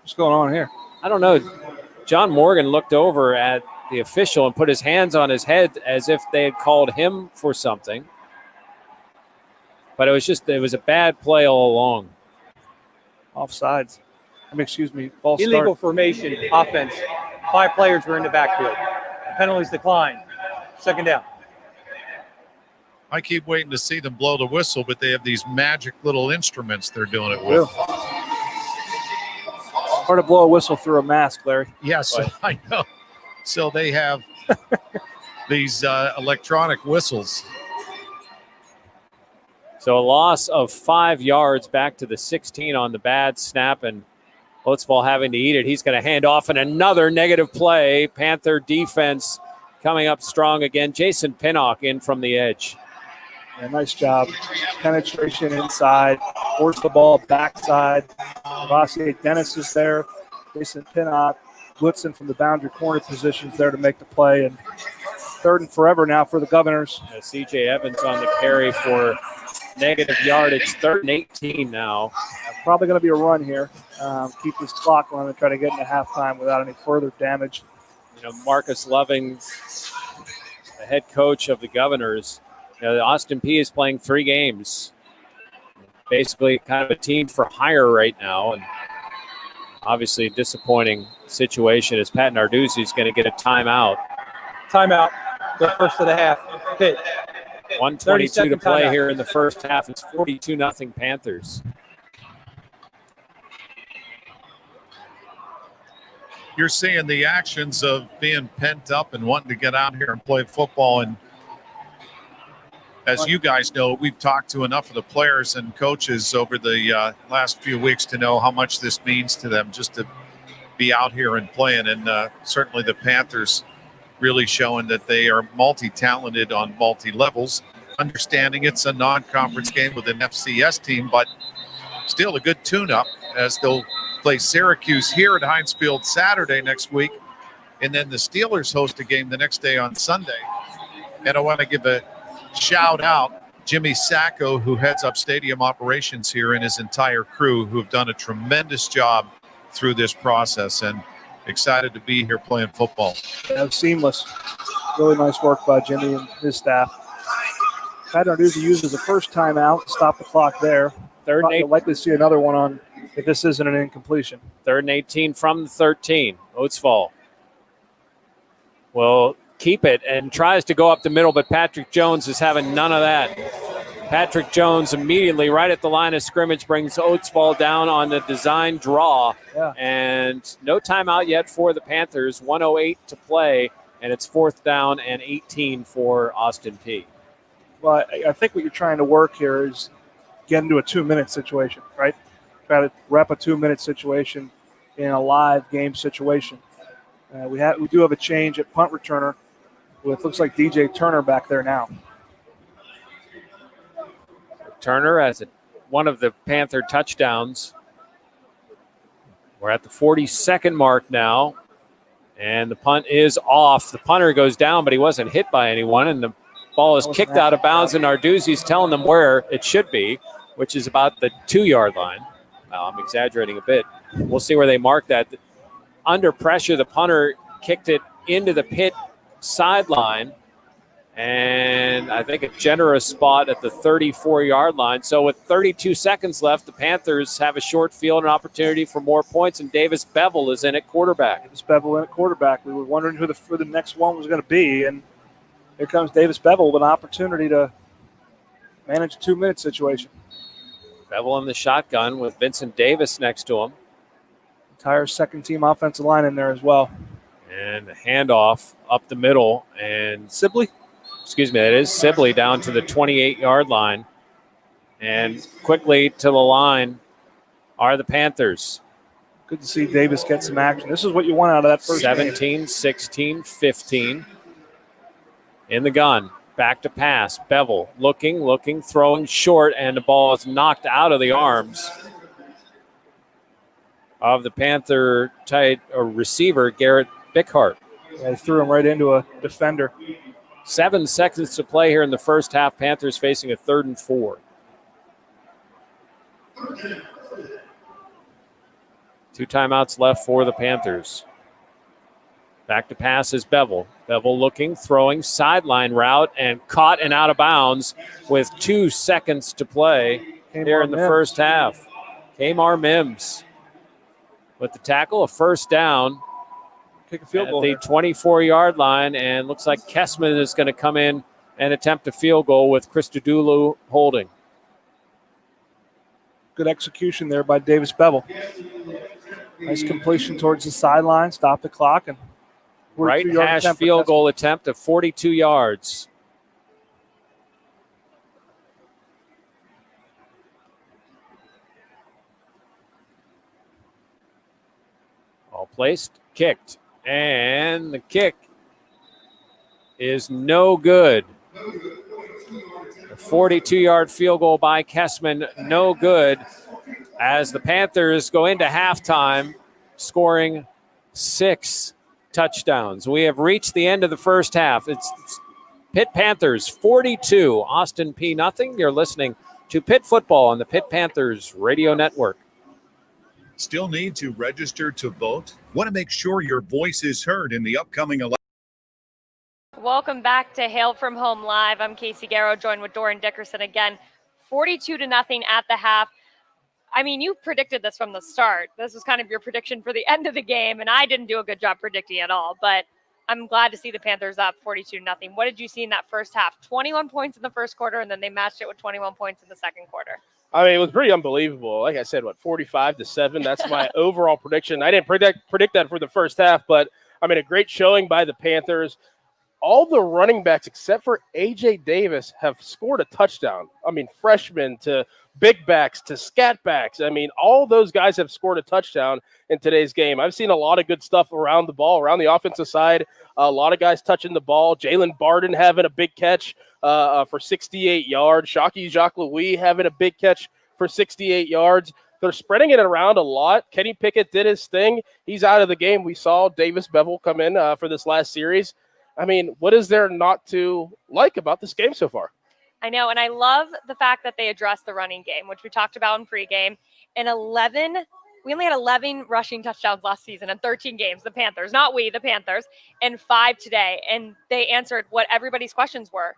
what's going on here? I don't know. John Morgan looked over at the official and put his hands on his head as if they had called him for something. But it was a bad play all along. Offsides. Excuse me, false Illegal start. formation, offense. 5 players were in the backfield. Penalties declined. Second down. I keep waiting to see them blow the whistle, but they have these magic little instruments they're doing it with. Hard to blow a whistle through a mask, Larry. Yes, I know. So they have these electronic whistles. So a loss of 5 yards back to the 16 on the bad snap, and Oatsville having to eat it. He's going to hand off, and another negative play. Panther defense coming up strong again. Jason Pinnock in from the edge. Yeah, nice job. Penetration inside. Force the ball backside. Rossi Dennis is there. Jason Pinnock blitzing from the boundary corner positions there to make the play. And 3rd and forever now for the Governors. C.J. Evans on the carry for negative yardage. 3rd and 18 now. Probably going to be a run here. Keep this clock running and try to get into halftime without any further damage. Marcus Loving, the head coach of the Governors. Austin Peay is playing 3 games. Basically kind of a team for hire right now. And obviously a disappointing situation as Pat Narduzzi is going to get a timeout. Timeout. The first of the half. Pitt. 1:22 to play timeout. here in the first half. It's 42-0 Panthers. You're seeing the actions of being pent up and wanting to get out here and play football. And as you guys know, we've talked to enough of the players and coaches over the last few weeks to know how much this means to them just to be out here and playing. And certainly the Panthers really showing that they are multi-talented on multi-levels, understanding it's a non-conference game with an FCS team, but still a good tune-up as they'll play Syracuse here at Heinz Field Saturday next week, and then the Steelers host a game the next day on Sunday. And I want to give a shout out Jimmy Sacco, who heads up stadium operations here, and his entire crew, who have done a tremendous job through this process, and excited to be here playing football. Yeah, it was seamless. Really nice work by Jimmy and his staff. Pat Narduzzi uses the first timeout to stop the clock there. Third and 8. You'll likely see another one on if this isn't an incompletion. 3rd and 18 from the 13. Oatsville will keep it and tries to go up the middle, but Patrick Jones is having none of that. Patrick Jones immediately right at the line of scrimmage brings Oatsville down on the design draw. Yeah. And no timeout yet for the Panthers. 1:08 to play, and it's 4th down and 18 for Austin Peay. Well, I think what you're trying to work here is get into a 2-minute situation, right? Try to rep a 2-minute situation in a live game situation. We do have a change at punt returner with looks like DJ Turner back there now. Turner has one of the Panther touchdowns. We're at the 42nd mark now, and the punt is off. The punter goes down, but he wasn't hit by anyone, and the ball is kicked out of bounds, and Narduzzi's telling them where it should be, which is about the 2-yard line. Well, I'm exaggerating a bit. We'll see where they mark that. Under pressure, the punter kicked it into the pit sideline, and I think a generous spot at the 34-yard line. So with 32 seconds left, the Panthers have a short field and opportunity for more points, and Davis Bevel is in at quarterback. Davis Bevel in at quarterback. We were wondering who the next one was going to be, and here comes Davis Bevel with an opportunity to manage a 2-minute situation. Bevel in the shotgun with Vincent Davis next to him. Entire second-team offensive line in there as well. And a handoff up the middle. And Sibley? Excuse me, it is Sibley down to the 28-yard line. And quickly to the line are the Panthers. Good to see Davis get some action. This is what you want out of that first 17, 16, 15. In the gun. Back to pass. Bevel looking, throwing short, and the ball is knocked out of the arms of the Panther tight receiver, Garrett Bickhart. Yeah, he threw him right into a defender. 7 seconds to play here in the first half. Panthers facing a 3rd and 4. 2 timeouts left for the Panthers. Back to pass is Bevel. Bevel looking, throwing, sideline route, and caught and out of bounds with 2 seconds to play here in the first half. Kmar Mims with the tackle, a first down. Kick a field at goal the 24-yard line, and looks like Kessman is going to come in and attempt a field goal with Christodoulou holding. Good execution there by Davis Bevel. Nice completion towards the sideline, stop the clock, and right hash field goal attempt of 42 yards. All placed, kicked, and the kick is no good. A 42-yard field goal by Kessman, no good, as the Panthers go into halftime scoring 6 touchdowns. We have reached the end of the first half. It's Pitt Panthers 42, Austin Peay nothing. You're listening to Pitt Football on the Pitt Panthers Radio Network. Still need to register to vote? Want to make sure your voice is heard in the upcoming election? Welcome back to Hail from Home Live. I'm Casey Garrow, joined with Doran Dickerson again. 42-0 at the half. I mean, you predicted this from the start. This was kind of your prediction for the end of the game, and I didn't do a good job predicting at all. But I'm glad to see the Panthers up 42-0. What did you see in that first half? 21 points in the first quarter, and then they matched it with 21 points in the second quarter. I mean, it was pretty unbelievable. Like I said, 45-7. That's my overall prediction. I didn't predict that for the first half, but I mean, a great showing by the Panthers. All the running backs except for A.J. Davis have scored a touchdown. I mean, freshmen to big backs to scat backs. I mean, all those guys have scored a touchdown in today's game. I've seen a lot of good stuff around the ball, around the offensive side. A lot of guys touching the ball. Jalen Barden having a big catch for 68 yards. Shockey Jacques-Louis having a big catch for 68 yards. They're spreading it around a lot. Kenny Pickett did his thing. He's out of the game. We saw Davis Bevel come in for this last series. I mean, what is there not to like about this game so far? I know, and I love the fact that they addressed the running game, which we talked about in pregame. We only had 11 rushing touchdowns last season in 13 games, the Panthers, not we, the Panthers, and 5 today. And they answered what everybody's questions were,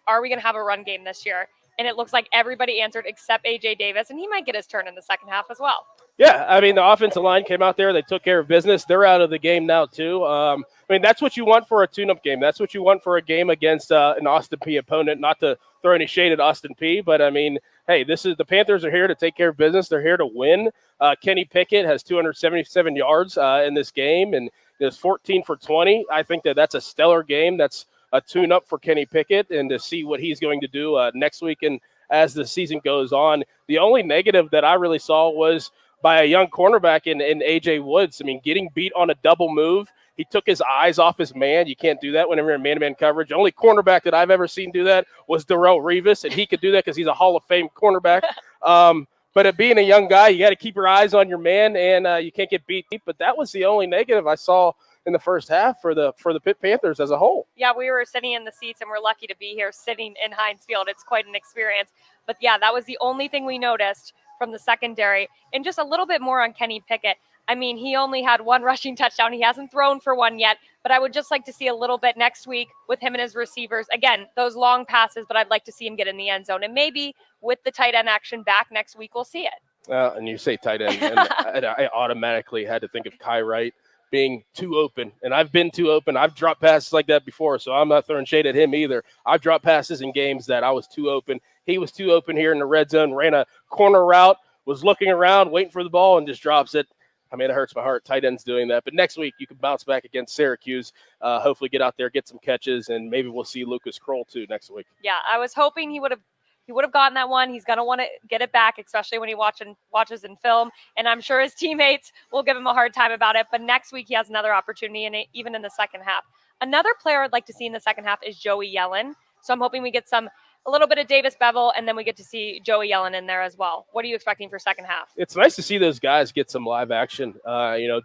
are we going to have a run game this year? And it looks like everybody answered except A.J. Davis, and he might get his turn in the second half as well. Yeah, I mean, the offensive line came out there. They took care of business. They're out of the game now, too. I mean, that's what you want for a tune-up game. That's what you want for a game against an Austin Peay opponent, not to throw any shade at Austin Peay. But, I mean, hey, the Panthers are here to take care of business. They're here to win. Kenny Pickett has 277 yards in this game, and is 14 for 20. I think that's a stellar game. That's a tune-up for Kenny Pickett, and to see what he's going to do next week and as the season goes on. The only negative that I really saw was by a young cornerback in A.J. Woods. I mean, getting beat on a double move. He took his eyes off his man. You can't do that whenever you're in man-to-man coverage. The only cornerback that I've ever seen do that was Darrelle Revis, and he could do that because he's a Hall of Fame cornerback. But being a young guy, you got to keep your eyes on your man, and you can't get beat. But that was the only negative I saw in the first half for the Pitt Panthers as a whole. Yeah, we were sitting in the seats, and we're lucky to be here sitting in Heinz Field. It's quite an experience. But, yeah, that was the only thing we noticed from the secondary. And just a little bit more on Kenny Pickett. I mean, he only had 1 rushing touchdown. He hasn't thrown for 1 yet, but I would just like to see a little bit next week with him and his receivers. Again, those long passes, but I'd like to see him get in the end zone. And maybe with the tight end action back next week, we'll see it. And you say tight end, and I automatically had to think of Kai Wright. being too open. And I've been too open. I've dropped passes like that before, so I'm not throwing shade at him either. I've dropped passes in games that I was too open. He was too open here in the red zone, ran a corner route, was looking around, waiting for the ball, and just drops it. I mean, it hurts my heart. Tight end's doing that. But next week, you can bounce back against Syracuse, hopefully get out there, get some catches, and maybe we'll see Lucas Kroll too next week. Yeah, I was hoping he would have gotten that one. He's going to want to get it back, especially when he watches in film. And I'm sure his teammates will give him a hard time about it. But next week, he has another opportunity, and even in the second half. Another player I'd like to see in the second half is Joey Yellen. So I'm hoping we get a little bit of Davis Bevel, and then we get to see Joey Yellen in there as well. What are you expecting for second half? It's nice to see those guys get some live action.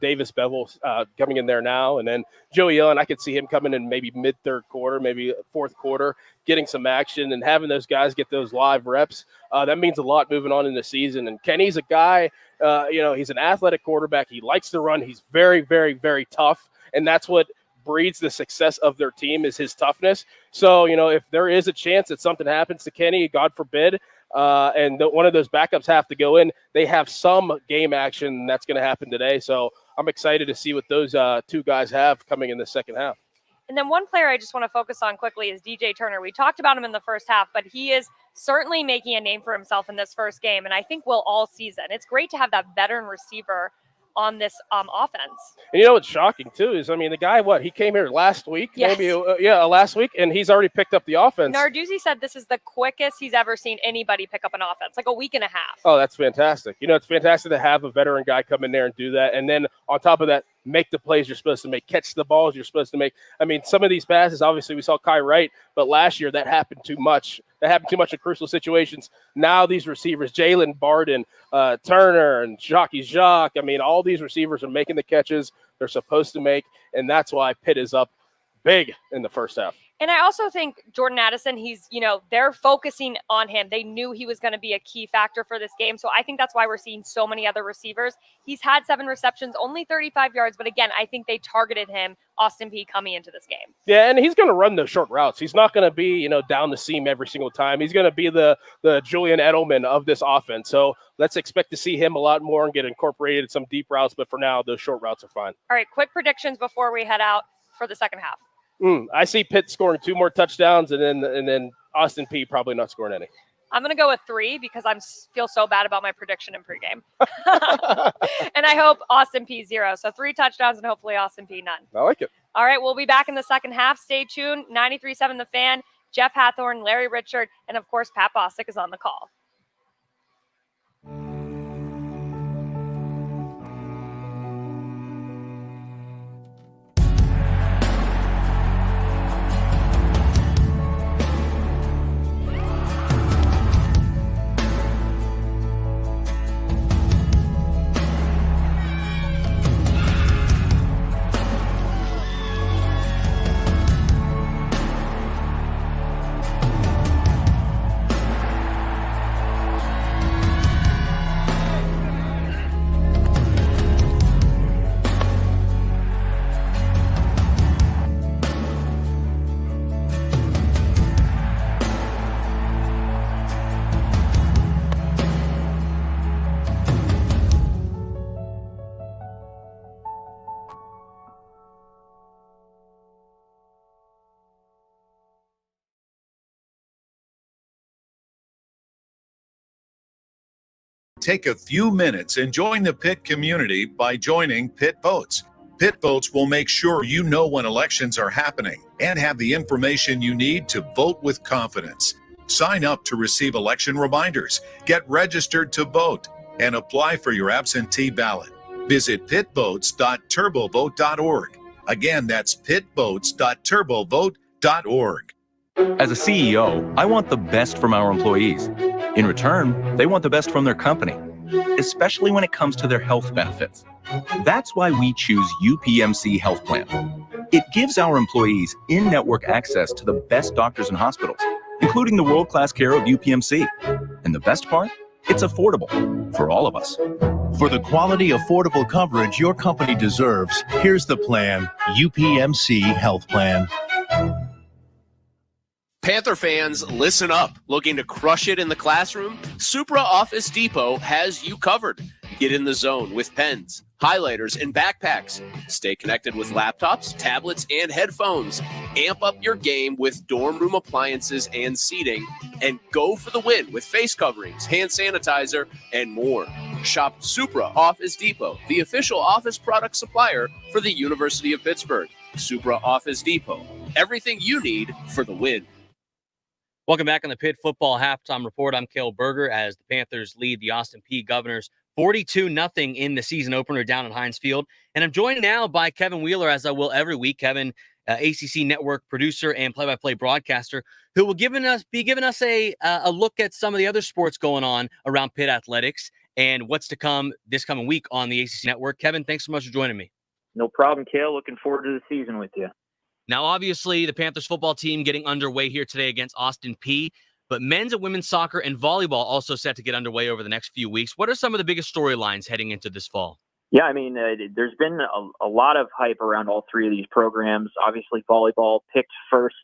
Davis Bevel coming in there now, and then Joey Yellen, I could see him coming in maybe mid-third quarter, maybe fourth quarter, getting some action and having those guys get those live reps. That means a lot moving on in the season. And Kenny's a guy, he's an athletic quarterback. He likes to run. He's very, very, very tough, and that's what breeds the success of their team is his toughness. So, if there is a chance that something happens to Kenny, God forbid, and one of those backups have to go in, they have some game action, and that's going to happen today. So I'm excited to see what those two guys have coming in the second half. And then one player I just want to focus on quickly is DJ Turner. We talked about him in the first half, but he is certainly making a name for himself in this first game, and I think will all season. It's great to have that veteran receiver on this offense. And what's shocking too is, the guy, he came here last week, yes. Last week, and he's already picked up the offense. Narduzzi said this is the quickest he's ever seen anybody pick up an offense, like a week and a half. Oh, that's fantastic. It's fantastic to have a veteran guy come in there and do that. And then on top of that, make the plays you're supposed to make, catch the balls you're supposed to make. Some of these passes, obviously we saw Kai Wright, but last year that happened too much. That happened too much in crucial situations. Now these receivers, Jalen Barden, Turner, and Jacques, all these receivers are making the catches they're supposed to make, and that's why Pitt is up big in the first half. And I also think Jordan Addison, they're focusing on him. They knew he was going to be a key factor for this game. So I think that's why we're seeing so many other receivers. He's had 7 receptions, only 35 yards. But again, I think they targeted him, Austin Peay, coming into this game. Yeah, and he's going to run those short routes. He's not going to be, down the seam every single time. He's going to be the Julian Edelman of this offense. So let's expect to see him a lot more and get incorporated in some deep routes. But for now, those short routes are fine. All right, quick predictions before we head out for the second half. I see Pitt scoring 2 more touchdowns, and then Austin Peay probably not scoring any. I'm going to go with 3 because I feel so bad about my prediction in pregame. And I hope Austin Peay 0. So 3 touchdowns and hopefully Austin Peay none. I like it. All right, we'll be back in the second half. Stay tuned. 93.7 The Fan, Jeff Hathorn, Larry Richard, and of course, Pat Bostic is on the call. Take a few minutes and join the Pitt community by joining Pitt Votes. Pitt Votes will make sure you know when elections are happening and have the information you need to vote with confidence. Sign up to receive election reminders, get registered to vote, and apply for your absentee ballot. Visit pitvotes.turbovote.org. Again, that's pitvotes.turbovote.org. As a CEO, I want the best from our employees. In return, they want the best from their company, especially when it comes to their health benefits. That's why we choose UPMC Health Plan. It gives our employees in-network access to the best doctors and hospitals, including the world-class care of UPMC. And the best part? It's affordable for all of us. For the quality, affordable coverage your company deserves, here's the plan, UPMC Health Plan. Panther fans, listen up. Looking to crush it in the classroom? Supra Office Depot has you covered. Get in the zone with pens, highlighters, and backpacks. Stay connected with laptops, tablets, and headphones. Amp up your game with dorm room appliances and seating. And go for the win with face coverings, hand sanitizer, and more. Shop Supra Office Depot, the official office product supplier for the University of Pittsburgh. Supra Office Depot. Everything you need for the win. Welcome back on the Pitt Football Halftime Report. I'm Cale Berger as the Panthers lead the Austin Peay Governors 42-0 in the season opener down at Heinz Field. And I'm joined now by Kevin Wheeler, as I will every week. Kevin, ACC Network producer and play-by-play broadcaster, who will be giving us a look at some of the other sports going on around Pitt athletics and what's to come this coming week on the ACC Network. Kevin, thanks so much for joining me. No problem, Cale. Looking forward to the season with you. Now, obviously, the Panthers football team getting underway here today against Austin Peay. But men's and women's soccer and volleyball also set to get underway over the next few weeks. What are some of the biggest storylines heading into this fall? Yeah, I mean, there's been a lot of hype around all three of these programs. Obviously, volleyball picked first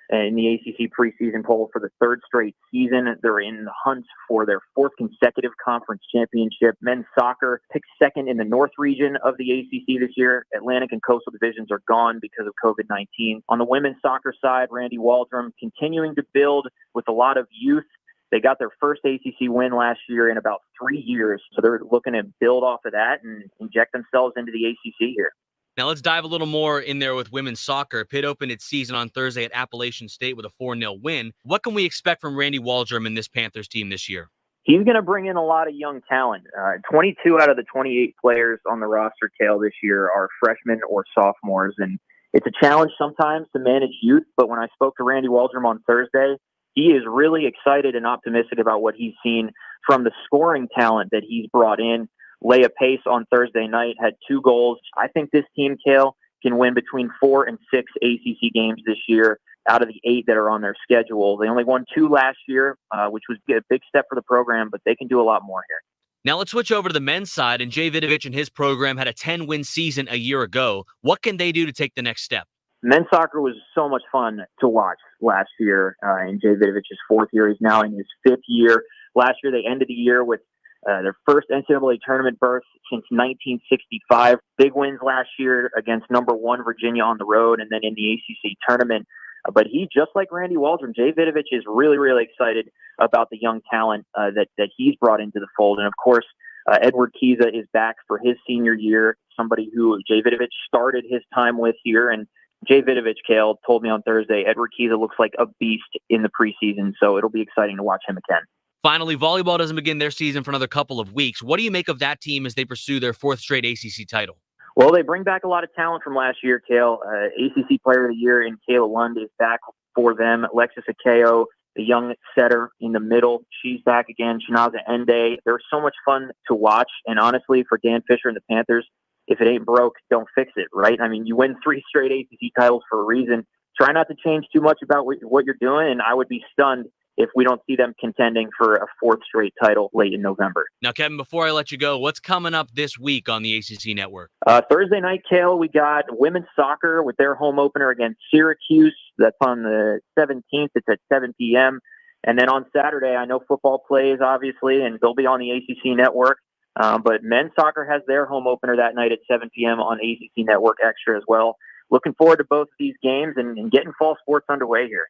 in the ACC preseason poll for the third straight season. They're in the hunt for their fourth consecutive conference championship. Men's soccer picked second in the North region of the ACC this year. Atlantic and Coastal divisions are gone because of COVID-19. On the women's soccer side, Randy Waldrum continuing to build with a lot of youth. They got their first ACC win last year in about 3 years, so they're looking to build off of that and inject themselves into the ACC here. Now let's dive a little more in there with women's soccer. Pitt opened its season on Thursday at Appalachian State with a 4-0 win. What can we expect from Randy Waldrum and this Panthers team this year? He's going to bring in a lot of young talent. 22 out of the 28 players on the roster, Cale, this year are freshmen or sophomores, and it's a challenge sometimes to manage youth, but when I spoke to Randy Waldrum on Thursday, he is really excited and optimistic about what he's seen from the scoring talent that he's brought in. Leah Pace on Thursday night had 2 goals. I think this team, Cale, can win between 4 and 6 ACC games this year out of the 8 that are on their schedule. They only won 2 last year, which was a big step for the program, but they can do a lot more here. Now let's switch over to the men's side, and Jay Vidovich and his program had a 10-win season a year ago. What can they do to take the next step? Men's soccer was so much fun to watch last year in Jay Vidovich's 4th year. He's now in his 5th year. Last year, they ended the year with their first NCAA tournament berth since 1965. Big wins last year against number 1 Virginia on the road and then in the ACC tournament. But he, just like Randy Waldrum, Jay Vidovich is really, really excited about the young talent that he's brought into the fold. And, of course, Edward Kiza is back for his senior year, somebody who Jay Vidovich started his time with here. And Jay Vidovich, Cale, told me on Thursday, Edward Kiza looks like a beast in the preseason, so it'll be exciting to watch him again. Finally, volleyball doesn't begin their season for another couple of weeks. What do you make of that team as they pursue their 4th straight ACC title? Well, they bring back a lot of talent from last year, Cale. ACC Player of the Year in Kayla Lund is back for them. Alexis Akeo, the young setter in the middle, she's back again. Shinaza Ende. They're so much fun to watch. And honestly, for Dan Fisher and the Panthers, if it ain't broke, don't fix it, right? I mean, you win 3 straight ACC titles for a reason. Try not to change too much about what you're doing, and I would be stunned if we don't see them contending for a 4th straight title late in November. Now, Kevin, before I let you go, what's coming up this week on the ACC Network? Thursday night, Cale, we got women's soccer with their home opener against Syracuse. That's on the 17th. It's at 7 p.m. And then on Saturday, I know football plays, obviously, and they'll be on the ACC Network. But men's soccer has their home opener that night at 7 p.m. on ACC Network Extra as well. Looking forward to both of these games and getting fall sports underway here.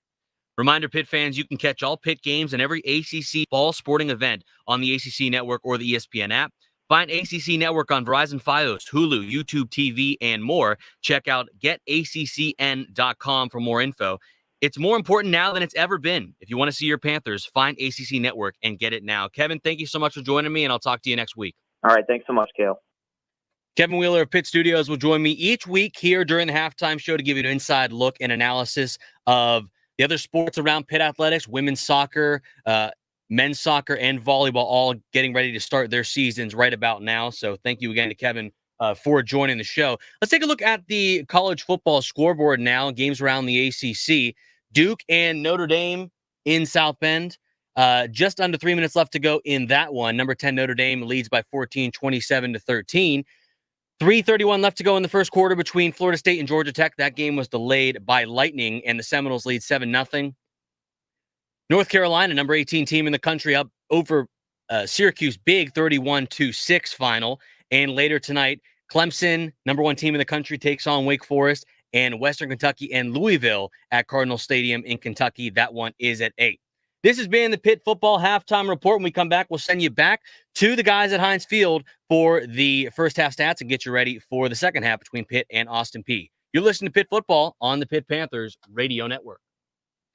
Reminder, Pitt fans, you can catch all Pitt games and every ACC fall sporting event on the ACC Network or the ESPN app. Find ACC Network on Verizon Fios, Hulu, YouTube TV, and more. Check out getaccn.com for more info. It's more important now than it's ever been. If you want to see your Panthers, find ACC Network and get it now. Kevin, thank you so much for joining me, and I'll talk to you next week. All right, thanks so much, Cale. Kevin Wheeler of Pitt Studios will join me each week here during the halftime show to give you an inside look and analysis of the other sports around Pitt athletics, women's soccer, men's soccer, and volleyball, all getting ready to start their seasons right about now. So thank you again to Kevin for joining the show. Let's take a look at the college football scoreboard now, games around the ACC. Duke and Notre Dame in South Bend. Just under 3 minutes left to go in that one. Number 10 Notre Dame leads by 14, 27-13. 3:31 left to go in the first quarter between Florida State and Georgia Tech. That game was delayed by lightning, and the Seminoles lead 7-0. North Carolina, number 18 team in the country, up over Syracuse big 31-6 final. And later tonight, Clemson, number 1 team in the country, takes on Wake Forest, and Western Kentucky and Louisville at Cardinal Stadium in Kentucky. That one is at 8. This has been the Pitt Football Halftime Report. When we come back, we'll send you back to the guys at Heinz Field for the first half stats and get you ready for the second half between Pitt and Austin Peay. You're listening to Pitt Football on the Pitt Panthers Radio Network.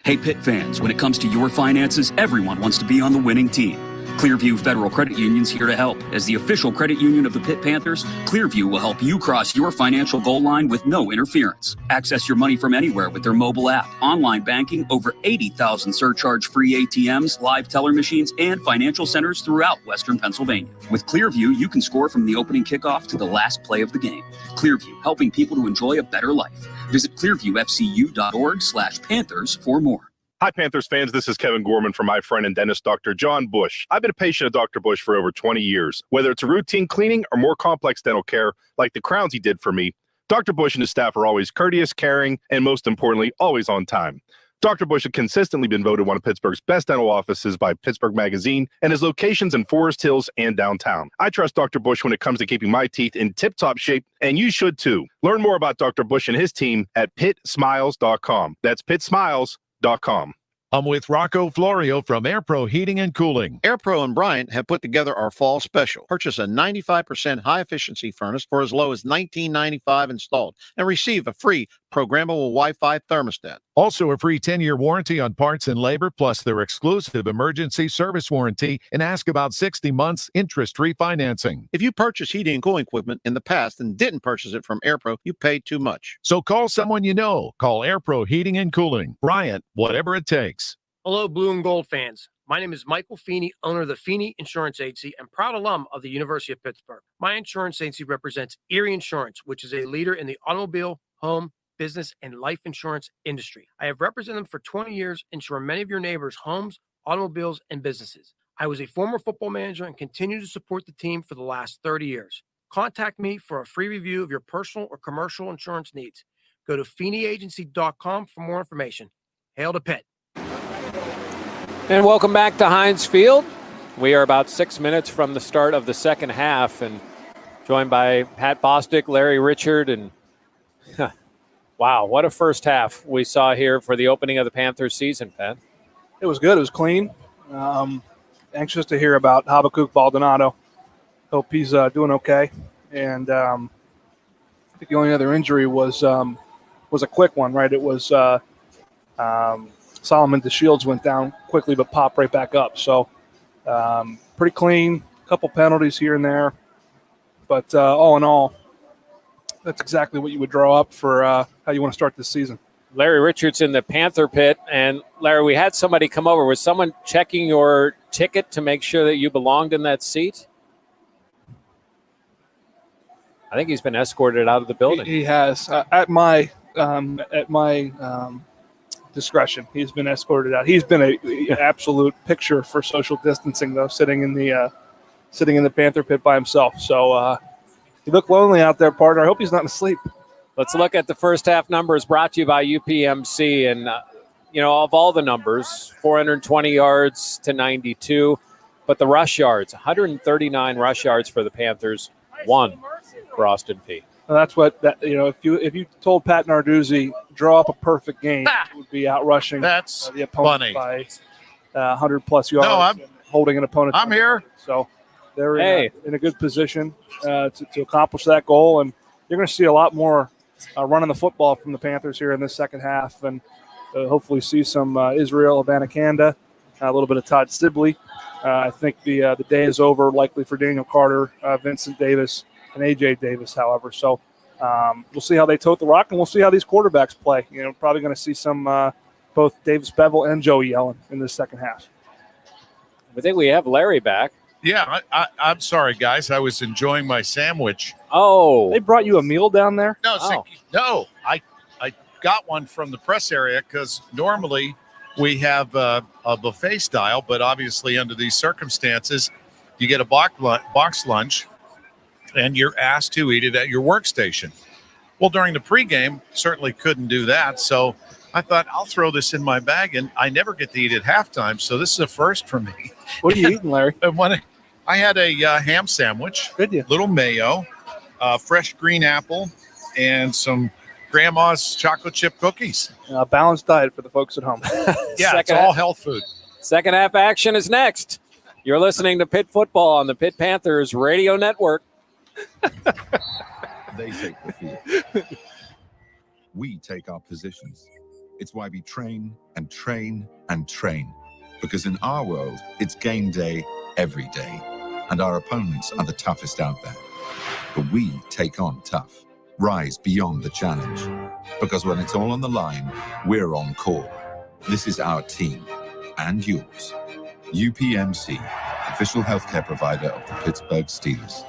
Hey, Pitt fans, when it comes to your finances, everyone wants to be on the winning team. Clearview Federal Credit Union's here to help. As the official credit union of the Pitt Panthers, Clearview will help you cross your financial goal line with no interference. Access your money from anywhere with their mobile app, online banking, over 80,000 surcharge-free ATMs, live teller machines, and financial centers throughout Western Pennsylvania. With Clearview, you can score from the opening kickoff to the last play of the game. Clearview, helping people to enjoy a better life. Visit clearviewfcu.org/Panthers for more. Hi, Panthers fans. This is Kevin Gorman from my friend and dentist, Dr. John Bush. I've been a patient of Dr. Bush for over 20 years. Whether it's a routine cleaning or more complex dental care, like the crowns he did for me, Dr. Bush and his staff are always courteous, caring, and most importantly, always on time. Dr. Bush has consistently been voted one of Pittsburgh's best dental offices by Pittsburgh Magazine and his locations in Forest Hills and downtown. I trust Dr. Bush when it comes to keeping my teeth in tip-top shape, and you should too. Learn more about Dr. Bush and his team at pittsmiles.com. That's pittsmiles.com. I'm with Rocco Florio from AirPro Heating and Cooling. AirPro and Bryant have put together our fall special. Purchase a 95% high-efficiency furnace for as low as $19.95 installed and receive a free programmable Wi-Fi thermostat. Also, a free 10-year warranty on parts and labor, plus their exclusive emergency service warranty, and ask about 60 months interest-free financing. If you purchased heating and cooling equipment in the past and didn't purchase it from AirPro, you paid too much. So call someone you know. Call AirPro Heating and Cooling. Bryant, whatever it takes. Hello, Blue and Gold fans. My name is Michael Feeney, owner of the Feeney Insurance Agency and proud alum of the University of Pittsburgh. My insurance agency represents Erie Insurance, which is a leader in the automobile, home, business, and life insurance industry. I have represented them for 20 years, insuring many of your neighbors' homes, automobiles, and businesses. I was a former football manager and continue to support the team for the last 30 years. Contact me for a free review of your personal or commercial insurance needs. Go to FeeneyAgency.com for more information. Hail to Pitt. And welcome back to Heinz Field. We are about 6 minutes from the start of the second half and joined by Pat Bostic, Larry Richard, and wow, what a first half we saw here for the opening of the Panthers season, Pat. It was good. It was clean. Anxious to hear about Habakkuk Baldonado. Hope he's doing okay. And I think the only other injury was a quick one, right? It was Solomon DeShields went down quickly but popped right back up. So pretty clean, a couple penalties here and there. But all in all, that's exactly what you would draw up for how you want to start this season. Larry Richards in the Panther pit. And, Larry, we had somebody come over. Was someone checking your ticket to make sure that you belonged in that seat? I think he's been escorted out of the building. He has. At my discretion, he's been escorted out. He's been an absolute picture for social distancing, though, sitting in the Panther pit by himself. So he looked lonely out there, partner. I hope he's not asleep. Let's look at the first half numbers brought to you by UPMC. And, of all the numbers, 420 yards to 92. But the rush yards, 139 rush yards for the Panthers, 1 for Austin Peay. Well, that's what if you told Pat Narduzzi draw up a perfect game, it would be out rushing the opponent by 100+ yards, holding an opponent. I'm here. So they're in a good position to accomplish that goal, and you're going to see a lot more running the football from the Panthers here in this second half, and hopefully see some Israel Abanikanda, a little bit of Todd Sibley. I think the day is over likely for Daniel Carter, Vincent Davis, and A.J. Davis, however. So we'll see how they tote the rock, and we'll see how these quarterbacks play. Probably going to see some both Davis Bevel and Joey Yellen in this second half. I think we have Larry back. Yeah, I'm sorry, guys. I was enjoying my sandwich. Oh. They brought you a meal down there? No, I got one from the press area because normally we have a buffet style, but obviously under these circumstances, you get a box lunch, and you're asked to eat it at your workstation. Well, during the pregame, certainly couldn't do that, so I thought I'll throw this in my bag, and I never get to eat at halftime, so this is a first for me. What are you eating, Larry? I had a ham sandwich, little mayo, fresh green apple, and some grandma's chocolate chip cookies. A balanced diet for the folks at home. Yeah, it's all health food. Second half action is next. You're listening to Pitt Football on the Pitt Panthers Radio Network. They take the field. We take our positions. It's why we train and train and train. Because in our world, it's game day every day. And our opponents are the toughest out there. But we take on tough. Rise beyond the challenge. Because when it's all on the line, we're on call. This is our team. And yours. UPMC, official healthcare provider of the Pittsburgh Steelers.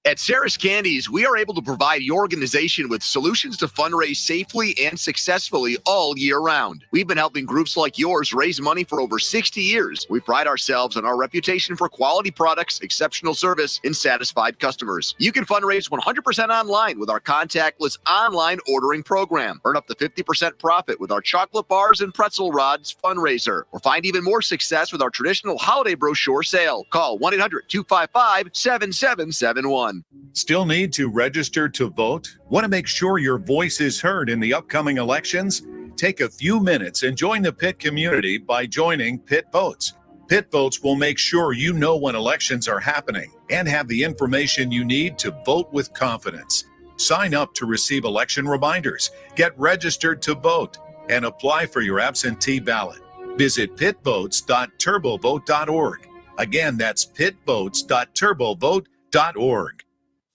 At Sarah's Candies, we are able to provide your organization with solutions to fundraise safely and successfully all year round. We've been helping groups like yours raise money for over 60 years. We pride ourselves on our reputation for quality products, exceptional service, and satisfied customers. You can fundraise 100% online with our contactless online ordering program. Earn up to 50% profit with our chocolate bars and pretzel rods fundraiser. Or find even more success with our traditional holiday brochure sale. Call 1-800-255-7771. Still need to register to vote? Want to make sure your voice is heard in the upcoming elections? Take a few minutes and join the Pitt community by joining Pitt Votes. Pitt Votes will make sure you know when elections are happening and have the information you need to vote with confidence. Sign up to receive election reminders, get registered to vote, and apply for your absentee ballot. Visit pitvotes.turbovote.org. Again, that's pitvotes.turbovote.org.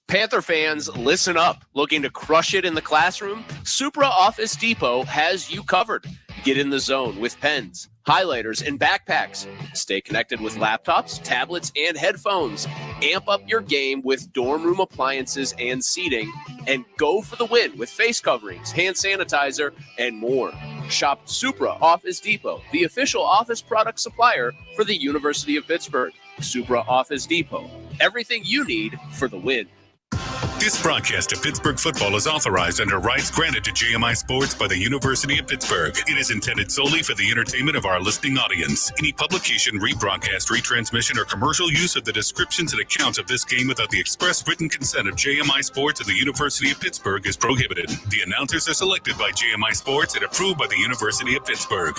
Panther fans, listen up. Looking to crush it in the classroom? Supra Office Depot has you covered. Get in the zone with pens, highlighters, and backpacks. Stay connected with laptops, tablets, and headphones. Amp up your game with dorm room appliances and seating. And go for the win with face coverings, hand sanitizer, and more. Shop Supra Office Depot, the official office product supplier for the University of Pittsburgh. Supra Office Depot. Everything you need for the win. This broadcast of Pittsburgh football is authorized under rights granted to JMI Sports by the University of Pittsburgh. It is intended solely for the entertainment of our listening audience. Any publication, rebroadcast, retransmission, or commercial use of the descriptions and accounts of this game without the express written consent of JMI Sports of the University of Pittsburgh is prohibited. The announcers are selected by JMI Sports and approved by the University of Pittsburgh.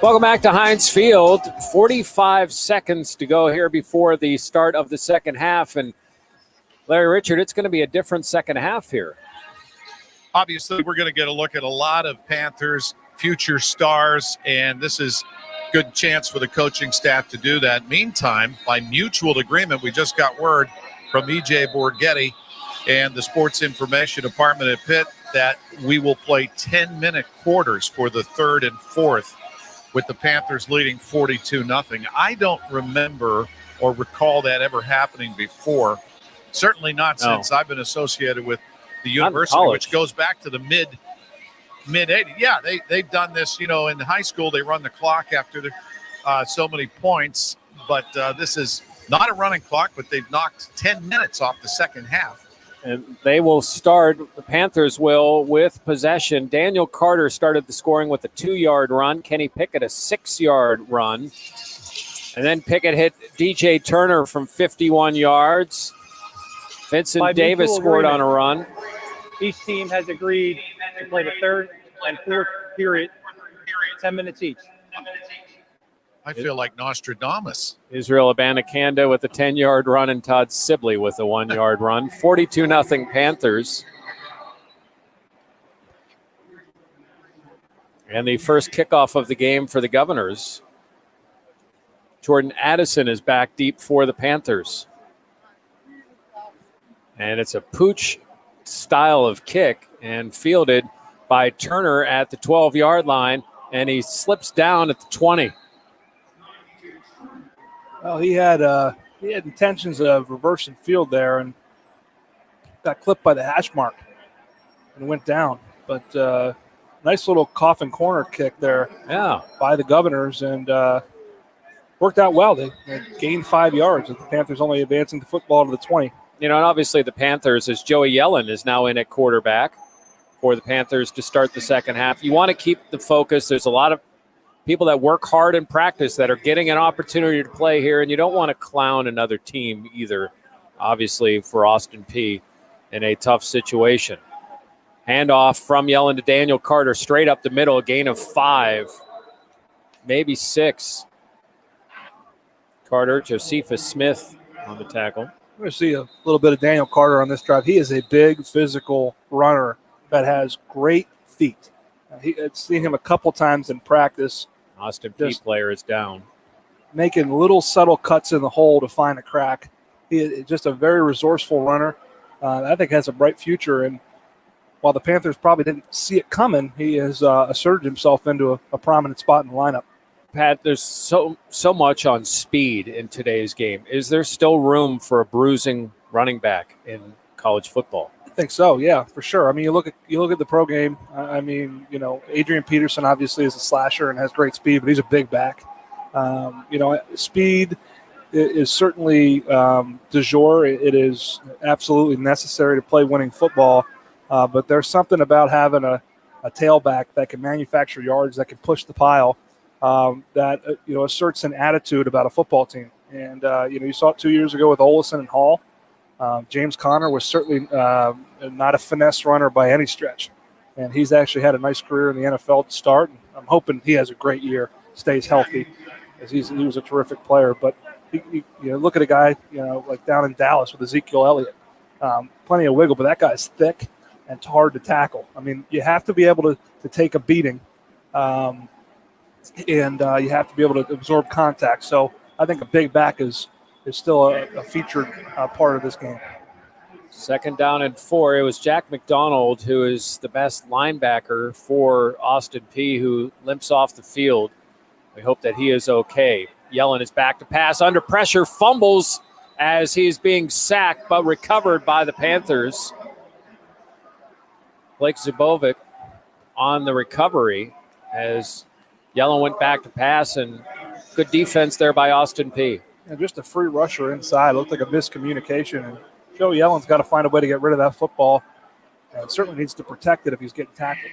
Welcome back to Heinz Field. 45 seconds to go here before the start of the second half. And Larry Richard, it's going to be a different second half here. Obviously, we're going to get a look at a lot of Panthers future stars, and this is a good chance for the coaching staff to do that. Meantime, by mutual agreement, we just got word from E.J. Borghetti and the Sports Information Department at Pitt that we will play 10-minute quarters for the third and fourth, with the Panthers leading 42-0. I don't remember or recall that ever happening before. Certainly not since I've been associated with the university, which goes back to the mid 80s. Yeah, they've done this, in high school. They run the clock after so many points, but this is not a running clock, but they've knocked 10 minutes off the second half. And they will start, the Panthers will, with possession. Daniel Carter started the scoring with a 2-yard run. Kenny Pickett a 6-yard run. And then Pickett hit DJ Turner from 51 yards. Vincent Davis scored on a run. Each team has agreed to play the third and fourth period, 10 minutes each. I feel like Nostradamus. Israel Abanikanda with a 10-yard run and Todd Sibley with a 1-yard run. 42-0 Panthers. And the first kickoff of the game for the Governors. Jordan Addison is back deep for the Panthers. And it's a pooch style of kick and fielded by Turner at the 12-yard line. And he slips down at the 20. Well, he had intentions of reversing field there and got clipped by the hash mark and went down. But nice little coffin corner kick there by the Governors, and worked out well. They gained 5 yards with the Panthers only advancing the football to the 20. And obviously the Panthers, as Joey Yellen is now in at quarterback for the Panthers to start the second half. You want to keep the focus. There's a lot of people that work hard in practice that are getting an opportunity to play here, and you don't want to clown another team either, obviously, for Austin Peay in a tough situation. Handoff from Yellen to Daniel Carter, straight up the middle, a gain of 5, maybe 6. Carter, Josephus Smith on the tackle. We're going to see a little bit of Daniel Carter on this drive. He is a big physical runner that has great feet. I've seen him a couple times in practice. Austin Peay player is down. Making little subtle cuts in the hole to find a crack. He is just a very resourceful runner. I think has a bright future. And while the Panthers probably didn't see it coming, he has asserted himself into a prominent spot in the lineup. Pat, there's so much on speed in today's game. Is there still room for a bruising running back in college football? I think so, yeah, for sure. I mean, you look at the pro game. I mean, Adrian Peterson obviously is a slasher and has great speed, but he's a big back. Speed is certainly du jour. It is absolutely necessary to play winning football, but there's something about having a tailback that can manufacture yards, that can push the pile, that asserts an attitude about a football team. And you saw it 2 years ago with Olesen and Hall. James Conner was certainly not a finesse runner by any stretch, and he's actually had a nice career in the NFL to start. And I'm hoping he has a great year, stays healthy, as he was a terrific player. But you look at a guy like down in Dallas with Ezekiel Elliott, plenty of wiggle, but that guy's thick and hard to tackle. I mean, you have to be able to take a beating. And you have to be able to absorb contact. So I think a big back is still a featured part of this game. 2nd down and 4. It was Jack McDonald, who is the best linebacker for Austin Peay, who limps off the field. We hope that he is okay. Yellen is back to pass under pressure, fumbles as he's being sacked, but recovered by the Panthers. Blake Zubovic on the recovery as Yellen went back to pass, and good defense there by Austin Peay. And just a free rusher inside. Looked like a miscommunication. And Joe Yellen's got to find a way to get rid of that football. And certainly needs to protect it if he's getting tackled.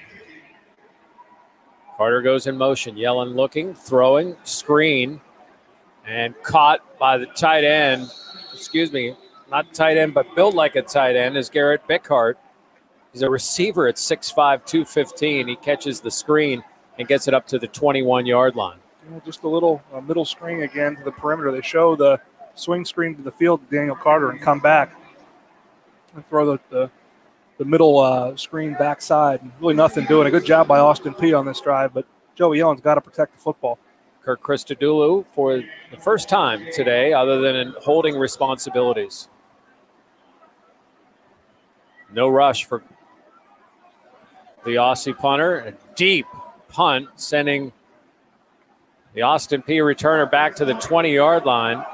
Carter goes in motion. Yellen looking, throwing, screen, and caught by the tight end. Excuse me, not tight end, but built like a tight end is Garrett Bickhart. He's a receiver at 6'5", 215. He catches the screen and gets it up to the 21-yard line. Just a little middle screen again to the perimeter. They show the swing screen to the field to Daniel Carter and come back and throw the middle screen backside. Really nothing doing. A good job by Austin Peay on this drive, but Joey Yellen's got to protect the football. Kirk Christodoulou for the first time today, other than in holding responsibilities. No rush for the Aussie punter. A deep punt sending the Austin Peay returner back to the 20-yard line,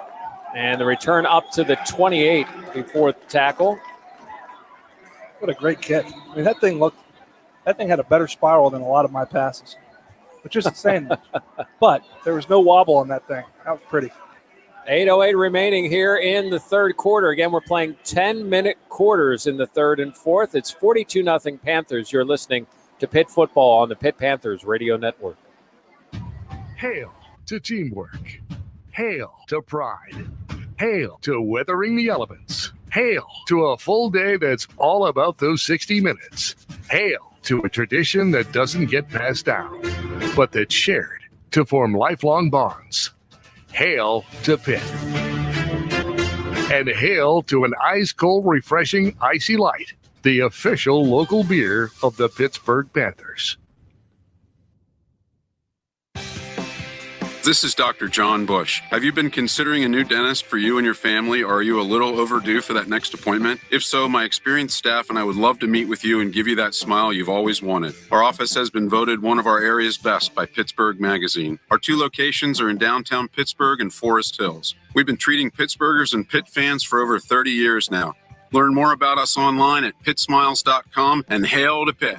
and the return up to the 28 before the tackle. What a great kick. I mean, that thing had a better spiral than a lot of my passes, which isn't saying much. But there was no wobble on that thing. That was pretty. 8:08 remaining here in the third quarter. Again, we're playing 10-minute quarters in the third and fourth. It's 42-0 Panthers. You're listening to Pitt Football on the Pitt Panthers Radio Network. Hail to teamwork. Hail to pride. Hail to weathering the elements. Hail to a full day that's all about those 60 minutes. Hail to a tradition that doesn't get passed down, but that's shared to form lifelong bonds. Hail to Pitt. And hail to an ice-cold, refreshing Icy Light, the official local beer of the Pittsburgh Panthers. This is Dr. John Bush. Have you been considering a new dentist for you and your family, or are you a little overdue for that next appointment? If so, my experienced staff and I would love to meet with you and give you that smile you've always wanted. Our office has been voted one of our area's best by Pittsburgh Magazine. Our 2 locations are in downtown Pittsburgh and Forest Hills. We've been treating Pittsburghers and Pitt fans for over 30 years now. Learn more about us online at pittsmiles.com, and hail to Pitt.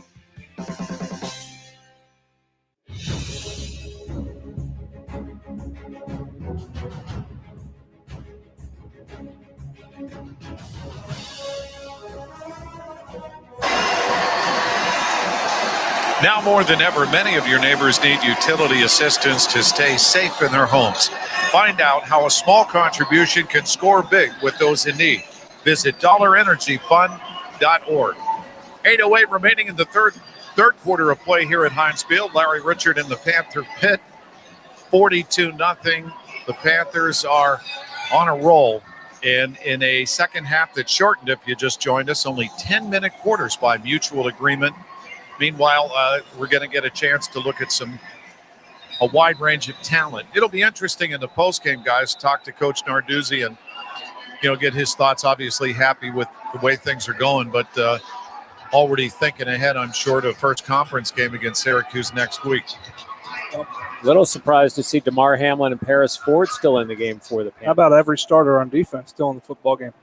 Now more than ever, many of your neighbors need utility assistance to stay safe in their homes. Find out how a small contribution can score big with those in need. Visit DollarEnergyFund.org. 8:08 remaining in the third quarter of play here at Heinz Field. Larry Richert in the Panther pit. 42-0. The Panthers are on a roll. And in a second half that shortened, if you just joined us, only 10-minute quarters by mutual agreement. Meanwhile, we're going to get a chance to look at a wide range of talent. It'll be interesting in the postgame, guys, talk to Coach Narduzzi and, get his thoughts. Obviously happy with the way things are going, but already thinking ahead, I'm sure, to a first conference game against Syracuse next week. Little surprised to see DeMar Hamlin and Paris Ford still in the game for the Panthers. How about every starter on defense still in the football game?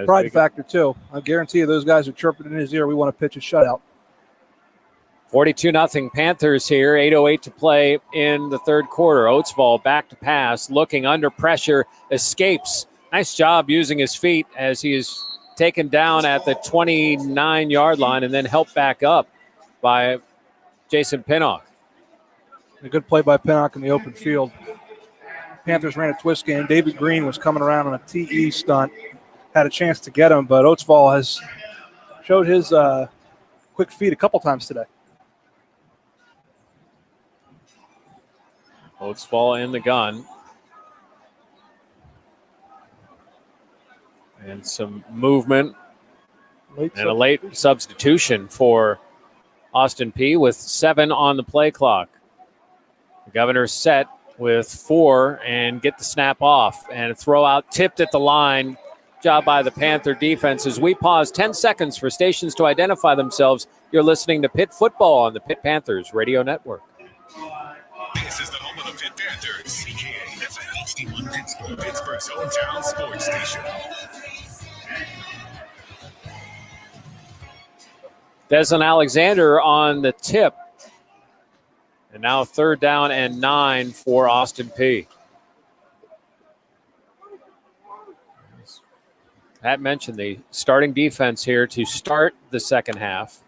Pride factor, too. I guarantee you those guys are chirping in his ear, we want to pitch a shutout. 42-0 Panthers here, 8:08 to play in the third quarter. Oatsvall back to pass, looking under pressure, escapes. Nice job using his feet as he is taken down at the 29-yard line and then helped back up by Jason Pinnock. A good play by Pinnock in the open field. Panthers ran a twist game. David Green was coming around on a TE stunt. Had a chance to get him, but Oatsvall has showed his quick feet a couple times today. Oatsvall in the gun. And some movement. A late substitution for Austin Peay with 7 on the play clock. The Governor set with 4 and get the snap off. And a throw out tipped at the line. Job by the Panther defense. As we pause 10 seconds for stations to identify themselves, you're listening to Pitt Football on the Pitt Panthers Radio Network. This is the home of the Pitt Panthers. CKA-FM HD1 Pittsburgh, Pittsburgh's hometown sports station. Desmond Alexander on the tip. And now 3rd down and 9 for Austin Peay. Pat mentioned the starting defense here to start the second half.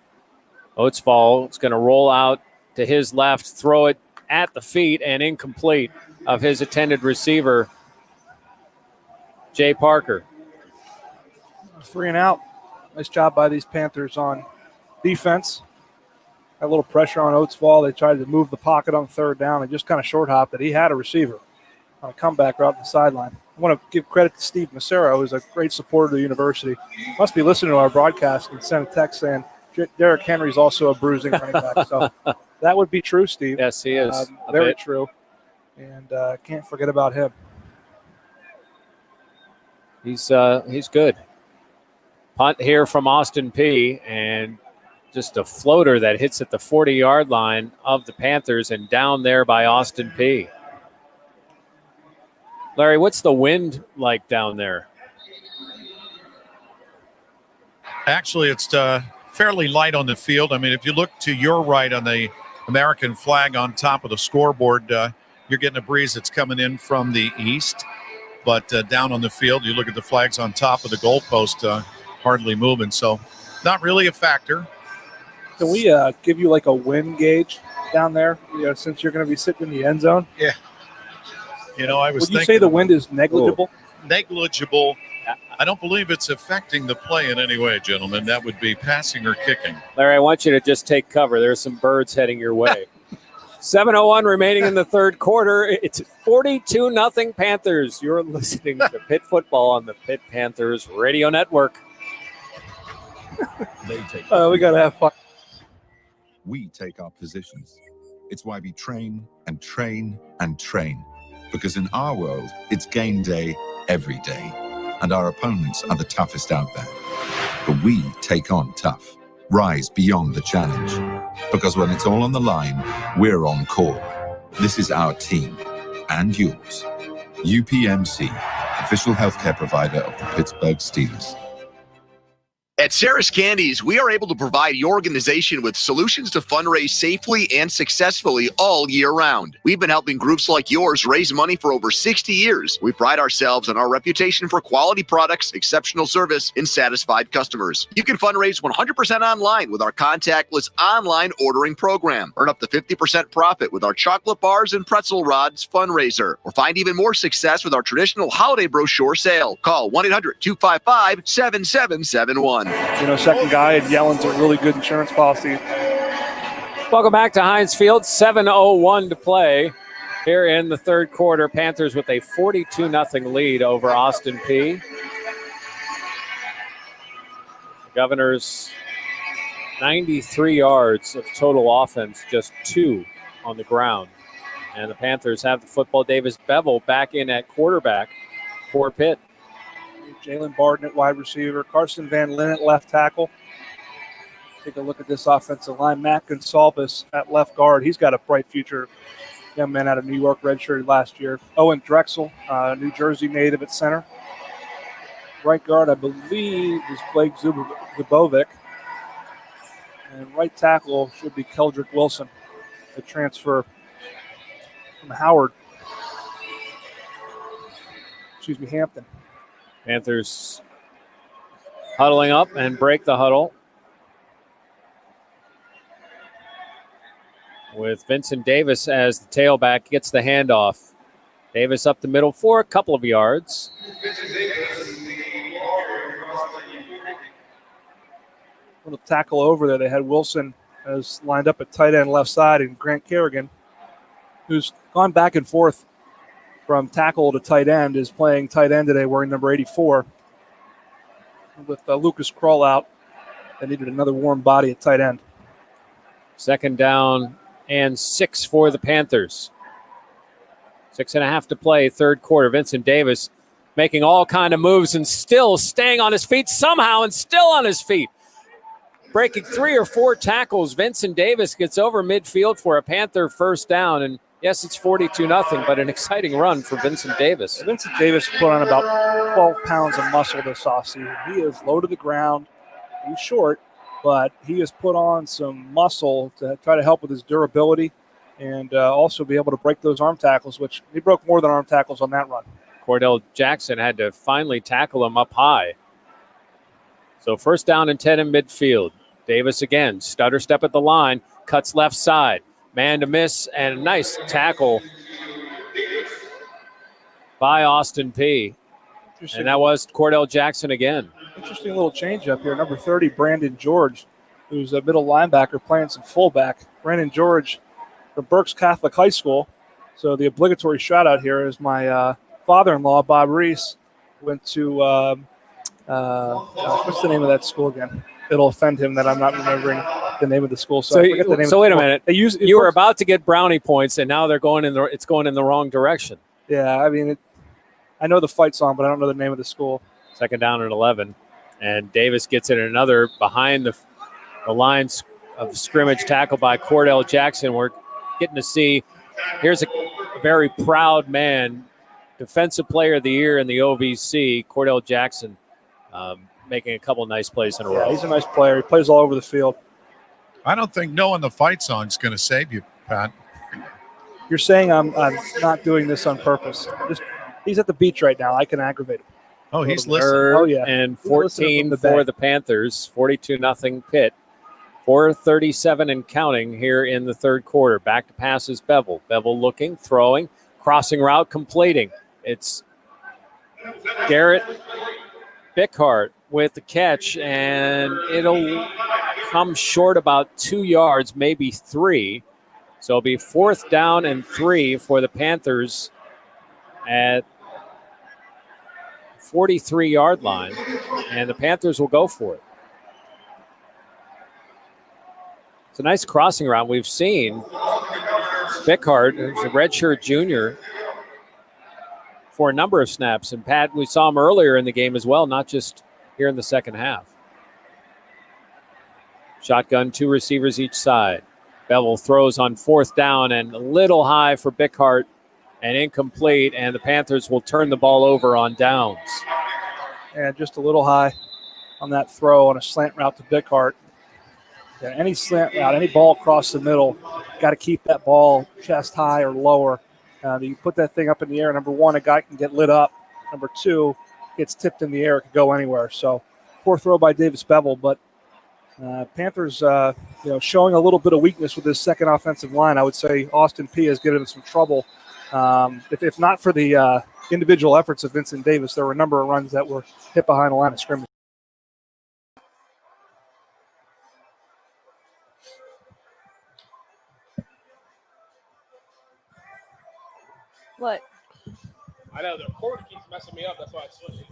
Oatsvall is going to roll out to his left, throw it at the feet and incomplete of his intended receiver, Jay Parker. 3 and out. Nice job by these Panthers on defense. Got a little pressure on Oatsvall. They tried to move the pocket on 3rd down and just kind of short hopped it. He had a receiver on a comeback route to the sideline. I want to give credit to Steve Massero, who's a great supporter of the university. Must be listening to our broadcast and sent a text saying Derrick Henry's also a bruising running back. So that would be true, Steve. Yes, he is. Very true. And can't forget about him. He's good. Punt here from Austin Peay, and just a floater that hits at the 40-yard line of the Panthers and down there by Austin Peay. Larry, what's the wind like down there? Actually, it's fairly light on the field. I mean, if you look to your right on the American flag on top of the scoreboard, you're getting a breeze that's coming in from the east. But down on the field, you look at the flags on top of the goalpost, hardly moving. So not really a factor. Can we give you like a wind gauge down there, since you're going to be sitting in the end zone? Yeah. I was Would you thinking. say the wind is negligible? Negligible. I don't believe it's affecting the play in any way, gentlemen. That would be passing or kicking. Larry, I want you to just take cover. There's some birds heading your way. 7:01 remaining in the third quarter. It's 42-0 Panthers. You're listening to Pitt Football on the Pitt Panthers Radio Network. They take We got to have fun. We take our positions. It's why we train and train and train. Because in our world, it's game day every day. And our opponents are the toughest out there. But we take on tough. Rise beyond the challenge. Because when it's all on the line, we're on court. This is our team. And yours. UPMC, official healthcare provider of the Pittsburgh Steelers. At Sarah's Candies, we are able to provide your organization with solutions to fundraise safely and successfully all year round. We've been helping groups like yours raise money for over 60 years. We pride ourselves on our reputation for quality products, exceptional service, and satisfied customers. You can fundraise 100% online with our contactless online ordering program. Earn up to 50% profit with our chocolate bars and pretzel rods fundraiser. Or find even more success with our traditional holiday brochure sale. Call 1-800-255-7771. Second guy, and Yellen's a really good insurance policy. Welcome back to Heinz Field. 7:01 to play here in the third quarter. Panthers with a 42-0 lead over Austin Peay. Governors 93 yards of total offense, just 2 on the ground. And the Panthers have the football. Davis Bevel back in at quarterback for Pitt. Jalen Barden at wide receiver. Carson Van Lin at left tackle. Take a look at this offensive line. Matt Gonsalves at left guard. He's got a bright future. Young man out of New York, redshirted last year. Owen Drexel, New Jersey native at center. Right guard, I believe, is Blake Zubovic. And right tackle should be Keldrick Wilson, the transfer from Hampton. Panthers huddling up and break the huddle with Vincent Davis as the tailback gets the handoff. Davis up the middle for a couple of yards. Little tackle over there. They had Wilson as lined up at tight end left side, and Grant Kerrigan, who's gone back and forth from tackle to tight end, is playing tight end today, wearing number 84. With Lucas Kroll out, they needed another warm body at tight end. Second down and 6 for the Panthers. 6.5 to play, third quarter. Vincent Davis making all kind of moves and still staying on his feet somehow and still on his feet. Breaking 3 or 4 tackles. Vincent Davis gets over midfield for a Panther first down. And yes, it's 42-0, but an exciting run for Vincent Davis. Vincent Davis put on about 12 pounds of muscle this offseason. He is low to the ground. He's short, but he has put on some muscle to try to help with his durability and also be able to break those arm tackles, which he broke more than arm tackles on that run. Cordell Jackson had to finally tackle him up high. So first down and 10 in midfield. Davis again, stutter step at the line, cuts left side. Man to miss, and a nice tackle by Austin Peay. And that was Cordell Jackson again. Interesting little change up here. Number 30, Brandon George, who's a middle linebacker playing some fullback. Brandon George from Berks Catholic High School. So the obligatory shout out here is my father-in-law, Bob Reese, went to, what's the name of that school again? It'll offend him that I'm not remembering the name of the school. So wait a minute. You were about to get brownie points, and now it's going in the wrong direction. Yeah, I mean, I know the fight song, but I don't know the name of the school. Second down and 11. And Davis gets in another behind the lines of scrimmage tackle by Cordell Jackson. We're getting to see, here's a very proud man, Defensive Player of the Year in the OVC, Cordell Jackson, making a couple nice plays in a row. He's a nice player. He plays all over the field. I don't think knowing the fight song is going to save you, Pat. You're saying I'm not doing this on purpose. He's at the beach right now. I can aggravate him. Oh, he's listening. Oh, yeah. And 14 for the Panthers, 42-0 Pitt. 4:37 and counting here in the third quarter. Back to passes Bevel. Bevel looking, throwing, crossing route, completing. It's Garrett Bickhart with the catch, and it'll come short about 2 yards, maybe 3. So it'll be 4th down and 3 for the Panthers at 43-yard line, and the Panthers will go for it. It's a nice crossing route. We've seen Bickhart, who's a redshirt junior, for a number of snaps. And Pat, we saw him earlier in the game as well, not just here in the second half. Shotgun, 2 receivers each side. Bevel throws on 4th down and a little high for Bickhart and incomplete, and the Panthers will turn the ball over on downs. And just a little high. on that throw on a slant route to Bickhart. Yeah, any slant route, any ball across the middle, got to keep that ball chest high or lower. You put that thing up in the air. Number one, a guy can get lit up. Number two, gets tipped in the air, it could go anywhere. So poor throw by Davis Bevel, but Panthers, showing a little bit of weakness with this second offensive line. I would say Austin Peay has given them some trouble. If not for the individual efforts of Vincent Davis, there were a number of runs that were hit behind the line of scrimmage. What? I know, the cord keeps messing me up. That's why I switched.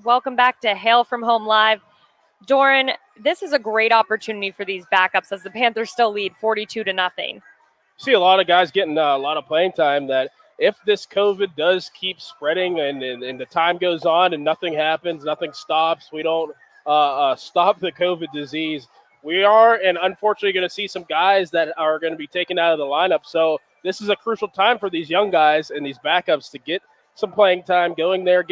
Welcome back to Hail from Home Live. Doran, this is a great opportunity for these backups as the Panthers still lead 42-0. See a lot of guys getting a lot of playing time that if this COVID does keep spreading and the time goes on and nothing happens, nothing stops, we don't stop the COVID disease, we are, and unfortunately, going to see some guys that are going to be taken out of the lineup. So this is a crucial time for these young guys and these backups to get some playing time, going there,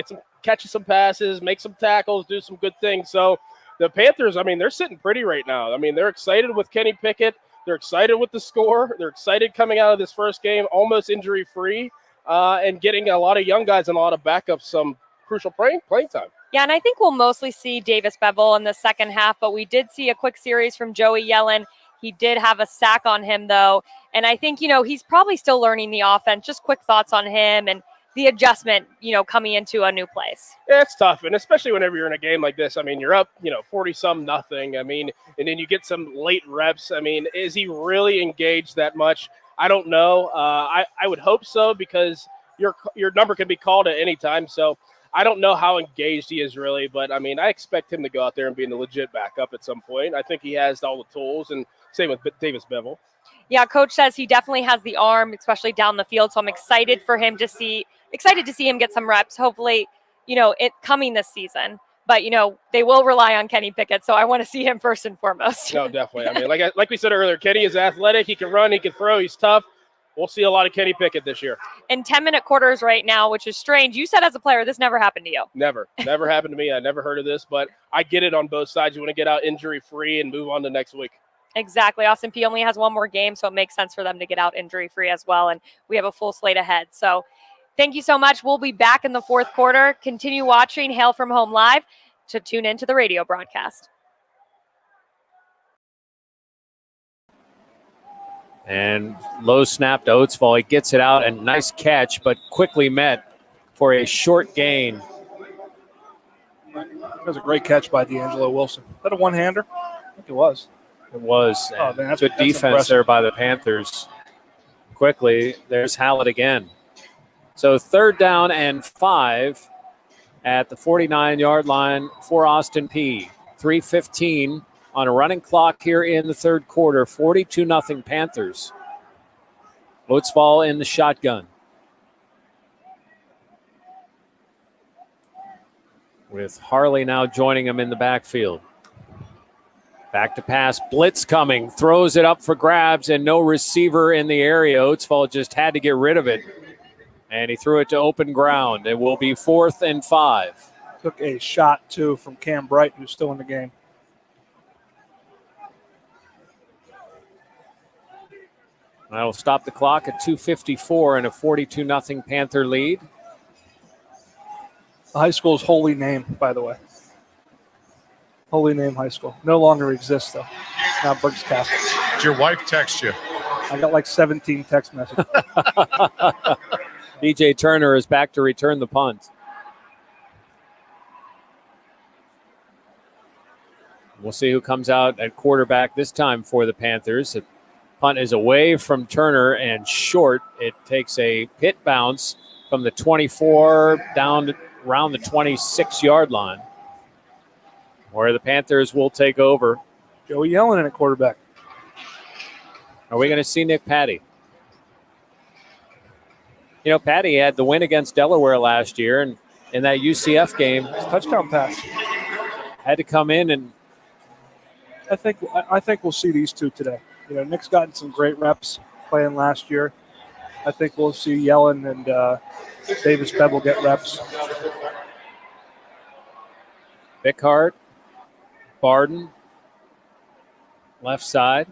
catch some passes, make some tackles, do some good things. So the Panthers, they're sitting pretty right now. They're excited with Kenny Pickett. They're excited with the score. They're excited coming out of this first game, almost injury-free, and getting a lot of young guys and a lot of backups some crucial playing time. Yeah, and I think we'll mostly see Davis Bevel in the second half, but we did see a quick series from Joey Yellen. He did have a sack on him, though, and I think, he's probably still learning the offense. Just quick thoughts on him and the adjustment, coming into a new place. Yeah, it's tough, and especially whenever you're in a game like this. You're up, 40-some-0. And then you get some late reps. Is he really engaged that much? I don't know. I would hope so because your number can be called at any time. So I don't know how engaged he is really, but I expect him to go out there and be in the legit backup at some point. I think he has all the tools, and same with Davis Bevel. Yeah, coach says he definitely has the arm, especially down the field. So I'm excited to see him get some reps. Hopefully, it coming this season. But they will rely on Kenny Pickett, so I want to see him first and foremost. No, definitely. like we said earlier, Kenny is athletic. He can run. He can throw. He's tough. We'll see a lot of Kenny Pickett this year. In 10-minute quarters right now, which is strange. You said as a player, this never happened to you. Never happened to me. I never heard of this, but I get it on both sides. You want to get out injury-free and move on to next week. Exactly. Austin Peay only has one more game, so it makes sense for them to get out injury-free as well, and we have a full slate ahead. So thank you so much. We'll be back in the fourth quarter. Continue watching Hail from Home Live to tune into the radio broadcast. And low snap to Oatsfall. He gets it out, and nice catch, but quickly met for a short gain. That was a great catch by D'Angelo Wilson. Is that a one-hander? I think it was. It was. Oh, man, that's good defense impressive there by the Panthers. Quickly, there's Hallett again. So 3rd down and 5 at the 49-yard line for Austin Peay. 3:15 on a running clock here in the third quarter. 42-0 Panthers. Oatsfall in the shotgun. With Harley now joining him in the backfield. Back to pass, blitz coming, throws it up for grabs, and no receiver in the area. Oatsfall just had to get rid of it, and he threw it to open ground. It will be 4th and 5. Took a shot, too, from Cam Bright, who's still in the game. That'll stop the clock at 2:54 and a 42-0 Panther lead. The high school's Holy Name, by the way. Holy Name High School. No longer exists, though. It's now Berks Castle. Did your wife text you? I got like 17 text messages. DJ Turner is back to return the punt. We'll see who comes out at quarterback this time for the Panthers. The punt is away from Turner and short. It takes a pit bounce from the 24 down to around the 26-yard line, where the Panthers will take over. Joey Yellen in at quarterback. Are we going to see Nick Patty? You know, Patty had the win against Delaware last year, and in that UCF game, touchdown pass, had to come in, and I think we'll see these two today. You know, Nick's gotten some great reps playing last year. I think we'll see Yellen and Davis Bevel get reps. Bickhart, Barden, left side.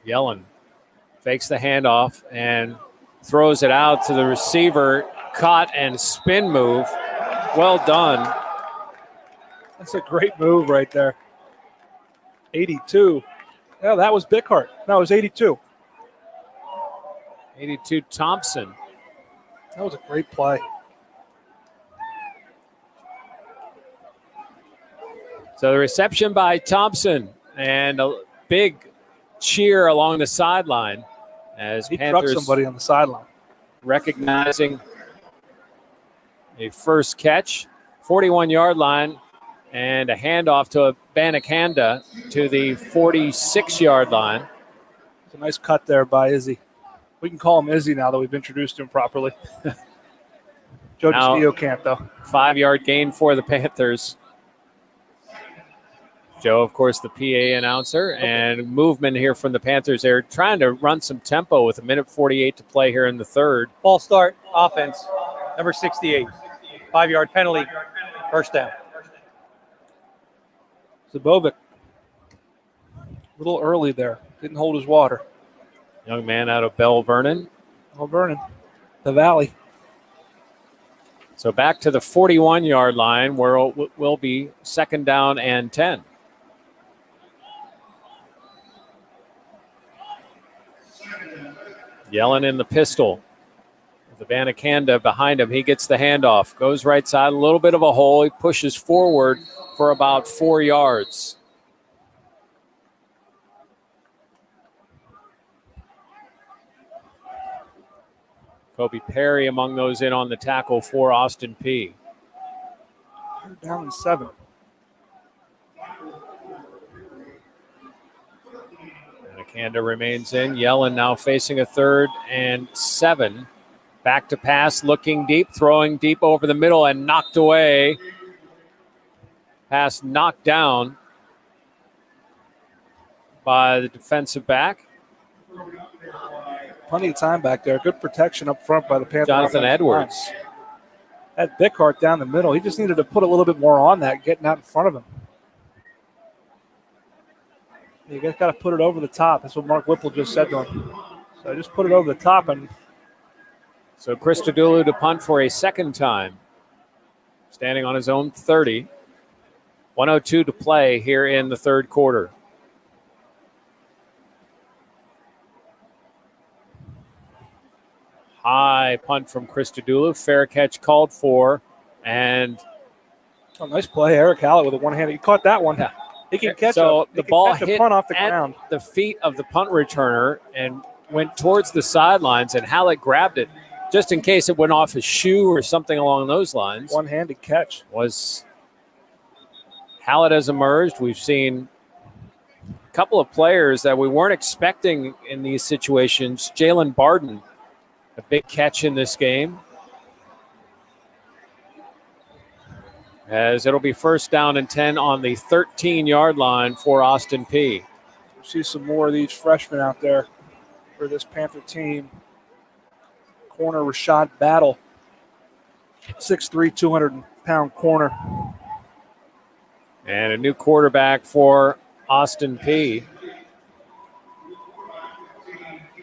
Yellen fakes the handoff and throws it out to the receiver. Caught and spin move. Well done. That's a great move right there. 82. Yeah, that was Bickhart. No, it was 82. 82 Thompson. That was a great play. So the reception by Thompson and a big cheer along the sideline as He Panthers trucked somebody on the sideline. recognizing a first catch, 41-yard line, and a handoff to Banakanda to the 46-yard line. It's a nice cut there by Izzy. We can call him Izzy now that we've introduced him properly. Joe Now, Castillo can't, though. 5-yard gain for the Panthers. Joe, of course, the PA announcer, and movement here from the Panthers. They're trying to run some tempo with 1:48 to play here in the third. False start, offense, number 68. 5-yard penalty, first down. Zabovic. A little early there. Didn't hold his water. Young man out of Bell Vernon. Bell Vernon, the Valley. So back to the 41-yard line where it will be second down and 10. Yellen in the pistol. The Banakanda behind him. He gets the handoff. Goes right side. A little bit of a hole. He pushes forward for about 4 yards. Kobe Perry among those in on the tackle for Austin Peay. Down in 7. Banakanda remains in. Yellen now facing a 3rd and 7. Back to pass, looking deep, throwing deep over the middle and knocked away. Pass knocked down by the defensive back. Plenty of time back there. Good protection up front by the Panthers. Jonathan Edwards. That Bickhart down the middle. He just needed to put a little bit more on that, getting out in front of him. You guys got to put it over the top. That's what Mark Whipple just said to him. So just put it over the top. And so Christodoulou to punt for a second time. Standing on his own 30. 1:02 to play here in the third quarter. High punt from Christodoulou. Fair catch called for. And nice play. Eric Hallett with a one-handed. He caught that one. Yeah. He can catch the ball catch a hit punt off the at ground. the feet of the punt returner and went towards the sidelines, and Hallett grabbed it just in case it went off his shoe or something along those lines. One-handed catch. Hallett has emerged. We've seen a couple of players that we weren't expecting in these situations. Jalen Barden, a big catch in this game. As it'll be first down and 10 on the 13-yard line for Austin Peay. See some more of these freshmen out there for this Panther team. Corner Rashad Battle. 6'3", 200-pound corner. And a new quarterback for Austin Peay.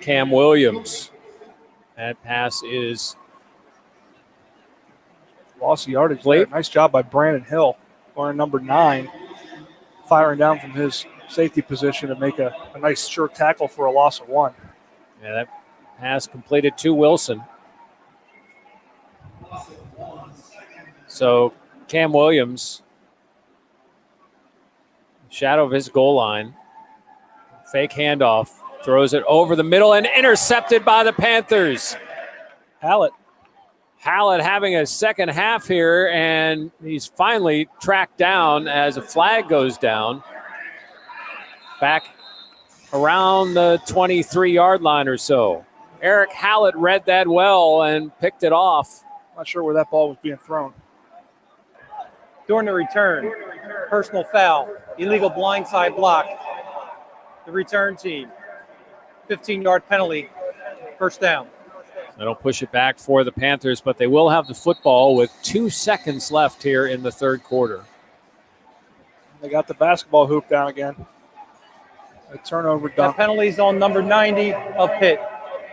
Cam Williams. That pass is lost yardage there. Nice job by Brandon Hill, wearing number 9, firing down from his safety position to make a nice sure tackle for a loss of 1. Yeah, that pass completed to Wilson. So Cam Williams shadow of his goal line. Fake handoff. Throws it over the middle and intercepted by the Panthers. Hallett having a second half here, and he's finally tracked down as a flag goes down. Back around the 23-yard line or so. Eric Hallett read that well and picked it off. Not sure where that ball was being thrown. During the return, personal foul, illegal blindside block. The return team, 15-yard penalty, first down. That'll push it back for the Panthers, but they will have the football with 2 seconds left here in the third quarter. They got the basketball hoop down again. A turnover dump. That penalty's on number 90 of Pitt.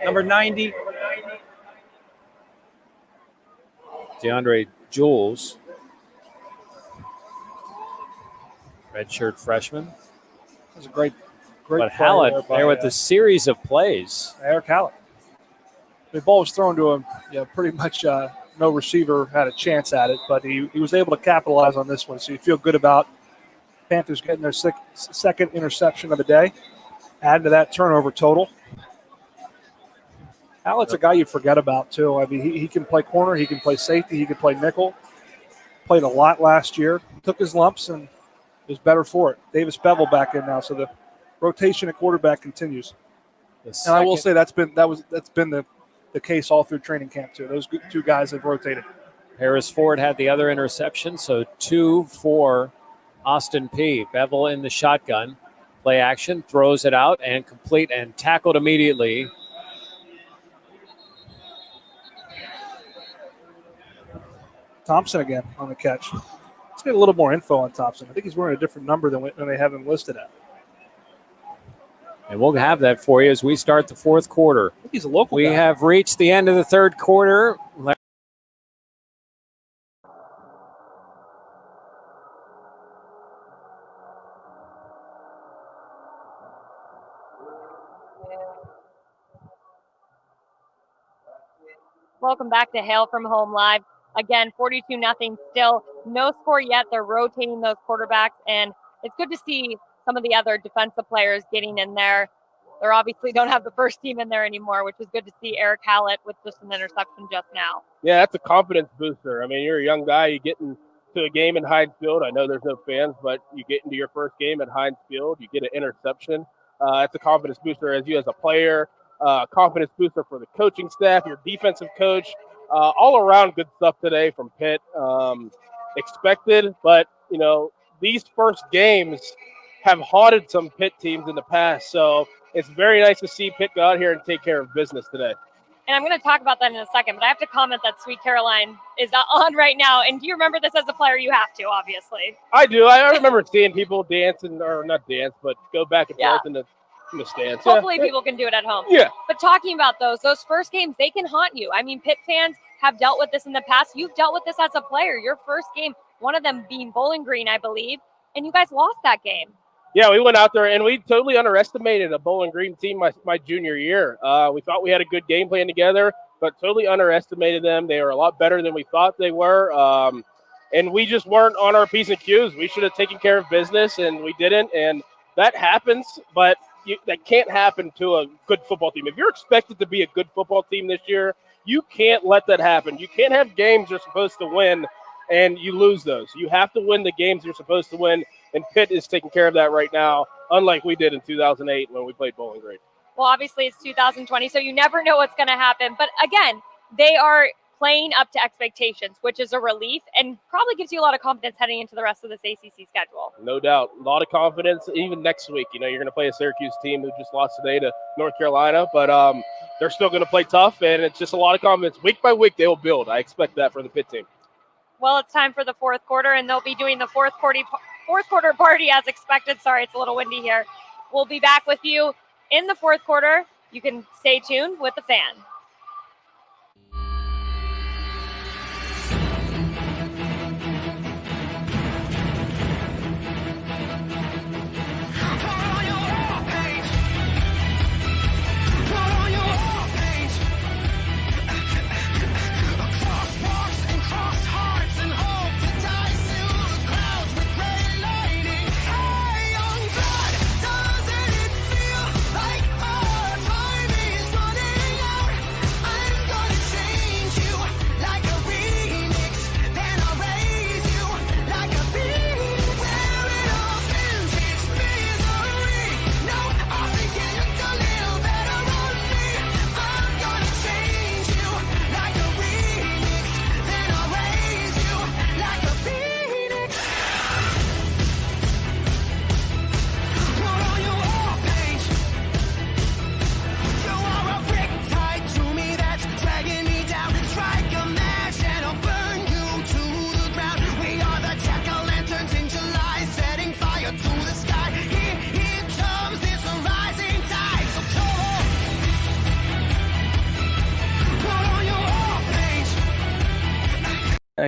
Number 90. DeAndre Jules, redshirt freshman. That was a great But play Hallett by, there with the series of plays. Eric Hallett. The ball was thrown to him. Yeah, pretty much no receiver had a chance at it, but he was able to capitalize on this one. So you feel good about Panthers getting their second interception of the day, adding to that turnover total. Hallett's a guy you forget about, too. I mean, he can play corner, he can play safety, he can play nickel. Played a lot last year. Took his lumps and is better for it. Davis Bevel back in now, so the rotation at quarterback continues. And I will say that's been the case all through training camp, too. Those two guys have rotated. Harris Ford had the other interception, so 2 for Austin Peay. Bevel in the shotgun. Play action, throws it out, and complete and tackled immediately. Thompson again on the catch. Let's get a little more info on Thompson. I think he's wearing a different number than they have him listed at. And we'll have that for you as we start the fourth quarter. I think he's a local We guy. have reached the end of the third quarter. Welcome back to Hail from Home Live. Again, 42-0 still. No score yet. They're rotating those quarterbacks, and it's good to see some of the other defensive players getting in there. They obviously don't have the first team in there anymore, which is good to see Eric Hallett with just an interception just now. Yeah, that's a confidence booster. I mean, you're a young guy. You get into a game in Heinz Field. I know there's no fans, but you get into your first game at Heinz Field. You get an interception. It's a confidence booster as you as a player, confidence booster for the coaching staff, your defensive coach. All around good stuff today from Pitt. Expected, but, you know, these first games have haunted some Pitt teams in the past. So it's very nice to see Pitt go out here and take care of business today. And I'm going to talk about that in a second, but I have to comment that Sweet Caroline is on right now. And do you remember this as a player? You have to, obviously. I do. I remember seeing people dancing, or not dance, but go back and forth in the stands. Hopefully people can do it at home. Yeah. But talking about those first games, they can haunt you. I mean, Pitt fans have dealt with this in the past. You've dealt with this as a player. Your first game, one of them being Bowling Green, I believe, and you guys lost that game. Yeah, we went out there and we totally underestimated a Bowling Green team my junior year. We thought we had a good game plan together, but totally underestimated them. They were a lot better than we thought they were. And we just weren't on our P's and Q's. We should have taken care of business, and we didn't. And that happens, but that can't happen to a good football team. If you're expected to be a good football team this year, you can't let that happen. You can't have games you're supposed to win and you lose those. You have to win the games you're supposed to win, and Pitt is taking care of that right now, unlike we did in 2008 when we played Bowling Green. Well, obviously it's 2020, so you never know what's going to happen. But again, they are playing up to expectations, which is a relief and probably gives you a lot of confidence heading into the rest of this ACC schedule. No doubt. A lot of confidence even next week. You know, you're going to play a Syracuse team who just lost today to North Carolina, but they're still going to play tough, and it's just a lot of confidence. Week by week, they will build. I expect that for the Pitt team. Well, it's time for the fourth quarter, and they'll be doing the fourth quarter party as expected. Sorry, it's a little windy here. We'll be back with you in the fourth quarter. You can stay tuned with the Fan.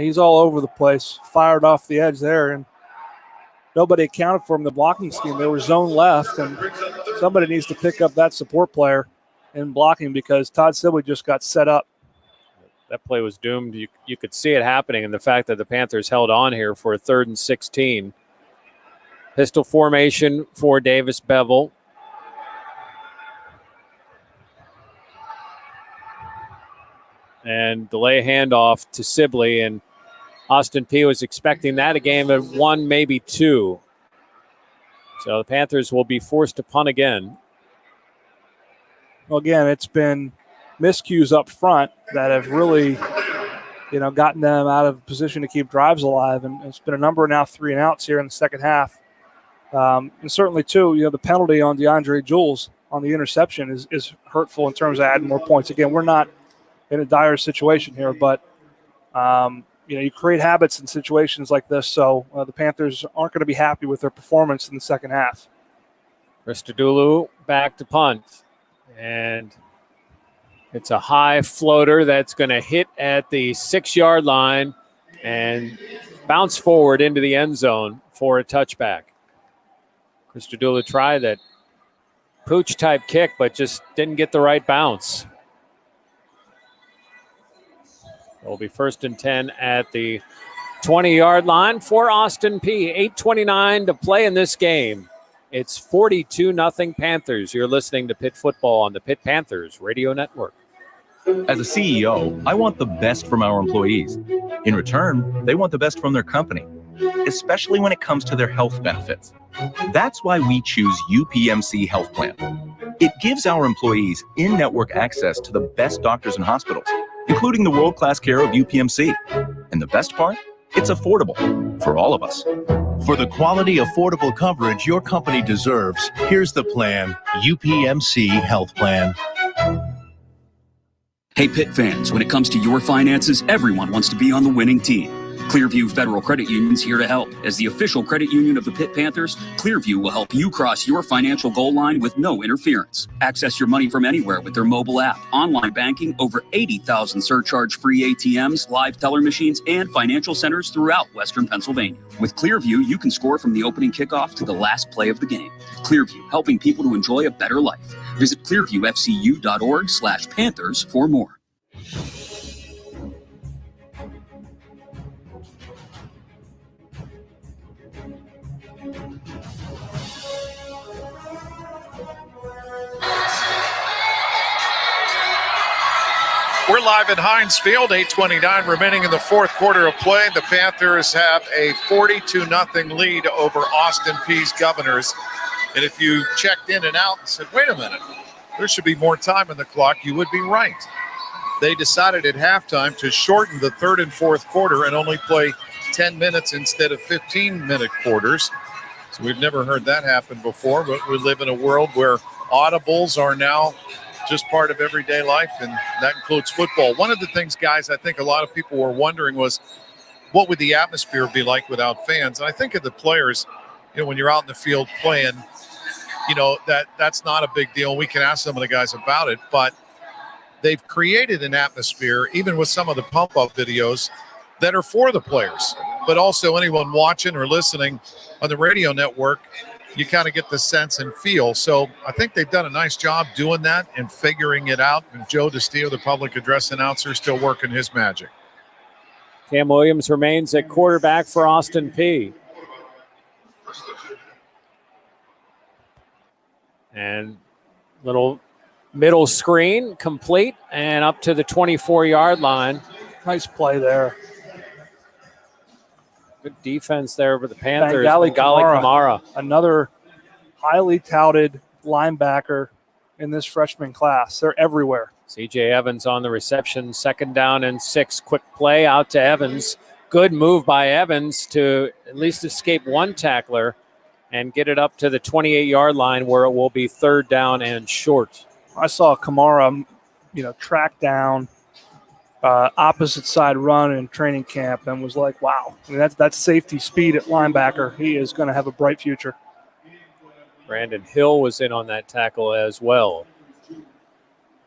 he's all over the place, fired off the edge there, and nobody accounted for him in the blocking scheme. They were zone left, and somebody needs to pick up that support player in blocking because Todd Sibley just got set up. That play was doomed. You could see it happening, and the fact that the Panthers held on here for a 3rd and 16. Pistol formation for Davis Bevel. And delay handoff to Sibley, and Austin Peay was expecting that, a game of 1, maybe 2. So the Panthers will be forced to punt again. Well, again, it's been miscues up front that have really, gotten them out of position to keep drives alive. And it's been a number of now 3-and-outs here in the second half. And certainly, too, the penalty on DeAndre Jules on the interception is hurtful in terms of adding more points. Again, we're not in a dire situation here, but, you create habits in situations like this. So the Panthers aren't going to be happy with their performance in the second half. Christodoulou back to punt. And it's a high floater that's going to hit at the 6-yard line and bounce forward into the end zone for a touchback. Christodoulou tried that pooch-type kick, but just didn't get the right bounce. It'll be 1st and 10 at the 20-yard line for Austin Peay. 8:29 to play in this game. It's 42-0 Panthers. You're listening to Pitt Football on the Pitt Panthers Radio Network. As a CEO, I want the best from our employees. In return, they want the best from their company, especially when it comes to their health benefits. That's why we choose UPMC Health Plan. It gives our employees in-network access to the best doctors and hospitals, including the world-class care of UPMC. And the best part? It's affordable for all of us. For the quality, affordable coverage your company deserves, here's the plan, UPMC Health Plan. Hey, Pitt fans, when it comes to your finances, everyone wants to be on the winning team. Clearview Federal Credit Union's here to help. As the official credit union of the Pitt Panthers, Clearview will help you cross your financial goal line with no interference. Access your money from anywhere with their mobile app, online banking, over 80,000 surcharge-free ATMs, live teller machines, and financial centers throughout Western Pennsylvania. With Clearview, you can score from the opening kickoff to the last play of the game. Clearview, helping people to enjoy a better life. Visit clearviewfcu.org/Panthers for more. We're live at Heinz Field, 8:29 remaining in the 4th quarter of play. The Panthers have a 42-0 lead over Austin Peay's Governors. And if you checked in and out and said, wait a minute, there should be more time in the clock, you would be right. They decided at halftime to shorten the 3rd and 4th quarter and only play 10 minutes instead of 15-minute quarters. So we've never heard that happen before, but we live in a world where audibles are now just part of everyday life, and that includes football. One of the things, guys, I think a lot of people were wondering was, what would the atmosphere be like without fans? And I think of the players, when you're out in the field playing, that's not a big deal. We can ask some of the guys about it, but they've created an atmosphere, even with some of the pump-up videos, that are for the players, but also anyone watching or listening on the radio network. You kind of get the sense and feel. So I think they've done a nice job doing that and figuring it out. And Joe DeStio, the public address announcer, still working his magic. Cam Williams remains at quarterback for Austin Peay. And little middle screen complete and up to the 24-yard line. Nice play there. Good defense there for the Panthers. Bengali Kamara. Another highly touted linebacker in this freshman class. They're everywhere. C.J. Evans on the reception. 2nd down and 6. Quick play out to Evans. Good move by Evans to at least escape one tackler and get it up to the 28-yard line where it will be 3rd down and short. I saw Kamara, track down opposite side run in training camp and was like, wow, that's safety speed at linebacker. He is going to have a bright future. Brandon Hill was in on that tackle as well.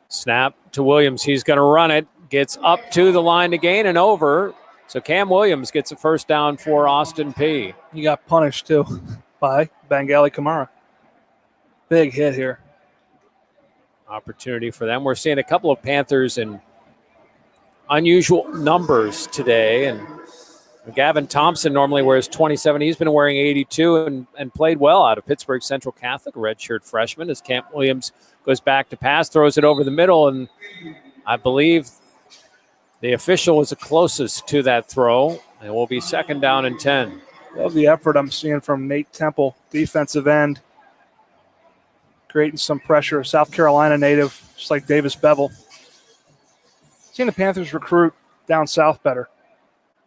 Snap to Williams. He's going to run it. Gets up to the line to gain and over. So Cam Williams gets a first down for Austin Peay. He got punished, too, by Bengali Kamara. Big hit here. Opportunity for them. We're seeing a couple of Panthers in unusual numbers today. And Gavin Thompson normally wears 27. He's been wearing 82 and played well out of Pittsburgh Central Catholic, a redshirt freshman, as Cam Williams goes back to pass, throws it over the middle, and I believe the official was the closest to that throw, and will be second down and 10. Love the effort I'm seeing from Nate Temple, defensive end, creating some pressure. South Carolina native, just like Davis Bevel. Seeing the Panthers recruit down south better.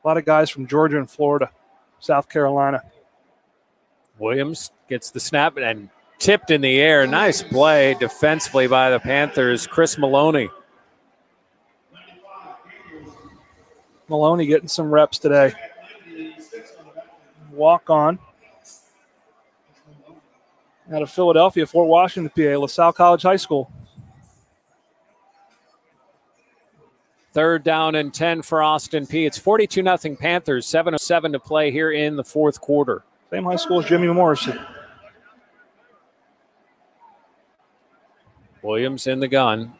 A lot of guys from Georgia and Florida, South Carolina. Williams gets the snap and tipped in the air. Nice play defensively by the Panthers. Chris Maloney. Maloney getting some reps today. Walk on. Out of Philadelphia, Fort Washington, PA, LaSalle College High School. Third down and 10 for Austin Peay. It's 42-0 Panthers, 7:07 to play here in the fourth quarter. Same high school as Jimmy Morrissey. Williams in the gun.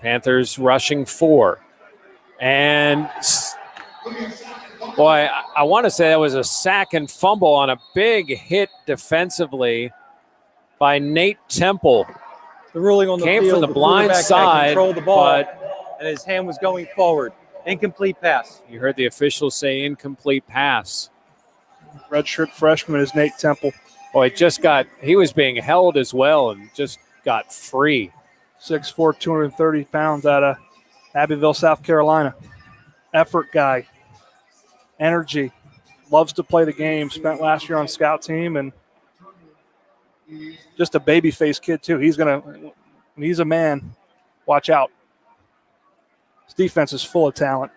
Panthers rushing 4. And, boy, I want to say that was a sack and fumble on a big hit defensively by Nate Temple. The ruling on the came field, from the blind quarterback had side, controlled the ball, but and his hand was going forward. Incomplete pass. you heard the officials say incomplete pass. Redshirt freshman is Nate Temple. Boy, he was being held as well and just got free. 6'4", 230 pounds out of Abbeville, South Carolina. Effort guy. Energy. Loves to play the game. Spent last year on scout team and just a baby-faced kid, too. He's a man. Watch out. His defense is full of talent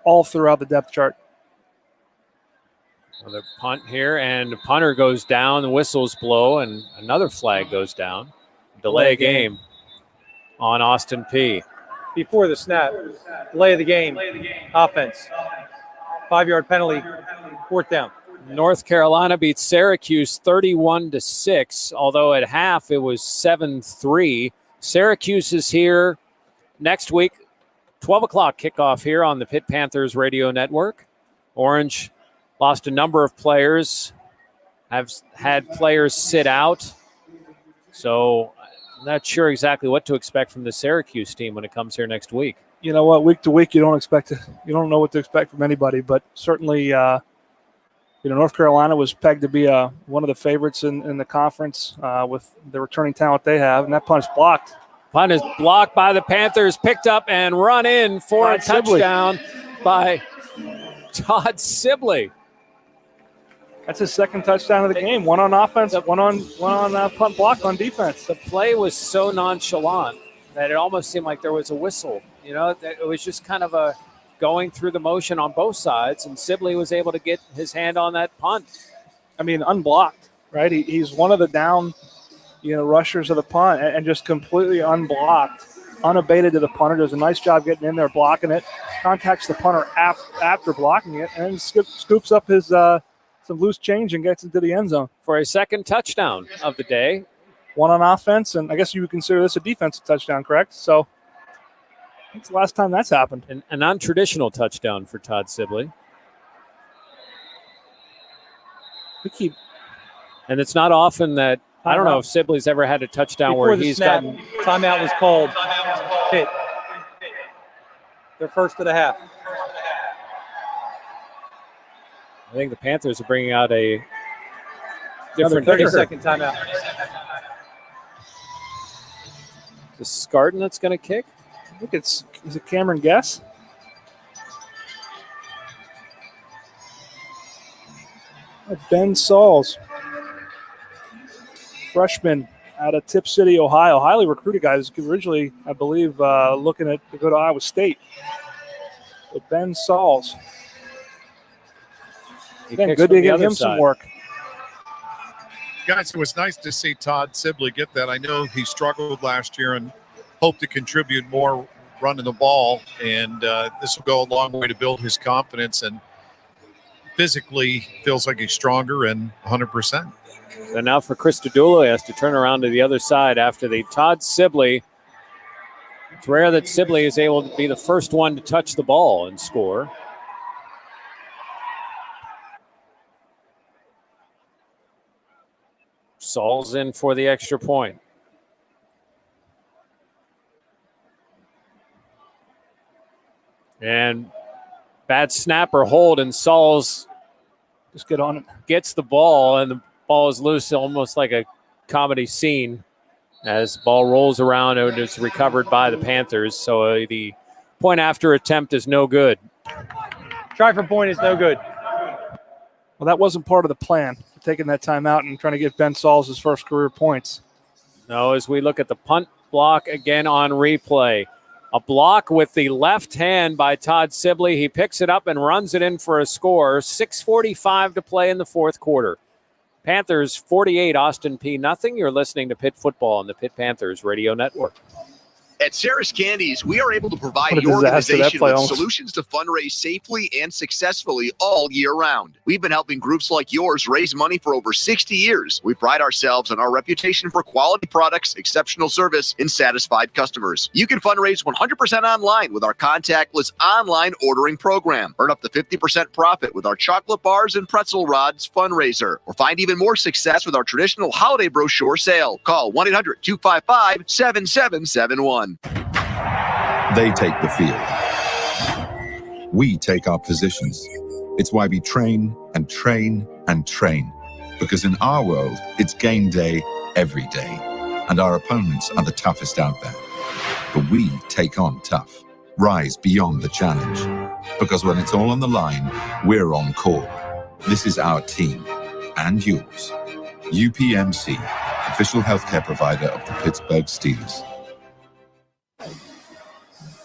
all throughout the depth chart. Another punt here, and the punter goes down. The whistles blow, and another flag goes down. Delay of game on Austin Peay. Before the snap, delay of the game, offense. 5-yard penalty, fourth down. North Carolina beats Syracuse 31-6, although at half it was 7-3. Syracuse is here next week, 12 o'clock kickoff here on the Pitt Panthers radio network. Orange lost a number of players, have had players sit out. So I'm not sure exactly what to expect from the Syracuse team when it comes here next week. You know what? Week to week, you don't know what to expect from anybody, but certainly, North Carolina was pegged to be one of the favorites in the conference with the returning talent they have, and that punt's blocked. Punt is blocked by the Panthers, picked up and run in for a touchdown by Todd Sibley. That's his second touchdown of the game. One on offense, one on punt block on defense. The play was so nonchalant that it almost seemed like there was a whistle. It was just kind of a going through the motion on both sides, and Sibley was able to get his hand on that punt. I mean, unblocked, right? He's one of the down, rushers of the punt, and just completely unblocked, unabated to the punter. Does a nice job getting in there, blocking it. Contacts the punter after blocking it, and scoops up his some loose change and gets into the end zone for a second touchdown of the day. One on offense, and I guess you would consider this a defensive touchdown, correct? So it's the last time that's happened. A non-traditional touchdown for Todd Sibley. And it's not often that, I don't know if Sibley's ever had a touchdown Before where the he's snap, gotten. Timeout was called. Hit. Their first of the half. I think the Panthers are bringing out a Another different 30-second timeout. Is Scarton that's going to kick? I think is it Cameron Guess? Ben Sauls, freshman out of Tip City, Ohio. Highly recruited guys. Originally, I believe, looking to go to Iowa State. But Ben Sauls. Again, good to give him some work. Guys, it was nice to see Todd Sibley get that. I know he struggled last year and hoped to contribute more running the ball, and this will go a long way to build his confidence. And physically feels like he's stronger and 100%. So now for Christodoulou, he has to turn around to the other side after the Todd Sibley. It's rare that Sibley is able to be the first one to touch the ball and score. Saul's in for the extra point. And bad snapper hold, and Saul's just get on it. Gets the ball, and the ball is loose, almost like a comedy scene as the ball rolls around and it's recovered by the Panthers. So the point after attempt is no good. Try for point is no good. Well, that wasn't part of the plan, taking that timeout and trying to get Ben Sauls his first career points. No, as we look at the punt block again on replay. A block with the left hand by Todd Sibley. He picks it up and runs it in for a score. 6:45 to play in the fourth quarter. Panthers 48, Austin Peay nothing. You're listening to Pitt Football on the Pitt Panthers Radio Network. At Sarah's Candies, we are able to provide What a your disaster that organization play with almost. solutions to fundraise safely and successfully all year round. We've been helping groups like yours raise money for over 60 years. We pride ourselves on our reputation for quality products, exceptional service, and satisfied customers. You can fundraise 100% online with our contactless online ordering program. Earn up to 50% profit with our chocolate bars and pretzel rods fundraiser. Or find even more success with our traditional holiday brochure sale. Call 1-800-255-7771. They take the field. We take our positions. It's why we train and train and train. Because in our world, it's game day every day. And our opponents are the toughest out there. But we take on tough. Rise beyond the challenge. Because when it's all on the line, we're on call. This is our team and yours. UPMC, official healthcare provider of the Pittsburgh Steelers.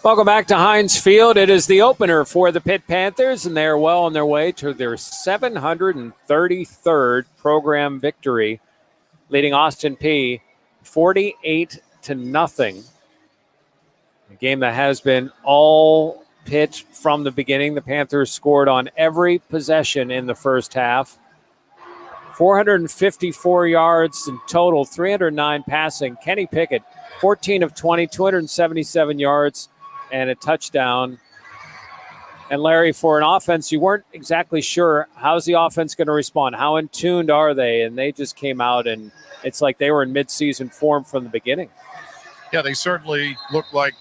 Welcome back to Heinz Field. It is the opener for the Pitt Panthers, and they are well on their way to their 733rd program victory, leading Austin Peay 48-0. A game that has been all Pitt from the beginning. The Panthers scored on every possession in the first half. 454 yards in total, 309 passing. Kenny Pickett, 14 of 20, 277 yards. And a touchdown. And Larry, for an offense, you weren't exactly sure how's the offense going to respond. How in tuned are they? And they just came out, and it's like they were in midseason form from the beginning. Yeah, they certainly looked like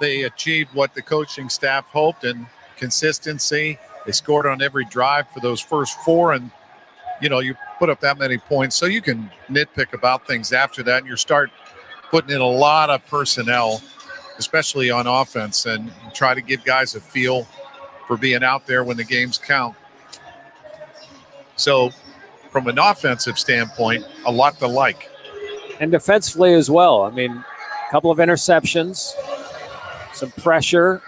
they achieved what the coaching staff hoped, and consistency. They scored on every drive for those first four, and you put up that many points, so you can nitpick about things after that, and you start putting in a lot of personnel, especially on offense, and try to give guys a feel for being out there when the games count. So from an offensive standpoint, a lot to like. And defensively as well. I mean, a couple of interceptions, some pressure.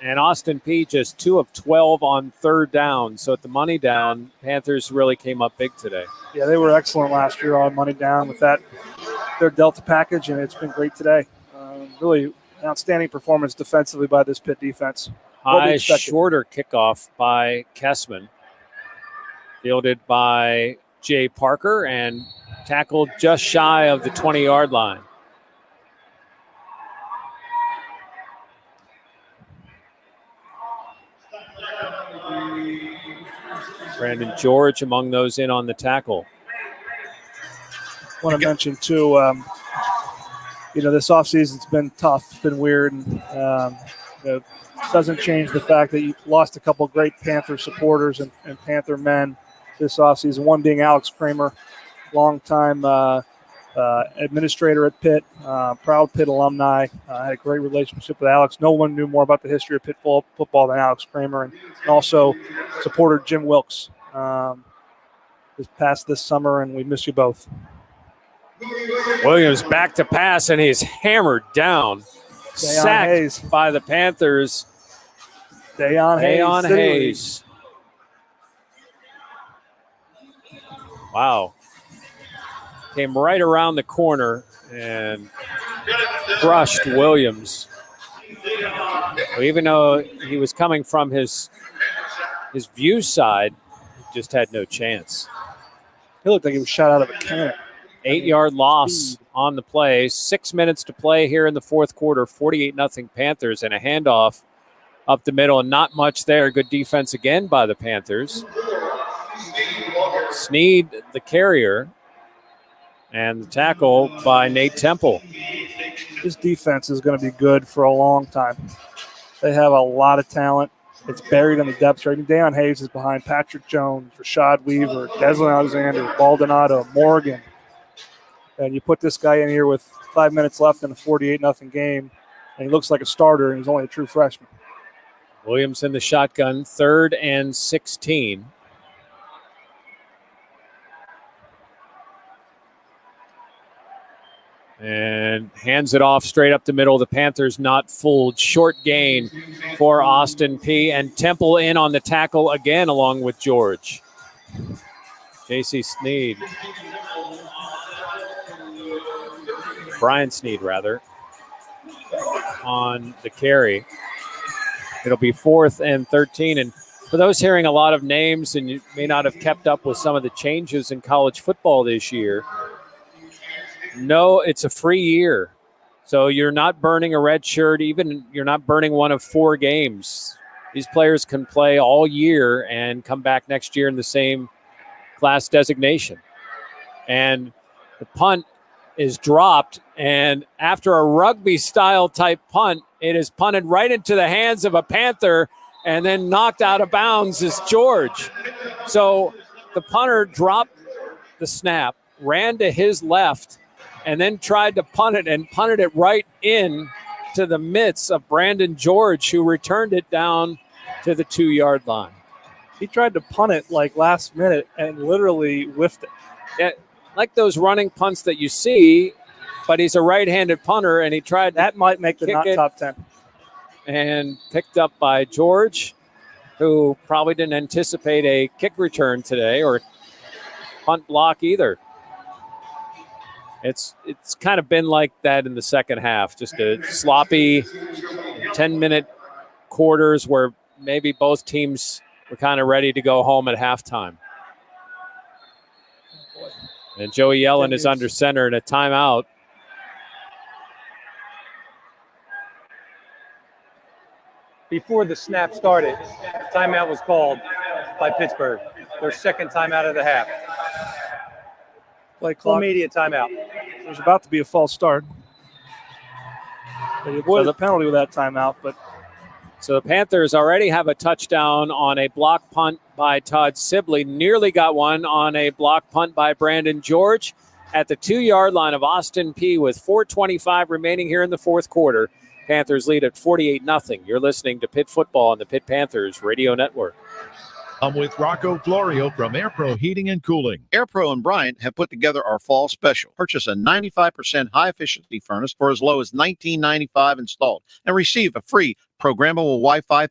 And Austin Peay just 2 of 12 on third down. So at the money down, Panthers really came up big today. Yeah, they were excellent last year on money down with that, their Delta package, and it's been great today. Really an outstanding performance defensively by this Pitt defense. High, shorter kickoff by Kessman. Fielded by Jay Parker and tackled just shy of the 20-yard line. Brandon George among those in on the tackle. I want to mention, too, this offseason's been tough. It's been weird. And, it doesn't change the fact that you lost a couple of great Panther supporters and Panther men this offseason, one being Alex Kramer, longtime administrator at Pitt, proud Pitt alumni. I had a great relationship with Alex. No one knew more about the history of Pitt football than Alex Kramer, and also supported Jim Wilkes this summer, and we miss you both. Williams back to pass, and he's hammered down. Sacked by the Panthers. Dayon Hayes. Wow. Came right around the corner and crushed Williams. Even though he was coming from his his view side just had no chance. He looked like he was shot out of a cannon. 8-yard loss on the play. 6 minutes to play here in the fourth quarter. 48-0 Panthers, and a handoff up the middle, and not much there. Good defense again by the Panthers. Sneed, the carrier, and the tackle by Nate Temple. This defense is going to be good for a long time. They have a lot of talent. It's buried in the depth chart. Deion Hayes is behind Patrick Jones, Rashad Weaver, Deslin Alexander, Baldonado, Morgan. And you put this guy in here with 5 minutes left in a 48-0 game, and he looks like a starter, and he's only a true freshman. Williams in the shotgun, 3rd and 16. And hands it off straight up the middle. The Panthers not fooled. Short gain for Austin Peay. And Temple in on the tackle again along with George. J.C. Sneed. Brian Sneed, rather, on the carry. It'll be 4th and 13. And for those hearing a lot of names, and you may not have kept up with some of the changes in college football this year, no, it's a free year. So you're not burning a red shirt, even you're not burning one of 4 games. These players can play all year and come back next year in the same class designation. And the punt is dropped, and after a rugby-style type punt, it is punted right into the hands of a Panther and then knocked out of bounds is George. So the punter dropped the snap, ran to his left, and then tried to punt it and punted it right in to the midst of Brandon George, who returned it down to the 2-yard line. He tried to punt it like last minute and literally whiffed it. Yeah, like those running punts that you see, but he's a right-handed punter, and he tried. That might make the not top 10. And picked up by George, who probably didn't anticipate a kick return today or punt block either. It's kind of been like that in the second half, just a sloppy 10-minute quarters where maybe both teams were kind of ready to go home at halftime. And Joey Yellen is under center in a timeout. Before the snap started, timeout was called by Pittsburgh. Their second timeout of the half. Play Full clock. media timeout. There's about to be a false start. They avoided the penalty with that timeout, but So the Panthers already have a touchdown on a block punt by Todd Sibley. Nearly got one on a block punt by Brandon George at the 2-yard line of Austin Peay with 4:25 remaining here in the fourth quarter. Panthers lead at 48-0. You're listening to Pitt Football on the Pitt Panthers Radio Network. I'm with Rocco Florio from AirPro Heating and Cooling. AirPro and Bryant have put together our fall special. Purchase a 95% high-efficiency furnace for as low as $19.95 installed and receive a free programmable Wi-Fi.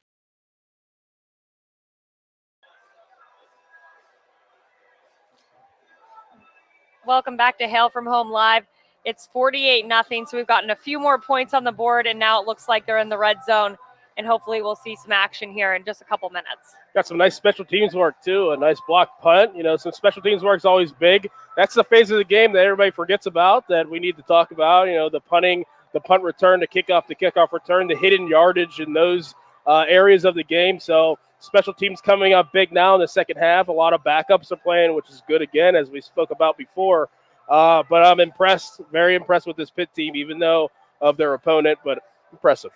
Welcome back to Hail from Home Live. It's 48-0, so we've gotten a few more points on the board, and now it looks like they're in the red zone, and hopefully we'll see some action here in just a couple minutes. Got some nice special teams work, too. A nice block punt. You know, some special teams work is always big. That's the phase of the game that everybody forgets about that we need to talk about. You know, the punting, the punt return, the kickoff return, the hidden yardage in those areas of the game. So special teams coming up big now in the second half. A lot of backups are playing, which is good, again, as we spoke about before. But I'm impressed, very impressed with this Pitt team, even though of their opponent, but impressive.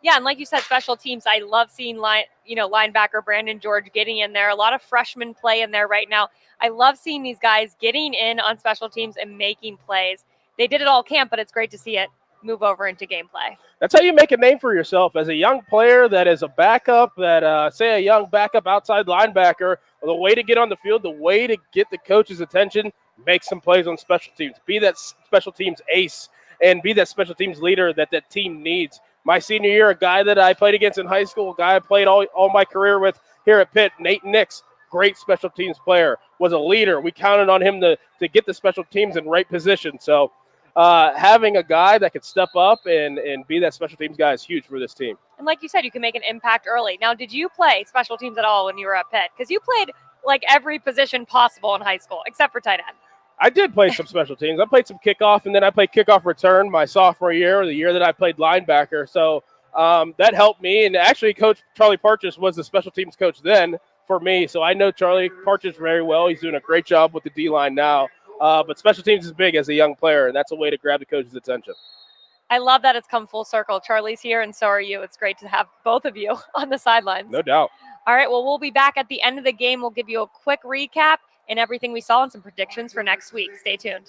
Yeah, and like you said, special teams, I love seeing linebacker Brandon George getting in there. A lot of freshmen play in there right now. I love seeing these guys getting in on special teams and making plays. They did it all camp, but it's great to see it move over into gameplay. That's how you make a name for yourself as a young player that is a backup, that say a young backup outside linebacker. The way to get on the field, the way to get the coach's attention, make some plays on special teams. Be that special teams ace and be that special teams leader that that team needs. My senior year, a guy that I played against in high school, a guy I played all my career with here at Pitt, Nate Nix, great special teams player, was a leader. We counted on him to get the special teams in right position. So having a guy that could step up and be that special teams guy is huge for this team. And like you said, you can make an impact early. Now, did you play special teams at all when you were at Pitt? Because you played like every position possible in high school, except for tight end. I did play some special teams. I played some kickoff, and then I played kickoff return my sophomore year, or the year that I played linebacker. So that helped me. And actually, Coach Charlie Partridge was the special teams coach then for me. So I know Charlie Partridge very well. He's doing a great job with the D-line now. But special teams is big as a young player, and that's a way to grab the coach's attention. I love that it's come full circle. Charlie's here, and so are you. It's great to have both of you on the sidelines. No doubt. All right, well, we'll be back at the end of the game. We'll give you a quick recap and everything we saw and some predictions for next week. Stay tuned.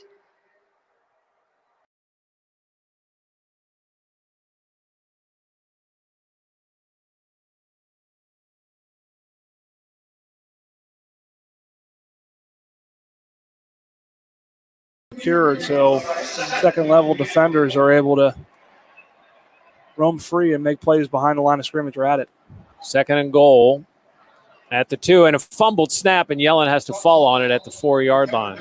Cured, so second level defenders are able to roam free and make plays behind the line of scrimmage or at it. 2nd and goal at the 2, and a fumbled snap, and Yellen has to fall on it at the 4-yard line.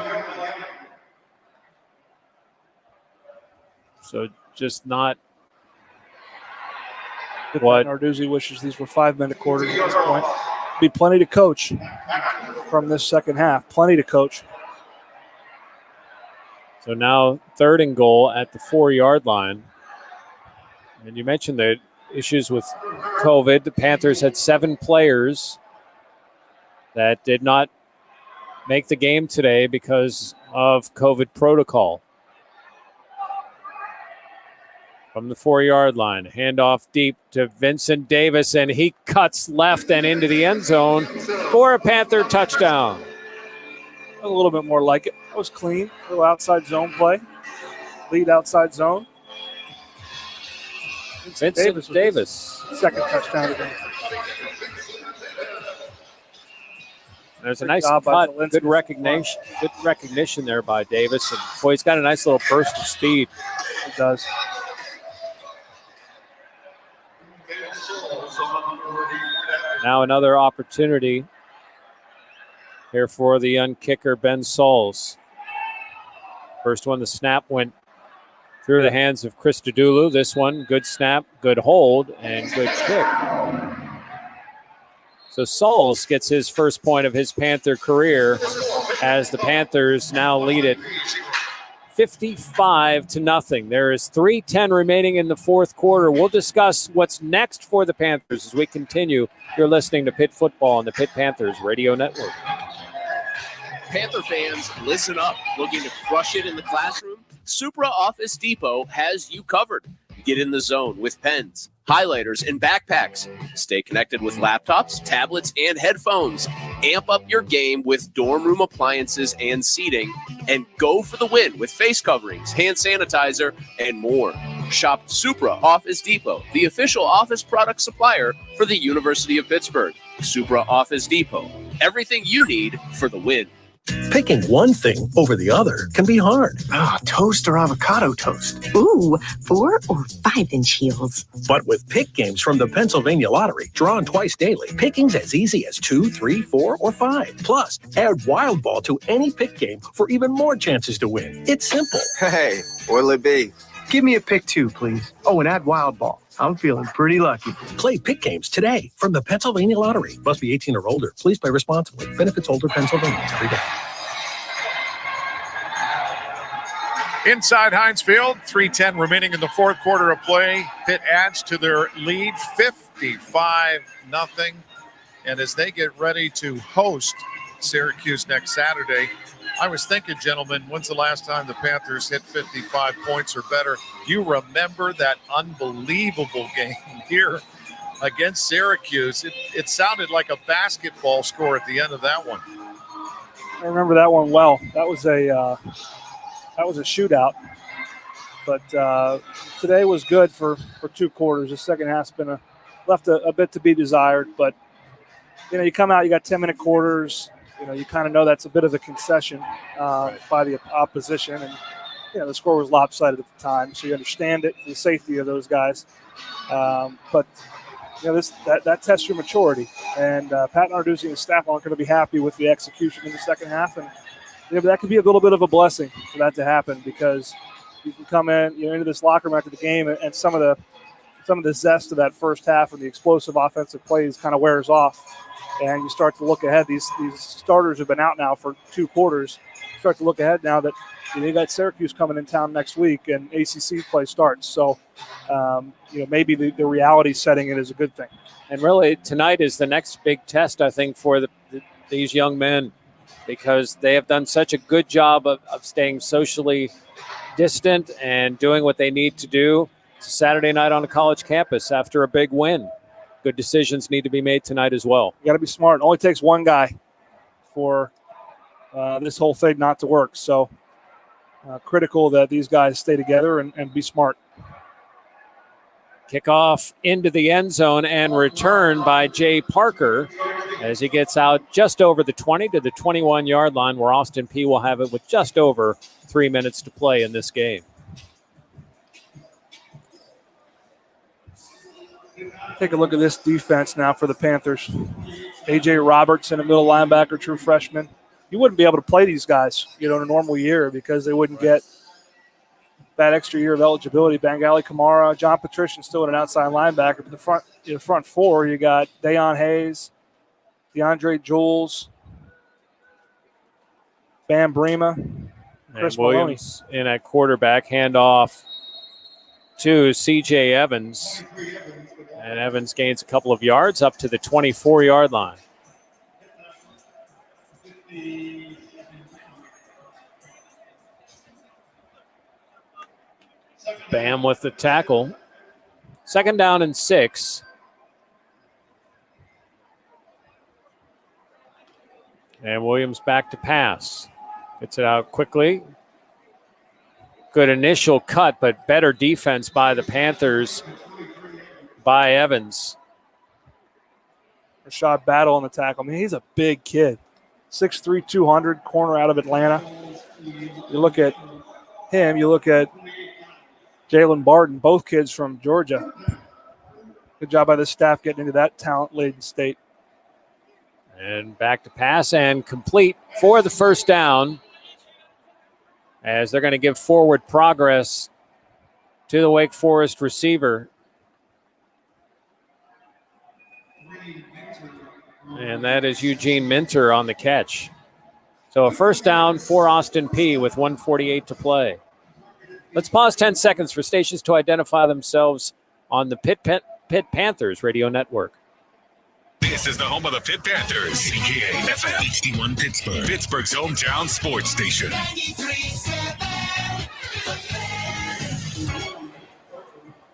So just not what Narduzzi wishes these were 5-minute quarters at this point. Be plenty to coach from this second half. Plenty to coach. So now 3rd and goal at the 4-yard line. And you mentioned the issues with COVID. The Panthers had 7 players that did not make the game today because of COVID protocol. From the 4-yard line, handoff deep to Vincent Davis, and he cuts left and into the end zone for a Panther touchdown. A little bit more like it. That was clean. A little outside zone play. Lead outside zone. Vincent Davis. Second touchdown today. There's a nice cut. Good recognition. Good recognition there by Davis. And boy, he's got a nice little burst of speed. He does. Now another opportunity here for the young kicker, Ben Sauls. First one, the snap went through the hands of Chris Dudulu. This one, good snap, good hold, and good kick. So Sauls gets his first point of his Panther career as the Panthers now lead it 55-0. There is 3:10 remaining in the 4th quarter. We'll discuss what's next for the Panthers as we continue. You're listening to Pitt Football on the Pitt Panthers Radio Network. Panther fans, listen up. Looking to crush it in the classroom? Supra Office Depot has you covered. Get in the zone with pens, highlighters, and backpacks. Stay connected with laptops, tablets, and headphones. Amp up your game with dorm room appliances and seating. And go for the win with face coverings, hand sanitizer, and more. Shop Supra Office Depot, the official office product supplier for the University of Pittsburgh. Supra Office Depot. Everything you need for the win. Picking one thing over the other can be hard. Toast or avocado toast? Ooh, 4 or 5-inch heels. But with Pick Games from the Pennsylvania Lottery, drawn twice daily, picking's as easy as 2, 3, 4, or 5. Plus, add Wild Ball to any Pick Game for even more chances to win. It's simple. Hey, what'll it be? Give me a pick 2, please. Oh, and add Wild Ball. I'm feeling pretty lucky. Play Pick Games today from the Pennsylvania Lottery. Must be 18 or older. Please play responsibly. Benefits older Pennsylvanians every day. Inside Heinz Field, 3:10 remaining in the 4th quarter of play. Pitt adds to their lead, 55-0. And as they get ready to host Syracuse next Saturday, I was thinking, gentlemen, when's the last time the Panthers hit 55 points or better? You remember that unbelievable game here against Syracuse? It sounded like a basketball score at the end of that one. I remember that one well. That was a shootout. But today was good for 2 quarters. The second half's been left a bit to be desired. But, you come out, you got 10-minute quarters. You kind of know that's a bit of a concession by the opposition. And, the score was lopsided at the time, so you understand it for the safety of those guys. But that tests your maturity. And Pat Narduzzi and his staff aren't going to be happy with the execution in the second half. And that could be a little bit of a blessing for that to happen because you can come in, into this locker room after the game, and some of the zest of that first half and the explosive offensive plays kind of wears off, and you start to look ahead. These starters have been out now for 2 quarters. You start to look ahead now that you got Syracuse coming in town next week, and ACC play starts. So, maybe the reality setting in is a good thing. And really, tonight is the next big test, I think, for these young men, because they have done such a good job of staying socially distant and doing what they need to do. It's a Saturday night on a college campus after a big win. Good decisions need to be made tonight as well. You got to be smart. It only takes one guy for this whole thing not to work. So critical that these guys stay together and be smart. Kickoff into the end zone and return by Jay Parker as he gets out just over the 20 to the 21-yard line, where Austin Peay will have it with just over 3 minutes to play in this game. Take a look at this defense now for the Panthers. A.J. Robertson, a middle linebacker, true freshman. You wouldn't be able to play these guys, in a normal year because they wouldn't get that extra year of eligibility. Bangali Kamara, John Patrician still an outside linebacker. But the front 4, you got Dayon Hayes, DeAndre Jules, Bam Brema, Chris Williams in at quarterback, handoff to C.J. Evans. And Evans gains a couple of yards up to the 24-yard line. Bam with the tackle. 2nd down and 6. And Williams back to pass. Gets it out quickly. Good initial cut, but better defense by the Panthers. By Evans. Rashad Battle on the tackle. He's a big kid. 6'3", 200, corner out of Atlanta. You look at him, you look at Jalen Barton, both kids from Georgia. Good job by the staff getting into that talent-laden state. And back to pass and complete for the first down, as they're going to give forward progress to the Wake Forest receiver. And that is Eugene Minter on the catch. So a first down for Austin Peay with 1:48 to play. Let's pause 10 seconds for stations to identify themselves on the Pitt Panthers radio network. This is the home of the Pitt Panthers. CKA FM HD1 Pittsburgh. Pittsburgh's hometown sports station.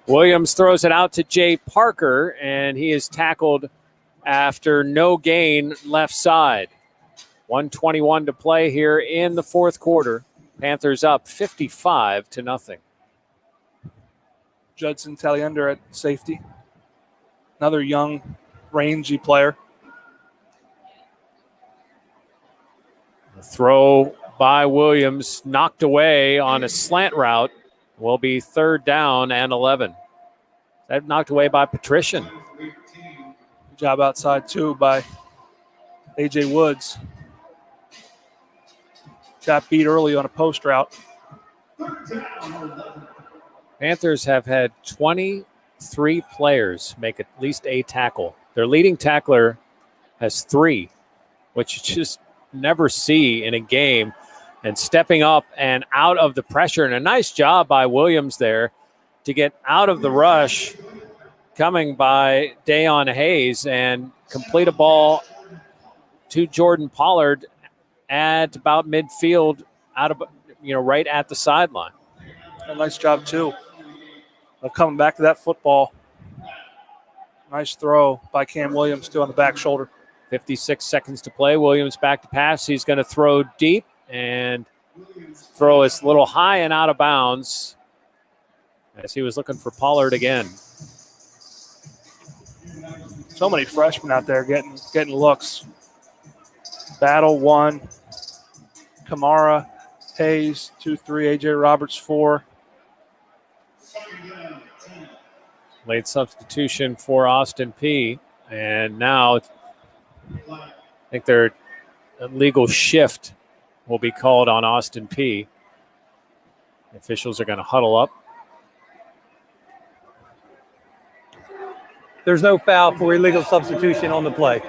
Williams throws it out to Jay Parker, and he is tackled after no gain left side. 1:21 to play here in the fourth quarter. Panthers up 55-0. Judson Taliender at safety. Another young, rangy player. The throw by Williams, knocked away on a slant route, will be 3rd down and 11. That knocked away by Patrician. Good job outside, too, by A.J. Woods. Got beat early on a post route. Panthers have had 23 players make at least a tackle. Their leading tackler has 3, which you just never see in a game. And stepping up and out of the pressure. And a nice job by Williams there to get out of the rush coming by Dayon Hayes and complete a ball to Jordan Pollard at about midfield, out of right at the sideline. A nice job, too, of coming back to that football. Nice throw by Cam Williams, too, on the back shoulder. 56 seconds to play. Williams back to pass. He's going to throw deep and throw is a little high and out of bounds as he was looking for Pollard again. So many freshmen out there getting looks. Battle 1, Kamara, Hayes 2-3, A.J. Roberts 4. Late substitution for Austin Peay. And now I think their illegal shift will be called on Austin Peay. Officials are going to huddle up. There's no foul for illegal substitution on the play.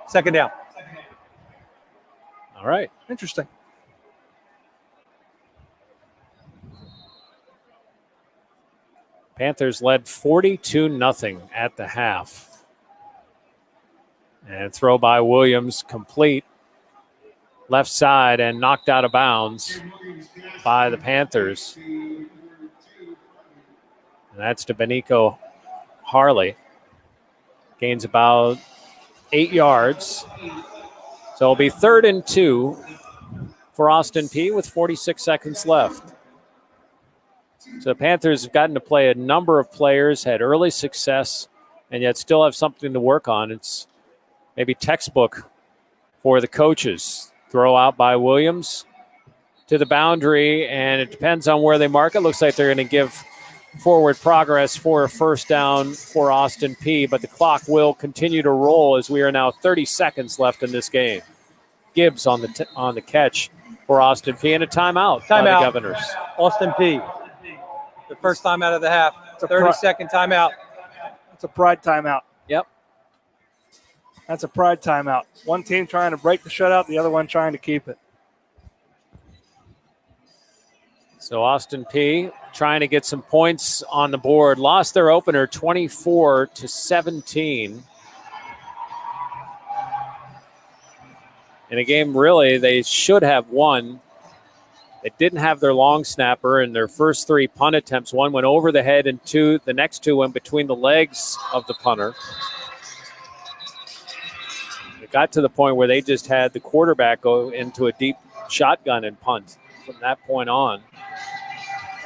Second down. All right. Interesting. Panthers led 42-0 at the half. And throw by Williams complete. Left side and knocked out of bounds by the Panthers. And that's to Benico Harley. Gains about 8 yards. So it'll be 3rd and 2 for Austin Peay with 46 seconds left. So the Panthers have gotten to play a number of players, had early success, and yet still have something to work on. It's maybe textbook for the coaches. Throw out by Williams to the boundary, and it depends on where they mark it. Looks like they're going to give forward progress for a first down for Austin Peay, but the clock will continue to roll as we are now 30 seconds left in this game. Gibbs on the catch for Austin Peay, and a timeout by the Governors. Austin Peay. The first time out of the half. 30-second timeout. It's a pride timeout. Yep. That's a pride timeout. One team trying to break the shutout, the other one trying to keep it. So Austin Peay trying to get some points on the board. Lost their opener 24-17. In a game really they should have won. They didn't have their long snapper in their first 3 punt attempts. One went over the head and the next 2 went between the legs of the punter. It got to the point where they just had the quarterback go into a deep shotgun and punt from that point on.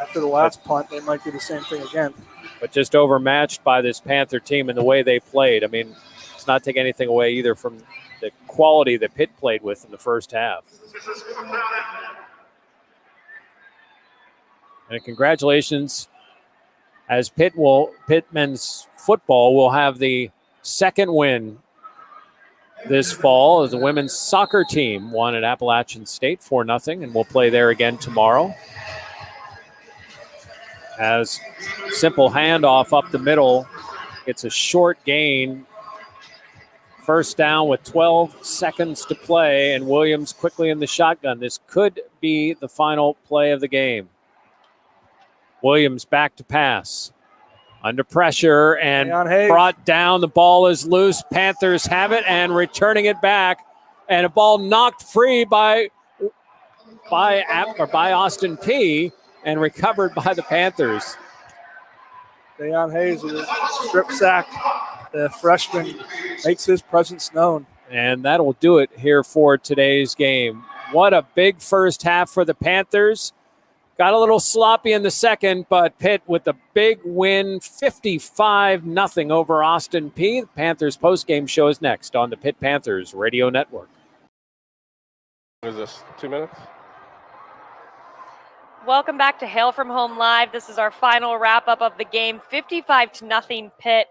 After the last punt, they might do the same thing again. But just overmatched by this Panther team and the way they played. I mean, it's not taking anything away either from the quality that Pitt played with in the first half. And congratulations, as Pitt men's football will have the second win this fall as the women's soccer team won at Appalachian State 4-0, and we'll play there again tomorrow. As simple handoff up the middle, it's a short gain. First down with 12 seconds to play, and Williams quickly in the shotgun. This could be the final play of the game. Williams back to pass. Under pressure and brought down. The ball is loose. Panthers have it and returning it back. And a ball knocked free by Austin Peay and recovered by the Panthers. Deion Hayes with a strip sack. The freshman makes his presence known. And that'll do it here for today's game. What a big first half for the Panthers. Got a little sloppy in the second, but Pitt with the big win, 55-0 over Austin Peay. The Panthers postgame show is next on the Pitt Panthers Radio Network. What is this, 2 minutes? Welcome back to Hail from Home Live. This is our final wrap-up of the game, 55-0 Pitt.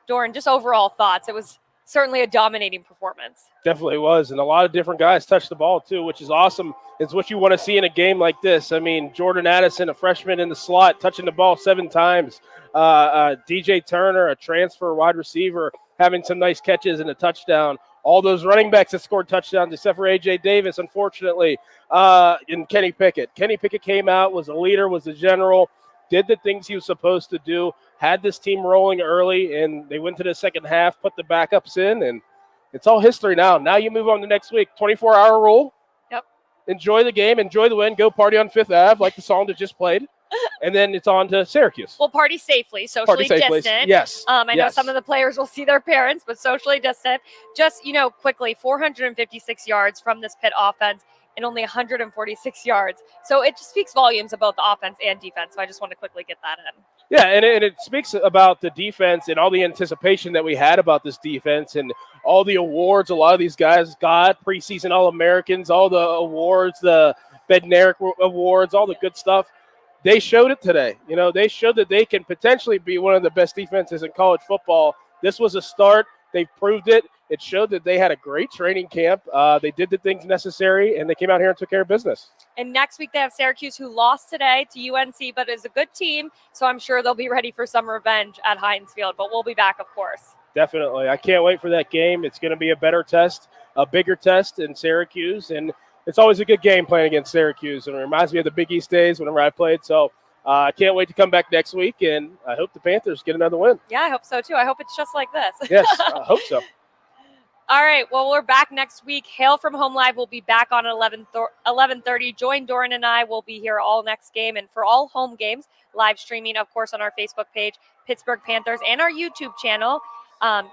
Doran, just overall thoughts. It was certainly a dominating performance. Definitely was, and a lot of different guys touched the ball too, which is awesome. It's what you want to see in a game like this. I mean, Jordan Addison, a freshman in the slot, touching the ball 7 times. DJ Turner, a transfer wide receiver, having some nice catches and a touchdown. All those running backs that scored touchdowns, except for A.J. Davis, unfortunately, and Kenny Pickett. Kenny Pickett came out, was a leader, was a general, did the things he was supposed to do, had this team rolling early, and they went to the second half, put the backups in, and it's all history now. Now you move on to next week. 24-hour rule. Yep. Enjoy the game. Enjoy the win. Go party on Fifth Ave like the song that just played. And then it's on to Syracuse. Well, party safely, socially distant. Yes. I know some of the players will see their parents, but socially distant. Just, quickly, 456 yards from this Pitt offense and only 146 yards. So it just speaks volumes about the offense and defense. So I just want to quickly get that in. Yeah, and it speaks about the defense and all the anticipation that we had about this defense and all the awards a lot of these guys got, preseason All-Americans, all the awards, the Bednarik awards, all the good stuff. They showed it today. They showed that they can potentially be one of the best defenses in college football. This was a start. They've proved it. it showed that they had a great training camp. They did the things necessary, and they came out here and took care of business. And next week they have Syracuse, who lost today to UNC, but is a good team. So I'm sure they'll be ready for some revenge at Heinz Field. But we'll be back, of course. Definitely. I can't wait for that game. It's going to be a better test, a bigger test in Syracuse. And it's always a good game playing against Syracuse. And it reminds me of the Big East days whenever I played. So I can't wait to come back next week. And I hope the Panthers get another win. Yeah, I hope so, too. I hope it's just like this. Yes, I hope so. All right, well, we're back next week. Hail from Home Live will be back on 11:30. Join Doran and I. Will be here all next game. And for all home games, live streaming, of course, on our Facebook page, Pittsburgh Panthers, and our YouTube channel,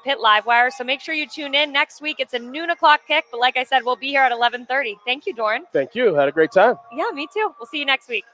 Pitt Livewire. So make sure you tune in next week. It's a noon o'clock kick, but like I said, we'll be here at 11:30. Thank you, Doran. Thank you. Had a great time. Yeah, me too. We'll see you next week.